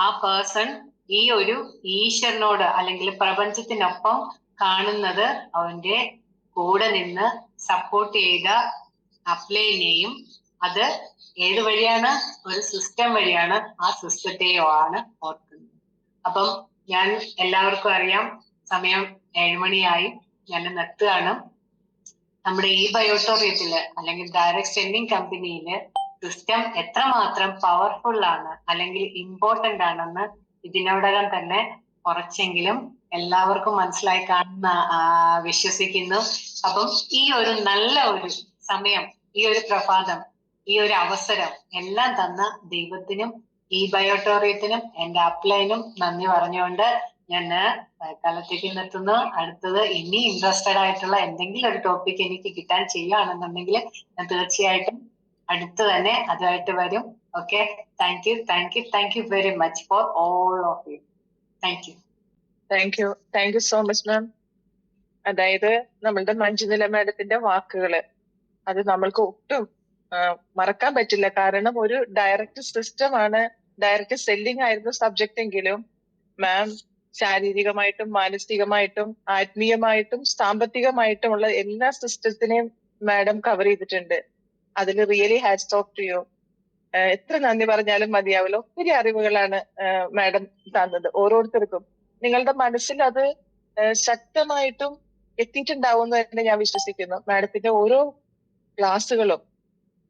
ആ പേഴ്സൺ ഈ ഒരു ഈശ്വരനോട് അല്ലെങ്കിൽ പ്രപഞ്ചത്തിനൊപ്പം കാണുന്നത് അവന്റെ കൂടെ നിന്ന് സപ്പോർട്ട് ചെയ്ത അപ്ലൈനെയും, അത് ഏത് വഴിയാണ്? ഒരു സിസ്റ്റം വഴിയാണ്. ആ സിസ്റ്റത്തെയോ ആണ് ഓർക്കുന്നത്. അപ്പം ഞാൻ എല്ലാവർക്കും അറിയാം, സമയം 7 മണിയായി, ഞാൻ നിർത്തുകയാണ്. നമ്മുടെ ഈ ബയോട്ടോറിയത്തില് അല്ലെങ്കിൽ ഡയറക്ട് സെൻഡിങ് കമ്പനിയില് സിസ്റ്റം എത്രമാത്രം പവർഫുൾ ആണ് അല്ലെങ്കിൽ ഇമ്പോർട്ടന്റ് ആണെന്ന് ഇതിനോടകം തന്നെ കുറച്ചെങ്കിലും എല്ലാവർക്കും മനസ്സിലായി കാണുന്ന വിശ്വസിക്കുന്നു. അപ്പം ഈ ഒരു നല്ല ഒരു സമയം, ഈ ഒരു പ്രഭാതം, ഈ ഒരു അവസരം എല്ലാം തന്ന ദൈവത്തിനും ഈ ബയോട്ടോറിയത്തിനും എൻ്റെ അപ്ലൈനും നന്ദി പറഞ്ഞുകൊണ്ട് ഞാൻ തൽക്കാലത്തേക്ക് നിർത്തുന്നു. അടുത്തത് ഇനി ഇൻട്രസ്റ്റഡ് ആയിട്ടുള്ള എന്തെങ്കിലും ഒരു ടോപ്പിക് എനിക്ക് കിട്ടാൻ ചെയ്യുകയാണെന്നുണ്ടെങ്കിൽ ഞാൻ തീർച്ചയായിട്ടും അടുത്ത് തന്നെ അതുമായിട്ട് വരും. Okay, thank you very much for all of you. Thank you so much ma'am. അതായത് നമ്മളുടെ മഞ്ജുനില മാഡത്തിന്റെ വാക്കുകള് അത് നമ്മൾക്ക് ഒട്ടും മറക്കാൻ പറ്റില്ല. കാരണം ഒരു ഡയറക്റ്റ് സിസ്റ്റം ആണ്, ഡയറക്റ്റ് സെല്ലിംഗ് ആയിരുന്നു സബ്ജക്റ്റ് എങ്കിലും മാം ശാരീരികമായിട്ടും മാനസികമായിട്ടും ആത്മീയമായിട്ടും സാമ്പത്തികമായിട്ടുമുള്ള എല്ലാ സിസ്റ്റത്തിനെയും മാഡം കവർ ചെയ്തിട്ടുണ്ട്. അതിൽ really hats off to you. എത്ര നന്ദി പറഞ്ഞാലും മതിയാവില്ല. ഒത്തിരി അറിവുകളാണ് മാഡം തന്നത് ഓരോരുത്തർക്കും. നിങ്ങളുടെ മനസ്സിൽ അത് ശക്തമായിട്ടും എത്തിയിട്ടുണ്ടാവുമെന്ന് തന്നെ ഞാൻ വിശ്വസിക്കുന്നു. മാഡത്തിന്റെ ഓരോ ക്ലാസ്സുകളും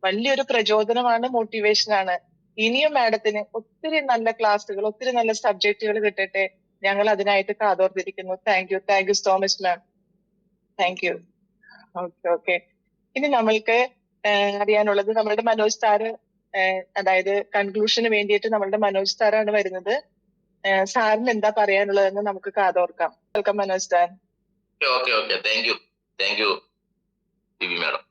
വലിയൊരു പ്രചോദനമാണ്, മോട്ടിവേഷനാണ്. ഇനിയും മാഡത്തിന് ഒത്തിരി നല്ല ക്ലാസ്സുകൾ, ഒത്തിരി നല്ല സബ്ജക്റ്റുകൾ കിട്ടട്ടെ. ഞങ്ങൾ അതിനായിട്ട് കാതോർത്തിരിക്കുന്നു. Thank you so much ma'am. Thank you. Okay. ഇനി നമ്മൾക്ക് അറിയാനുള്ളത് നമ്മളുടെ മനോജ് സാറ്, അതായത് കൺക്ലൂഷന് വേണ്ടിയിട്ട് നമ്മളുടെ മനോജ് സാറാണ് വരുന്നത്. സാറിന് എന്താ പറയാനുള്ളതെന്ന് നമുക്ക് കാതോർക്കാം. Welcome Manoj sir. Okay. Thank you madam.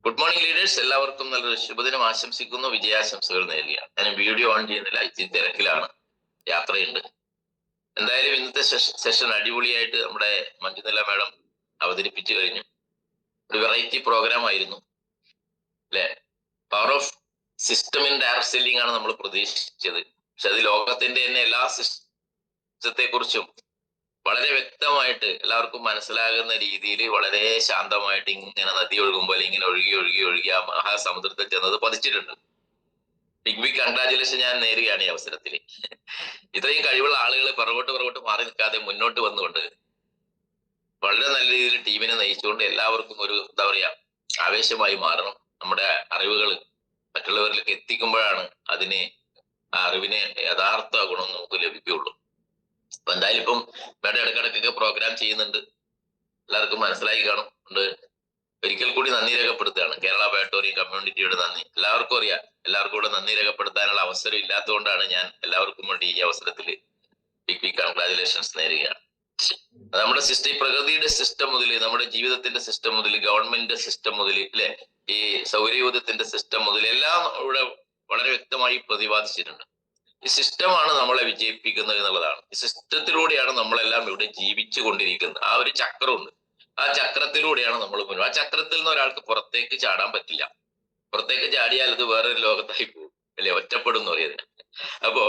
Good morning leaders. എല്ലാവർക്കും നല്ലൊരു ശുഭദിനം ആശംസിക്കുന്നു, വിജയാശംസകൾ നേരുകയാണ്. ഞാൻ വീഡിയോ ഓൺ ചെയ്യുന്നില്ല, ഇച്ചിരി തിരക്കിലാണ്, യാത്രയുണ്ട്. എന്തായാലും ഇന്നത്തെ സെഷൻ അടിപൊളിയായിട്ട് നമ്മുടെ മഞ്ജുനില മാഡം അവതരിപ്പിച്ചു കഴിഞ്ഞു. ഒരു വെറൈറ്റി പ്രോഗ്രാം ആയിരുന്നു അല്ലെ? Power of system in direct selling ആണ് നമ്മൾ പ്രതീക്ഷിച്ചത്. പക്ഷെ അത് ലോകത്തിന്റെ തന്നെ എല്ലാ സിസ്റ്റത്തെ കുറിച്ചും വളരെ വ്യക്തമായിട്ട് എല്ലാവർക്കും മനസ്സിലാകുന്ന രീതിയിൽ വളരെ ശാന്തമായിട്ട് ഇങ്ങനെ നദി ഒഴുകുമ്പോൾ ഇങ്ങനെ ഒഴുകി ആ മഹാസമുദ്രത്തിൽ ചെന്നത് പതിച്ചിട്ടുണ്ട്. ബിഗ് കൺഗ്രാജുലേഷൻ ഞാൻ നേരുകയാണ് ഈ അവസരത്തിൽ. ഇത്രയും കഴിവുള്ള ആളുകൾ പുറകോട്ട് മാറി നിൽക്കാതെ മുന്നോട്ട് വന്നുകൊണ്ട് വളരെ നല്ല രീതിയിൽ ടീമിനെ നയിച്ചുകൊണ്ട് എല്ലാവർക്കും ഒരു എന്താ പറയാ ആവേശമായി മാറണം. നമ്മുടെ അറിവുകൾ മറ്റുള്ളവരിലേക്ക് എത്തിക്കുമ്പോഴാണ് ആ അറിവിനെ യഥാർത്ഥ ഗുണം നമുക്ക് ലഭിക്കുകയുള്ളൂ. അപ്പൊ എന്തായാലും ഇപ്പം മേഡം ഇടക്കിടക്കൊക്കെ പ്രോഗ്രാം ചെയ്യുന്നുണ്ട്, എല്ലാവർക്കും മനസ്സിലായി കാണും. ഒരിക്കൽ കൂടി നന്ദി രേഖപ്പെടുത്തുകയാണ്. കേരള വേട്ടോറിയം കമ്മ്യൂണിറ്റിയുടെ നന്ദി എല്ലാവർക്കും അറിയാം. എല്ലാവർക്കും കൂടെ നന്ദി രേഖപ്പെടുത്താനുള്ള അവസരം ഇല്ലാത്തതുകൊണ്ടാണ് ഞാൻ എല്ലാവർക്കും വേണ്ടി ഈ അവസരത്തിൽ ബിഗ് കൺഗ്രാജുലേഷൻസ് നേരുകയാണ്. നമ്മുടെ സിസ്റ്റം, പ്രകൃതിയുടെ സിസ്റ്റം മുതൽ, നമ്മുടെ ജീവിതത്തിന്റെ സിസ്റ്റം മുതൽ, ഗവൺമെന്റിന്റെ സിസ്റ്റം മുതൽ, അല്ലെ, ഈ സൗരയൂഥത്തിന്റെ സിസ്റ്റം മുതൽ എല്ലാം ഇവിടെ വളരെ വ്യക്തമായി പ്രതിപാദിച്ചിട്ടുണ്ട്. ഈ സിസ്റ്റമാണ് നമ്മളെ വിജയിപ്പിക്കുന്നത് എന്നുള്ളതാണ്. ഈ സിസ്റ്റത്തിലൂടെയാണ് നമ്മളെല്ലാം ഇവിടെ ജീവിച്ചു കൊണ്ടിരിക്കുന്നത്. ആ ഒരു ചക്രമുണ്ട്, ആ ചക്രത്തിലൂടെയാണ് നമ്മൾ മുന്നോട്ട്. ആ ചക്രത്തിൽ നിന്ന് ഒരാൾക്ക് പുറത്തേക്ക് ചാടാൻ പറ്റില്ല. പുറത്തേക്ക് ചാടിയാൽ അത് വേറൊരു ലോകത്തായി പോകും, അല്ലെ, ഒറ്റപ്പെടും എന്ന് പറയുന്നത്. അപ്പോ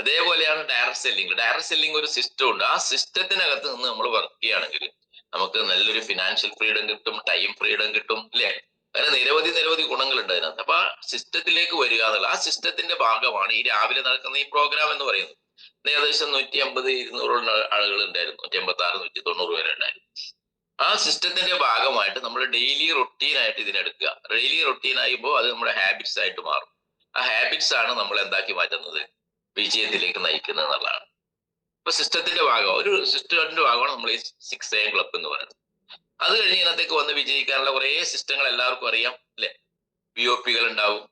അതേപോലെയാണ് ഡയറക്ട് സെല്ലിംഗ്. ഡയറക്ട് സെല്ലിംഗ് ഒരു സിസ്റ്റം ഉണ്ട്. ആ സിസ്റ്റത്തിനകത്ത് നിന്ന് നമ്മൾ വർക്ക് ചെയ്യുകയാണെങ്കിൽ നമുക്ക് നല്ലൊരു ഫിനാൻഷ്യൽ ഫ്രീഡം കിട്ടും, ടൈം ഫ്രീഡം കിട്ടും, അല്ലെ, അങ്ങനെ നിരവധി ഗുണങ്ങളുണ്ട് അതിനകത്ത്. അപ്പൊ ആ സിസ്റ്റത്തിലേക്ക് വരിക എന്നുള്ള, ആ സിസ്റ്റത്തിന്റെ ഭാഗമാണ് ഈ രാവിലെ നടക്കുന്ന ഈ പ്രോഗ്രാം എന്ന് പറയുന്നത്. ഏകദേശം 150-200 ആളുകൾ ഉണ്ടായിരുന്നു, 186-190 വരെ ഉണ്ടായിരുന്നു. ആ സിസ്റ്റത്തിന്റെ ഭാഗമായിട്ട് നമ്മൾ ഡെയിലി റൊട്ടീനായിട്ട് ഇതിനെടുക്കുക. ഡെയിലി റൊട്ടീൻ ആകുമ്പോൾ അത് നമ്മുടെ ഹാബിറ്റ്സ് ആയിട്ട് മാറും. ആ ഹാബിറ്റ്സ് ആണ് നമ്മൾ എന്താക്കി മാറ്റുന്നത്, വിജയത്തിലേക്ക് നയിക്കുന്നത് എന്നുള്ളതാണ്. ഇപ്പൊ സിസ്റ്റത്തിന്റെ ഭാഗം, ഒരു സിസ്റ്റത്തിന്റെ ഭാഗമാണ് നമ്മൾ ഈ 6 AM ക്ലബ് എന്ന് പറയുന്നത്. അത് കഴിഞ്ഞ് ഇതിനകത്തേക്ക് വന്ന് വിജയിക്കാനുള്ള കുറെ സിസ്റ്റങ്ങൾ എല്ലാവർക്കും അറിയാം, അല്ലെ. BOP-കൾ ഉണ്ടാവും,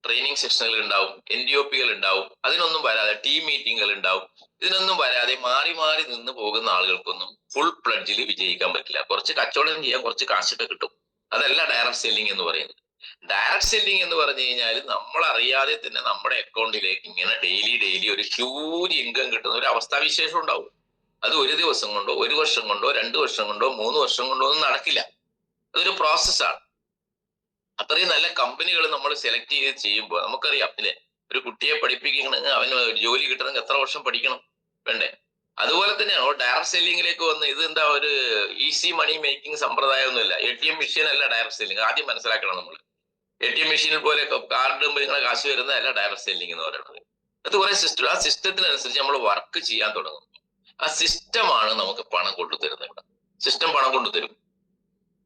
ട്രെയിനിങ് സെഷനുകൾ ഉണ്ടാവും, NDOP-കൾ ഉണ്ടാവും. അതിനൊന്നും വരാതെ ടീം മീറ്റിങ്ങുകൾ ഉണ്ടാവും. ഇതിനൊന്നും വരാതെ മാറി നിന്ന് പോകുന്ന ആളുകൾക്കൊന്നും ഫുൾ പ്ലഡ്ജിൽ വിജയിക്കാൻ പറ്റില്ല. കുറച്ച് കച്ചവടം ചെയ്യാൻ കുറച്ച് കാശൊക്കെ കിട്ടും. അതല്ല ഡയറക്ട് സെല്ലിംഗ് എന്ന് പറയുന്നത്. ഡയറക്ട് സെല്ലിംഗ് എന്ന് പറഞ്ഞു കഴിഞ്ഞാൽ നമ്മൾ അറിയാതെ തന്നെ നമ്മുടെ അക്കൗണ്ടിലേക്ക് ഇങ്ങനെ ഡെയിലി ഒരു ഹ്യൂജ് ഇൻകം കിട്ടുന്ന ഒരു അവസ്ഥാവിശേഷം ഉണ്ടാവും. അത് ഒരു ദിവസം കൊണ്ടോ, ഒരു വർഷം കൊണ്ടോ, 2 വർഷം കൊണ്ടോ, 3 വർഷം കൊണ്ടോ ഒന്നും നടക്കില്ല. അതൊരു പ്രോസസ്സാണ്. അത്രയും നല്ല കമ്പനികൾ നമ്മൾ സെലക്ട് ചെയ്ത് ചെയ്യുമ്പോൾ നമുക്കറിയാം, അല്ലെ, ഒരു കുട്ടിയെ പഠിപ്പിക്കണമെങ്കിൽ അവന് ജോലി കിട്ടണമെങ്കിൽ എത്ര വർഷം പഠിക്കണം, വേണ്ടേ? അതുപോലെ തന്നെയാണ് ഡയറക്ട് സെല്ലിംഗിലേക്ക് വന്ന് ഇത് എന്താ ഒരു ഈസി മണി മേക്കിംഗ് സമ്പ്രദായമൊന്നുമില്ല. ATM മെഷീൻ അല്ല ഡയറക്ട് സെല്ലിംഗ്. ആദ്യം മനസ്സിലാക്കണം നമ്മൾ. ATM മെഷീനിൽ പോലെ കാർഡ് ഇടുമ്പോൾ നിങ്ങളെ കാശ് വരുന്നതല്ല ഡയറക്ട് സെല്ലിംഗ് എന്ന് പറയുന്നത്. അത് കുറെ സിസ്റ്റം. ആ സിസ്റ്റത്തിനനുസരിച്ച് നമ്മൾ വർക്ക് ചെയ്യാൻ തുടങ്ങും. ആ സിസ്റ്റമാണ് നമുക്ക് പണം കൊണ്ടുതരുന്നത്. ഇവിടെ സിസ്റ്റം പണം കൊണ്ടുതരും.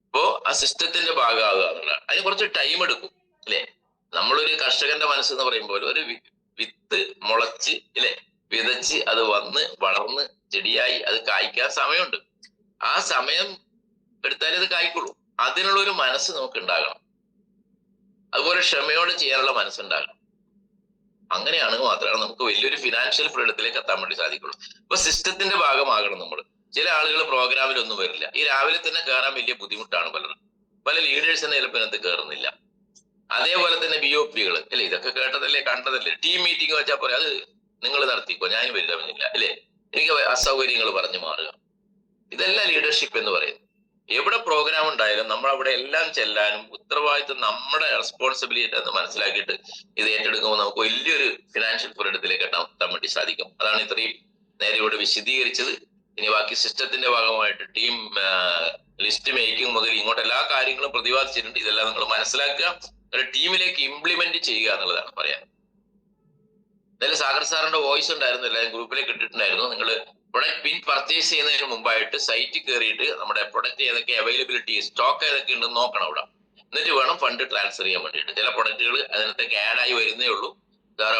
അപ്പോ ആ സിസ്റ്റത്തിന്റെ ഭാഗമാകുക എന്നുള്ളതാണ്. അതിന് കുറച്ച് ടൈം എടുക്കും, അല്ലെ. നമ്മളൊരു കർഷകന്റെ മനസ്സെന്ന് പറയുമ്പോൾ ഒരു വിത്ത് മുളച്ച്, അല്ലെ, വിതച്ച് അത് വന്ന് വളർന്ന് ചെടിയായി അത് കായ്ക്കാൻ സമയമുണ്ട്. ആ സമയം എടുത്താലേ ഇത് കായ്ക്കുള്ളൂ. അതിനുള്ള ഒരു മനസ്സ് നമുക്ക് ഉണ്ടാകണം. അതുപോലെ ക്ഷമയോടെ ചെയ്യാനുള്ള മനസ്സുണ്ടാകണം. അങ്ങനെയാണെങ്കിൽ മാത്രമാണ് നമുക്ക് വലിയൊരു ഫിനാൻഷ്യൽ ഫ്രീഡത്തിലേക്ക് എത്താൻ വേണ്ടി സാധിക്കുള്ളൂ. ഇപ്പൊ സിസ്റ്റത്തിന്റെ ഭാഗമാകണം നമ്മൾ. ചില ആളുകൾ പ്രോഗ്രാമിലൊന്നും വരില്ല. ഈ രാവിലെ തന്നെ കയറാൻ വലിയ ബുദ്ധിമുട്ടാണ് പലരും. പല ലീഡേഴ്സിനെ ചിലപ്പോൾ ഇതിനകത്ത് കയറുന്നില്ല. അതേപോലെ തന്നെ BOP-കൾ, അല്ലെ, ഇതൊക്കെ കേട്ടതല്ലേ കണ്ടതല്ലേ. ടീം മീറ്റിംഗ് വെച്ചാൽ പോലെ അത് നിങ്ങൾ നടത്തിക്കോ, ഞാൻ വരുന്നില്ല, അല്ലെ, എനിക്ക് അസൗകര്യങ്ങൾ പറഞ്ഞു മാറുക. ഇതല്ല ലീഡർഷിപ്പ് എന്ന് പറയുന്നത്. എവിടെ പ്രോഗ്രാം ഉണ്ടായാലും നമ്മൾ അവിടെ എല്ലാം ചെല്ലാനും ഉത്തരവാദിത്വം നമ്മുടെ റെസ്പോൺസിബിലിറ്റി എന്ന് മനസ്സിലാക്കിയിട്ട് ഇത് ഏറ്റെടുക്കുമ്പോൾ നമുക്ക് വലിയൊരു ഫിനാൻഷ്യൽ ഫ്രീഡത്തിലേക്ക് എത്താൻ വേണ്ടി സാധിക്കും. അതാണ് ഇത്രയും നേരെ ഇവിടെ വിശദീകരിച്ചത്. ഇനി ബാക്കി സിസ്റ്റത്തിന്റെ ഭാഗമായിട്ട് ടീം ലിസ്റ്റ് മേക്കിംഗ് മുതൽ ഇങ്ങോട്ട് എല്ലാ കാര്യങ്ങളും പ്രതിപാദിച്ചിട്ടുണ്ട്. ഇതെല്ലാം നിങ്ങൾ മനസ്സിലാക്കുക, ടീമിലേക്ക് ഇംപ്ലിമെന്റ് ചെയ്യുക എന്നുള്ളതാണ് പറയാൻ. എന്തായാലും സാഗർ സാറിന്റെ വോയിസ് ഉണ്ടായിരുന്നു, എല്ലാവരും ഗ്രൂപ്പിലേക്ക് ഇട്ടിട്ടുണ്ടായിരുന്നു. നിങ്ങൾ പ്രൊഡക്റ്റ് പിൻ പർച്ചേസ് ചെയ്യുന്നതിന് മുമ്പായിട്ട് സൈറ്റിൽ കയറിയിട്ട് നമ്മുടെ പ്രൊഡക്റ്റ് ഏതൊക്കെ അവൈലബിലിറ്റി, സ്റ്റോക്ക് ഏതൊക്കെ ഉണ്ടെന്ന് നോക്കണം അവിടെ. എന്നിട്ട് വേണം ഫണ്ട് ട്രാൻസ്ഫർ ചെയ്യാൻ വേണ്ടിയിട്ട്. ചില പ്രൊഡക്റ്റുകൾ അതിനകത്തേക്ക് ആഡ് ആയി വരുന്നേ ഉള്ളൂ.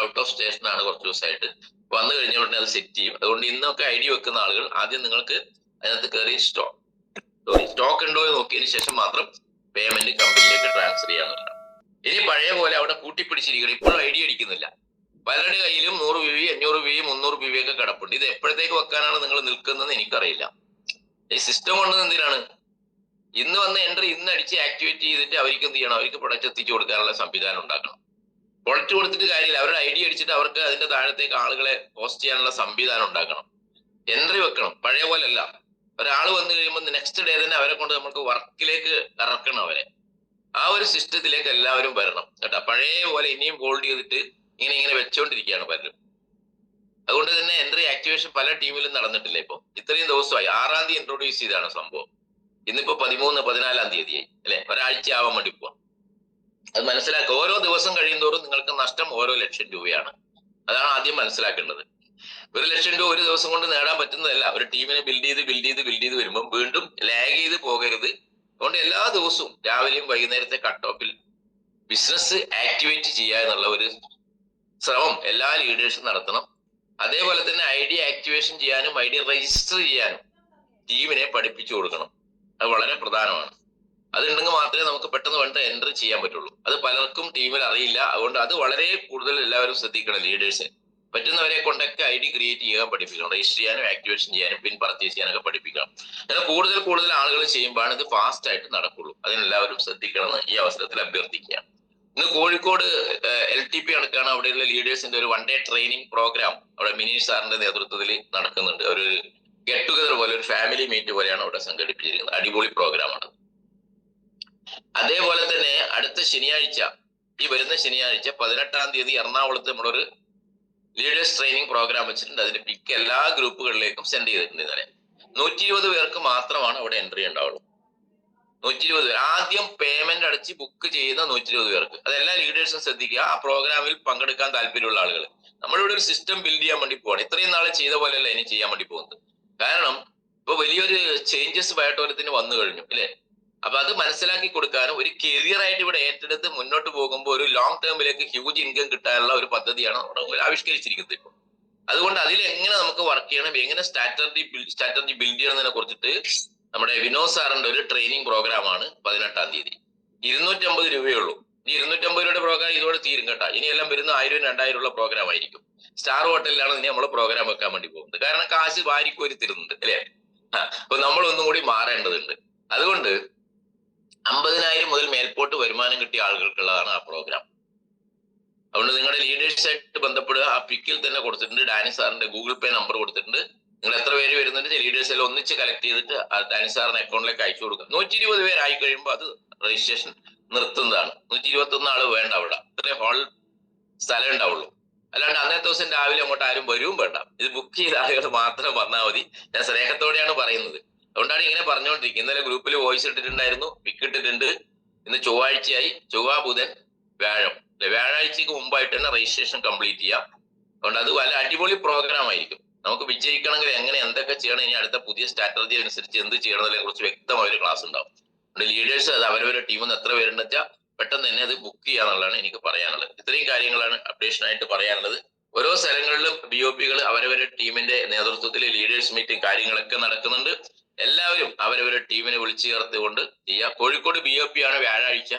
ഔട്ട് ഓഫ് സ്റ്റേഷൻ ആണ് കുറച്ച് ദിവസമായിട്ട്. വന്നു കഴിഞ്ഞ ഉടനെ അത് സെറ്റ് ചെയ്യും. അതുകൊണ്ട് ഇന്നൊക്കെ ID വെക്കുന്ന ആളുകൾ ആദ്യം നിങ്ങൾക്ക് അതിനകത്ത് കയറി സ്റ്റോക്ക് ഉണ്ടോ എന്ന് നോക്കിയതിന് ശേഷം മാത്രം പേയ്മെന്റ് കമ്പനിയിലേക്ക് ട്രാൻസ്ഫർ ചെയ്യാന്നുള്ളതാണ്. ഇനി പഴയ പോലെ അവിടെ കൂട്ടിപ്പിടിച്ചിരിക്കണം. ഇപ്പോഴും ID അടിക്കുന്നില്ല. പലരുടെ കയ്യിലും 100 PV, 500 PV, 300 PV ഒക്കെ കിടപ്പുണ്ട്. ഇത് എപ്പോഴത്തേക്ക് വെക്കാനാണ് നിങ്ങൾ നിൽക്കുന്നതെന്ന് എനിക്കറിയില്ല. ഈ സിസ്റ്റം കൊണ്ടത് എന്തിനാണ്? ഇന്ന് വന്ന എൻട്രി ഇന്ന് അടിച്ച് ആക്ടിവേറ്റ് ചെയ്തിട്ട് അവർക്ക് എന്ത് ചെയ്യണം? അവർക്ക് പ്രൊഡക്റ്റ് എത്തിച്ചു കൊടുക്കാനുള്ള സംവിധാനം ഉണ്ടാക്കണം. പ്രൊഡക്റ്റ് കൊടുത്തിട്ട് കാര്യമില്ല. അവരുടെ ID അടിച്ചിട്ട് അവർക്ക് അതിന്റെ താഴത്തേക്ക് ആളുകളെ പോസ്റ്റ് ചെയ്യാനുള്ള സംവിധാനം ഉണ്ടാക്കണം. എൻട്രി വെക്കണം. പഴയ പോലെ അല്ല. ഒരാൾ വന്നു കഴിയുമ്പോൾ നെക്സ്റ്റ് ഡേ തന്നെ അവരെ കൊണ്ട് നമുക്ക് വർക്കിലേക്ക് ഇറക്കണം. അവരെ ആ ഒരു സിസ്റ്റത്തിലേക്ക് എല്ലാവരും വരണം കേട്ടോ. പഴയ പോലെ ഇനിയും ഹോൾഡ് ചെയ്തിട്ട് ഇങ്ങനെ വെച്ചോണ്ടിരിക്കുകയാണ് പലരും. അതുകൊണ്ട് തന്നെ എൻട്രി ആക്ടിവേഷൻ പല ടീമിലും നടന്നിട്ടില്ല. ഇപ്പൊ ഇത്രയും ദിവസമായി. 6-ാം തീയതി ഇൻട്രൊഡ്യൂസ് ചെയ്താണ് സംഭവം. ഇന്നിപ്പോ 13-14-ാം തീയതിയായി, അല്ലെ, ഒരാഴ്ച ആവാൻ വേണ്ടി പോവാം. അത് മനസ്സിലാക്കുക. ഓരോ ദിവസം കഴിയുന്തോറും നിങ്ങൾക്ക് നഷ്ടം ഓരോ ലക്ഷം രൂപയാണ്. അതാണ് ആദ്യം മനസ്സിലാക്കേണ്ടത്. 1,00,000 രൂപ ഒരു ദിവസം കൊണ്ട് നേടാൻ പറ്റുന്നതല്ല. ഒരു ടീമിനെ ബിൽഡ് ചെയ്ത് വരുമ്പോൾ വീണ്ടും ലാഗ് ചെയ്ത് പോകരുത്. അതുകൊണ്ട് എല്ലാ ദിവസവും രാവിലെയും വൈകുന്നേരത്തെ കട്ട് ഓഫിൽ ബിസിനസ് ആക്ടിവേറ്റ് ചെയ്യുക എന്നുള്ള ഒരു ശ്രമം എല്ലാ ലീഡേഴ്സും നടത്തണം. അതേപോലെ തന്നെ ഐഡിയ ആക്ടിവേഷൻ ചെയ്യാനും ഐഡിയ രജിസ്റ്റർ ചെയ്യാനും ടീമിനെ പഠിപ്പിച്ചു കൊടുക്കണം. അത് വളരെ പ്രധാനമാണ്. അതുണ്ടെങ്കിൽ മാത്രമേ നമുക്ക് പെട്ടെന്ന് വേണ്ട എൻട്രി ചെയ്യാൻ പറ്റുള്ളൂ. അത് പലർക്കും ടീമിൽ അറിയില്ല. അതുകൊണ്ട് അത് വളരെ കൂടുതൽ എല്ലാവരും ശ്രദ്ധിക്കണം. ലീഡേഴ്സ് പറ്റുന്നവരെ കൊണ്ടൊക്കെ ഐഡി ക്രിയേറ്റ് ചെയ്യാൻ പഠിപ്പിക്കണം. രജിസ്റ്റർ ചെയ്യാനും ആക്ടിവേഷൻ ചെയ്യാനും പിൻ പർച്ചേസ് ചെയ്യാനൊക്കെ പഠിപ്പിക്കണം. അങ്ങനെ കൂടുതൽ ആളുകൾ ചെയ്യുമ്പോഴാണ് ഇത് ഫാസ്റ്റ് ആയിട്ട് നടക്കുള്ളൂ. അതിനെല്ലാവരും ശ്രദ്ധിക്കണമെന്ന് ഈ അവസരത്തിൽ അഭ്യർത്ഥിക്കുകയാണ്. ഇന്ന് കോഴിക്കോട് LTP നടക്കാണ്. അവിടെയുള്ള ലീഡേഴ്സിന്റെ ഒരു 1 ഡേ ട്രെയിനിങ് പ്രോഗ്രാം അവിടെ മിനി സാറിന്റെ നേതൃത്വത്തിൽ നടക്കുന്നുണ്ട്. ഒരു ഗെറ്റ് ടുഗദർ പോലെ, ഒരു ഫാമിലി മീറ്റ് പോലെയാണ് അവിടെ സംഘടിപ്പിച്ചിരിക്കുന്നത്. അടിപൊളി പ്രോഗ്രാമാണ്. അതേപോലെ തന്നെ അടുത്ത ശനിയാഴ്ച, ഈ വരുന്ന ശനിയാഴ്ച 18-ാം തീയതി എറണാകുളത്ത് നമ്മളൊരു ലീഡേഴ്സ് ട്രെയിനിങ് പ്രോഗ്രാം വെച്ചിട്ടുണ്ട്. അതിന്റെ പിക്ക് എല്ലാ ഗ്രൂപ്പുകളിലേക്കും സെൻഡ് ചെയ്തിട്ടുണ്ട്. ഇന്നലെ 120 പേർക്ക് മാത്രമാണ് അവിടെ എൻട്രി ഉണ്ടാവുള്ളൂ. 120 പേർ ആദ്യം പേയ്മെന്റ് അടച്ച് ബുക്ക് ചെയ്യുന്ന 120 പേർക്ക്. അതെല്ലാ ലീഡേഴ്സും ശ്രദ്ധിക്കുക. ആ പ്രോഗ്രാമിൽ പങ്കെടുക്കാൻ താല്പര്യമുള്ള ആളുകൾ. നമ്മളിവിടെ ഒരു സിസ്റ്റം ബിൽഡ് ചെയ്യാൻ വേണ്ടി പോവാണ്. ഇത്രയും നാളെ ചെയ്ത പോലെയല്ല ഇനി ചെയ്യാൻ വേണ്ടി പോകുന്നത്. കാരണം ഇപ്പൊ വലിയൊരു ചേഞ്ചസ് ബയോട്ടോരത്തിന് വന്നു കഴിഞ്ഞു അല്ലെ. അപ്പൊ അത് മനസ്സിലാക്കി കൊടുക്കാനും ഒരു കരിയർ ആയിട്ട് ഇവിടെ ഏറ്റെടുത്ത് മുന്നോട്ട് പോകുമ്പോൾ ഒരു ലോങ് ടേമിലേക്ക് ഹ്യൂജ് ഇൻകം കിട്ടാനുള്ള ഒരു പദ്ധതിയാണ് നമ്മുടെ ആവിഷ്കരിച്ചിരിക്കുന്നത് ഇപ്പോൾ. അതുകൊണ്ട് അതിൽ എങ്ങനെ നമുക്ക് വർക്ക് ചെയ്യണം, എങ്ങനെ സ്ട്രാറ്റജി ബിൽഡ് ചെയ്യണമെന്നതിനെ കുറിച്ചിട്ട് നമ്മുടെ വിനോദ് സാറിന്റെ ഒരു ട്രെയിനിങ് പ്രോഗ്രാമാണ് 18-ാം തീയതി. 250 രൂപയുള്ളൂ. ഈ 250 രൂപയുടെ പ്രോഗ്രാം ഇതോടെ തീരും കേട്ടോ. ഇനിയെല്ലാം വരുന്ന 1000-2000 ഉള്ള പ്രോഗ്രാം ആയിരിക്കും. സ്റ്റാർ ഹോട്ടലിലാണ് ഇനി നമ്മൾ പ്രോഗ്രാം വെക്കാൻ വേണ്ടി പോകുന്നത്. കാരണം കാശ് വാരിക്കോരി തരുന്നുണ്ട് അല്ലേ. അപ്പൊ നമ്മൾ ഒന്നും കൂടി മാറേണ്ടതുണ്ട്. അതുകൊണ്ട് 50,000 മുതൽ മേൽപോട്ട് വരുമാനം കിട്ടിയ ആളുകൾക്കുള്ളതാണ് ആ പ്രോഗ്രാം. അതുകൊണ്ട് നിങ്ങളുടെ ലീഡേഴ്സ് ആയിട്ട് ബന്ധപ്പെടുക. ആ പിക്കിൽ തന്നെ കൊടുത്തിട്ടുണ്ട്. ഡാനി സാറിന്റെ ഗൂഗിൾ പേ നമ്പർ കൊടുത്തിട്ടുണ്ട്. നിങ്ങൾ എത്ര പേര് വരുന്നുണ്ട് ലീഡേഴ്സ് എല്ലാം ഒന്നിച്ച് കളക്ട് ചെയ്തിട്ട് ഡാനി സാറിന്റെ അക്കൗണ്ടിലേക്ക് അയച്ചു കൊടുക്കുക. 120 പേരായി കഴിയുമ്പോൾ അത് രജിസ്ട്രേഷൻ നിർത്തുന്നതാണ്. 121 ആള് വേണ്ട അവിടെ. ഇത്രയും ഹാൾ സ്ഥലം ഉണ്ടാവുള്ളൂ. അല്ലാണ്ട് അന്നത്തെ ദിവസം രാവിലെ അങ്ങോട്ട് ആരും വരും വേണ്ട. ഇത് ബുക്ക് ചെയ്ത ആളുകൾ മാത്രം വന്നാൽ മതി. ഞാൻ സ്നേഹത്തോടെയാണ് പറയുന്നത്. അതുകൊണ്ടാണ് ഇങ്ങനെ പറഞ്ഞുകൊണ്ടിരിക്കുന്നത്. ഇന്നലെ ഗ്രൂപ്പിൽ വോയിസ് ഇട്ടിട്ടുണ്ടായിരുന്നു, പിക്ക് ഇട്ടിട്ടുണ്ട്. ഇന്ന് ചൊവ്വാഴ്ചയായി. ചൊവ്വ, ബുധൻ, വ്യാഴം. വ്യാഴാഴ്ചക്ക് മുമ്പായിട്ട് തന്നെ രജിസ്ട്രേഷൻ കംപ്ലീറ്റ് ചെയ്യാം. അതുകൊണ്ട് അത് വല്ല അടിപൊളി പ്രോഗ്രാം ആയിരിക്കും. നമുക്ക് വിജയിക്കണമെങ്കിൽ എങ്ങനെ എന്തൊക്കെ ചെയ്യണം, ഇനി അടുത്ത പുതിയ സ്ട്രാറ്റജി അനുസരിച്ച് എന്ത് ചെയ്യണമെന്നതിനെ കുറിച്ച് വ്യക്തമായ ഒരു ക്ലാസ് ഉണ്ടാവും. അതുകൊണ്ട് ലീഡേഴ്സ് അത് അവരവരുടെ ടീമിൽ നിന്ന് എത്ര പേരുണ്ടെന്ന് വെച്ചാൽ പെട്ടെന്ന് തന്നെ അത് ബുക്ക് ചെയ്യാന്നുള്ളതാണ് എനിക്ക് പറയാനുള്ളത്. ഇത്രയും കാര്യങ്ങളാണ് അപ്ഡേഷൻ ആയിട്ട് പറയാനുള്ളത്. ഓരോ സ്ഥലങ്ങളിലും BOP-കൾ അവരവരുടെ ടീമിന്റെ നേതൃത്വത്തിൽ ലീഡേഴ്സ് മീറ്റിംഗ് കാര്യങ്ങളൊക്കെ നടക്കുന്നുണ്ട്. എല്ലാവരും അവരവരുടെ ടീമിനെ വിളിച്ചു ചേർത്തുകൊണ്ട് ചെയ്യുക. കോഴിക്കോട് BOP ആണ് വ്യാഴാഴ്ച.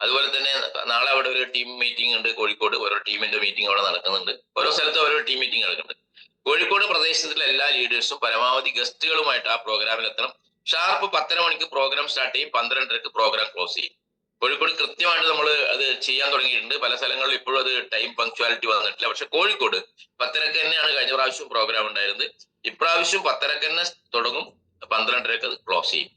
അതുപോലെ തന്നെ നാളെ അവിടെ ഒരു ടീം മീറ്റിംഗ് ഉണ്ട്. കോഴിക്കോട് ഓരോ ടീമിന്റെ മീറ്റിംഗ് അവിടെ നടക്കുന്നുണ്ട്. ഓരോ സ്ഥലത്തും ഓരോ ടീം മീറ്റിംഗ് നടക്കുന്നുണ്ട്. കോഴിക്കോട് പ്രദേശത്തിലെ എല്ലാ ലീഡേഴ്സും പരമാവധി ഗസ്റ്റുകളുമായിട്ട് ആ പ്രോഗ്രാമിൽ എത്തണം. ഷാർപ്പ് 10:30 മണിക്ക് പ്രോഗ്രാം സ്റ്റാർട്ട് ചെയ്യും. 12:30 പ്രോഗ്രാം ക്ലോസ് ചെയ്യും. കോഴിക്കോട് കൃത്യമായിട്ട് നമ്മൾ അത് ചെയ്യാൻ തുടങ്ങിയിട്ടുണ്ട്. പല സ്ഥലങ്ങളിലും ഇപ്പോഴും അത് ടൈം പങ്ക്ച്വാലിറ്റി വന്നിട്ടില്ല. പക്ഷെ കോഴിക്കോട് 10:30 തന്നെയാണ് കഴിഞ്ഞ പ്രാവശ്യം പ്രോഗ്രാം ഉണ്ടായിരുന്നത്. ഇപ്രാവശ്യം 10:30 തന്നെ തുടങ്ങും, 12:30 അത് ക്ലോസ് ചെയ്യും.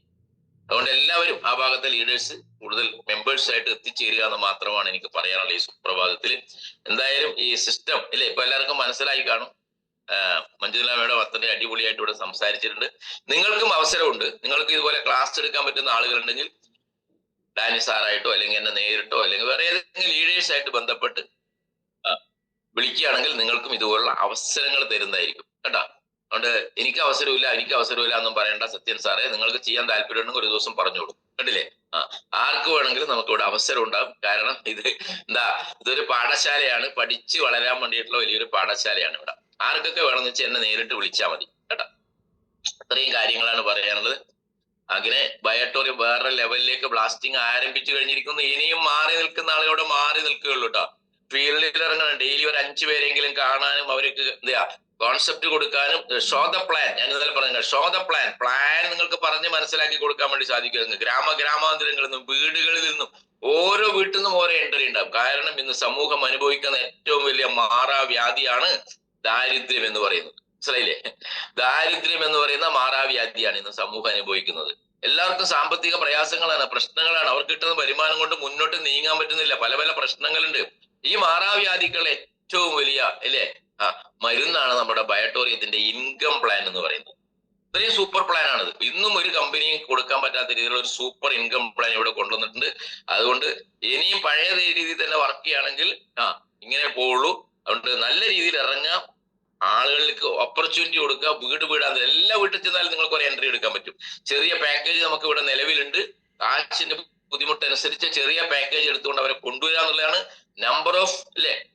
അതുകൊണ്ട് എല്ലാവരും ആ ഭാഗത്തെ ലീഡേഴ്സ് കൂടുതൽ മെമ്പേഴ്സ് ആയിട്ട് എത്തിച്ചേരുക എന്ന് മാത്രമാണ് എനിക്ക് പറയാനുള്ള ഈ സുപ്രഭാതത്തിൽ. എന്തായാലും ഈ സിസ്റ്റം ഇല്ലേ ഇപ്പൊ എല്ലാവർക്കും മനസ്സിലായി കാണും. മഞ്ജുല മേഡം അത്രയും അടിപൊളിയായിട്ട് ഇവിടെ സംസാരിച്ചിട്ടുണ്ട്. നിങ്ങൾക്കും അവസരമുണ്ട്. നിങ്ങൾക്ക് ഇതുപോലെ ക്ലാസ് എടുക്കാൻ പറ്റുന്ന ആളുകളുണ്ടെങ്കിൽ ഡാനി സാറായിട്ടോ അല്ലെങ്കിൽ എന്നെ നേരിട്ടോ അല്ലെങ്കിൽ വേറെ ഏതെങ്കിലും ലീഡേഴ്സ് ആയിട്ട് ബന്ധപ്പെട്ട് വിളിക്കുകയാണെങ്കിൽ നിങ്ങൾക്കും ഇതുപോലുള്ള അവസരങ്ങൾ തരുന്നതായിരിക്കും കേട്ടോ. അതുകൊണ്ട് എനിക്ക് അവസരമില്ല എന്നും പറയേണ്ട. സത്യൻ സാറേ, നിങ്ങൾക്ക് ചെയ്യാൻ താല്പര്യമുണ്ടെങ്കിൽ ഒരു ദിവസം പറഞ്ഞോളൂ കേട്ടില്ലേ. ആർക്ക് വേണമെങ്കിലും നമുക്ക് ഇവിടെ അവസരം ഉണ്ടാകും. കാരണം ഇതൊരു പാഠശാലയാണ്. പഠിച്ച് വളരാൻ വേണ്ടിയിട്ടുള്ള വലിയൊരു പാഠശാലയാണ് ഇവിടെ. ആർക്കൊക്കെ വേണമെന്ന് വെച്ചാൽ എന്നെ നേരിട്ട് വിളിച്ചാൽ മതി കേട്ടോ. അത്രയും കാര്യങ്ങളാണ് പറയാനുള്ളത്. അങ്ങനെ ബയോട്ടോറിയം വേറെ ലെവലിലേക്ക് ബ്ലാസ്റ്റിംഗ് ആരംഭിച്ചു കഴിഞ്ഞിരിക്കുന്നു. ഇനിയും മാറി നിൽക്കുന്ന ആളുകളോട് മാറി നിൽക്കുകയുള്ളൂ കേട്ടോ. ഫീൽഡിൽ ഇറങ്ങണം. ഡെയിലി ഒരു 5 പേരെങ്കിലും കാണാനും അവർക്ക് കോൺസെപ്റ്റ് കൊടുക്കാനും. Show the plan. ഞാൻ ഇന്നലെ പറഞ്ഞ ഷോ ദ പ്ലാൻ നിങ്ങൾക്ക് പറഞ്ഞ് മനസ്സിലാക്കി കൊടുക്കാൻ വേണ്ടി സാധിക്കും. ഗ്രാമാന്തരങ്ങളിൽ നിന്നും വീടുകളിൽ നിന്നും ഓരോ വീട്ടിൽ നിന്നും ഓരോ എൻട്രി ഉണ്ടാവും. കാരണം ഇന്ന് സമൂഹം അനുഭവിക്കുന്ന ഏറ്റവും വലിയ മാറാവ്യാധിയാണ് ദാരിദ്ര്യം എന്ന് പറയുന്നത്. മനസ്സിലായില്ലേ? ദാരിദ്ര്യം എന്ന് പറയുന്ന മാറാവ്യാധിയാണ് ഇന്ന് സമൂഹം അനുഭവിക്കുന്നത്. എല്ലാവർക്കും സാമ്പത്തിക പ്രയാസങ്ങളാണ്, പ്രശ്നങ്ങളാണ്. അവർക്ക് കിട്ടുന്ന വരുമാനം കൊണ്ട് മുന്നോട്ട് നീങ്ങാൻ പറ്റുന്നില്ല. പല പല പ്രശ്നങ്ങളുണ്ട്. ഈ മാറാവ്യാധികൾ ഏറ്റവും വലിയ മരുന്നാണ് നമ്മുടെ ബയോട്ടോറിയത്തിന്റെ ഇൻകം പ്ലാൻ എന്ന് പറയുന്നത്. ഇത്രയും സൂപ്പർ പ്ലാൻ ആണിത്. ഇന്നും ഒരു കമ്പനിയും കൊടുക്കാൻ പറ്റാത്ത രീതിയിലുള്ള ഒരു സൂപ്പർ ഇൻകം പ്ലാൻ ഇവിടെ കൊണ്ടുവന്നിട്ടുണ്ട്. അതുകൊണ്ട് ഇനിയും പഴയ രീതിയിൽ തന്നെ വർക്ക് ചെയ്യുകയാണെങ്കിൽ ഇങ്ങനെ പോവുള്ളൂ. അതുകൊണ്ട് നല്ല രീതിയിൽ ഇറങ്ങാം, ആളുകൾക്ക് ഓപ്പർച്യൂണിറ്റി കൊടുക്കുക. വീടാതെ എല്ലാ വീട്ടിൽ ചെന്നാലും നിങ്ങൾക്ക് ഒരു എൻട്രി എടുക്കാൻ പറ്റും. ചെറിയ പാക്കേജ് നമുക്ക് ഇവിടെ നിലവിലുണ്ട്. കാശിന്റെ ബുദ്ധിമുട്ടനുസരിച്ച് ചെറിയ പാക്കേജ് എടുത്തുകൊണ്ട് അവരെ കൊണ്ടുവരിക എന്നുള്ളതാണ്. നമ്പർ ഓഫ്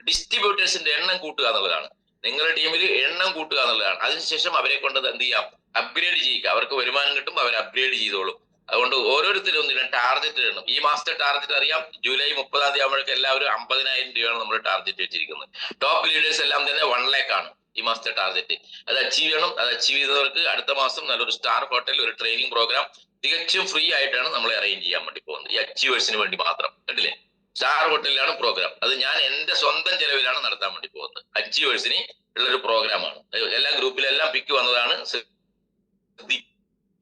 ഡിസ്ട്രിബ്യൂട്ടേഴ്സിന്റെ എണ്ണം കൂട്ടുക എന്നുള്ളതാണ്. നിങ്ങളുടെ ടീമിൽ എണ്ണം കൂട്ടുക എന്നുള്ളതാണ്. അതിനുശേഷം അവരെ കൊണ്ട് എന്ത് ചെയ്യാം, അപ്ഗ്രേഡ് ചെയ്യുക. അവർക്ക് വരുമാനം കിട്ടും, അവർ അപ്ഗ്രേഡ് ചെയ്തോളും. അതുകൊണ്ട് ഓരോരുത്തരും ഒന്നില്ല ടാർഗറ്റ് ഇടണം. ഈ മാസത്തെ ടാർഗറ്റ് അറിയാം. ജൂലൈ 30 ആകുമ്പോഴേക്ക് എല്ലാവരും 50,000 രൂപയാണ് നമ്മൾ ടാർഗറ്റ് വെച്ചിരിക്കുന്നത്. ടോപ്പ് ലീഡേഴ്സ് എല്ലാം തന്നെ 1 lakh ആണ് ഈ മാസത്തെ ടാർഗറ്റ്. അത് അച്ചീവ് ചെയ്യണം. അത് അച്ചീവ് ചെയ്തവർക്ക് അടുത്ത മാസം നല്ലൊരു സ്റ്റാർ ഹോട്ടലിൽ ഒരു ട്രെയിനിങ് പ്രോഗ്രാം തികച്ചും ഫ്രീ ആയിട്ടാണ് നമ്മൾ അറേഞ്ച് ചെയ്യാൻ വേണ്ടി പോകുന്നത്. ഈ അച്ചീവേഴ്സിന് വേണ്ടി മാത്രം. കണ്ടില്ലേ, സ്റ്റാർ ഹോട്ടലിലാണ് പ്രോഗ്രാം. അത് ഞാൻ എന്റെ സ്വന്തം ചെലവിലാണ് നടത്താൻ വേണ്ടി പോകുന്നത്. അച്ചീവേഴ്സിന് ഉള്ളൊരു പ്രോഗ്രാമാണ്. എല്ലാ ഗ്രൂപ്പിലെല്ലാം പിക്ക് വന്നതാണ്.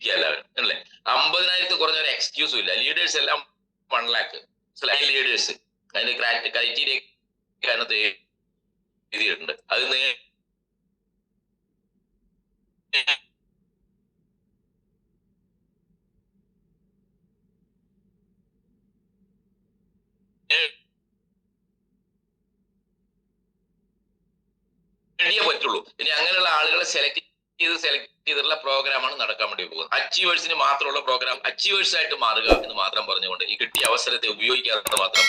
എല്ലാവരും അല്ലേ, 50,000 കുറഞ്ഞ ഒരു എക്സ്ക്യൂസും ഇല്ല. ലീഡേഴ്സ് എല്ലാം 1 lakh ലീഡേഴ്സ്. അതിന്റെ ക്രൈറ്റീരിയ അതിനകത്ത് എഴുതിയിട്ടുണ്ട്. അത് പറ്റുള്ളൂ. ഇനി അങ്ങനെയുള്ള ആളുകളെ സെലക്ട് ചെയ്തിട്ടുള്ള പ്രോഗ്രാമാണ് നടക്കാൻ വേണ്ടി പോകുന്നത്. അച്ചീവേഴ്സിന് മാത്രമുള്ള പ്രോഗ്രാം. അച്ചീവേഴ്സ് ആയിട്ട് മാറുക എന്ന് മാത്രം പറഞ്ഞുകൊണ്ട് ഈ കിട്ടിയ അവസരത്തെ ഉപയോഗിക്കാതെ മാത്രം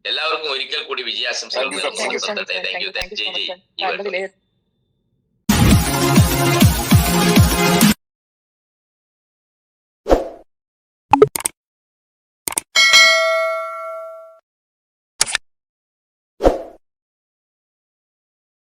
എല്ലാവർക്കും ഒരിക്കൽ കൂടി വിജയാശംസകൾ. Thank you.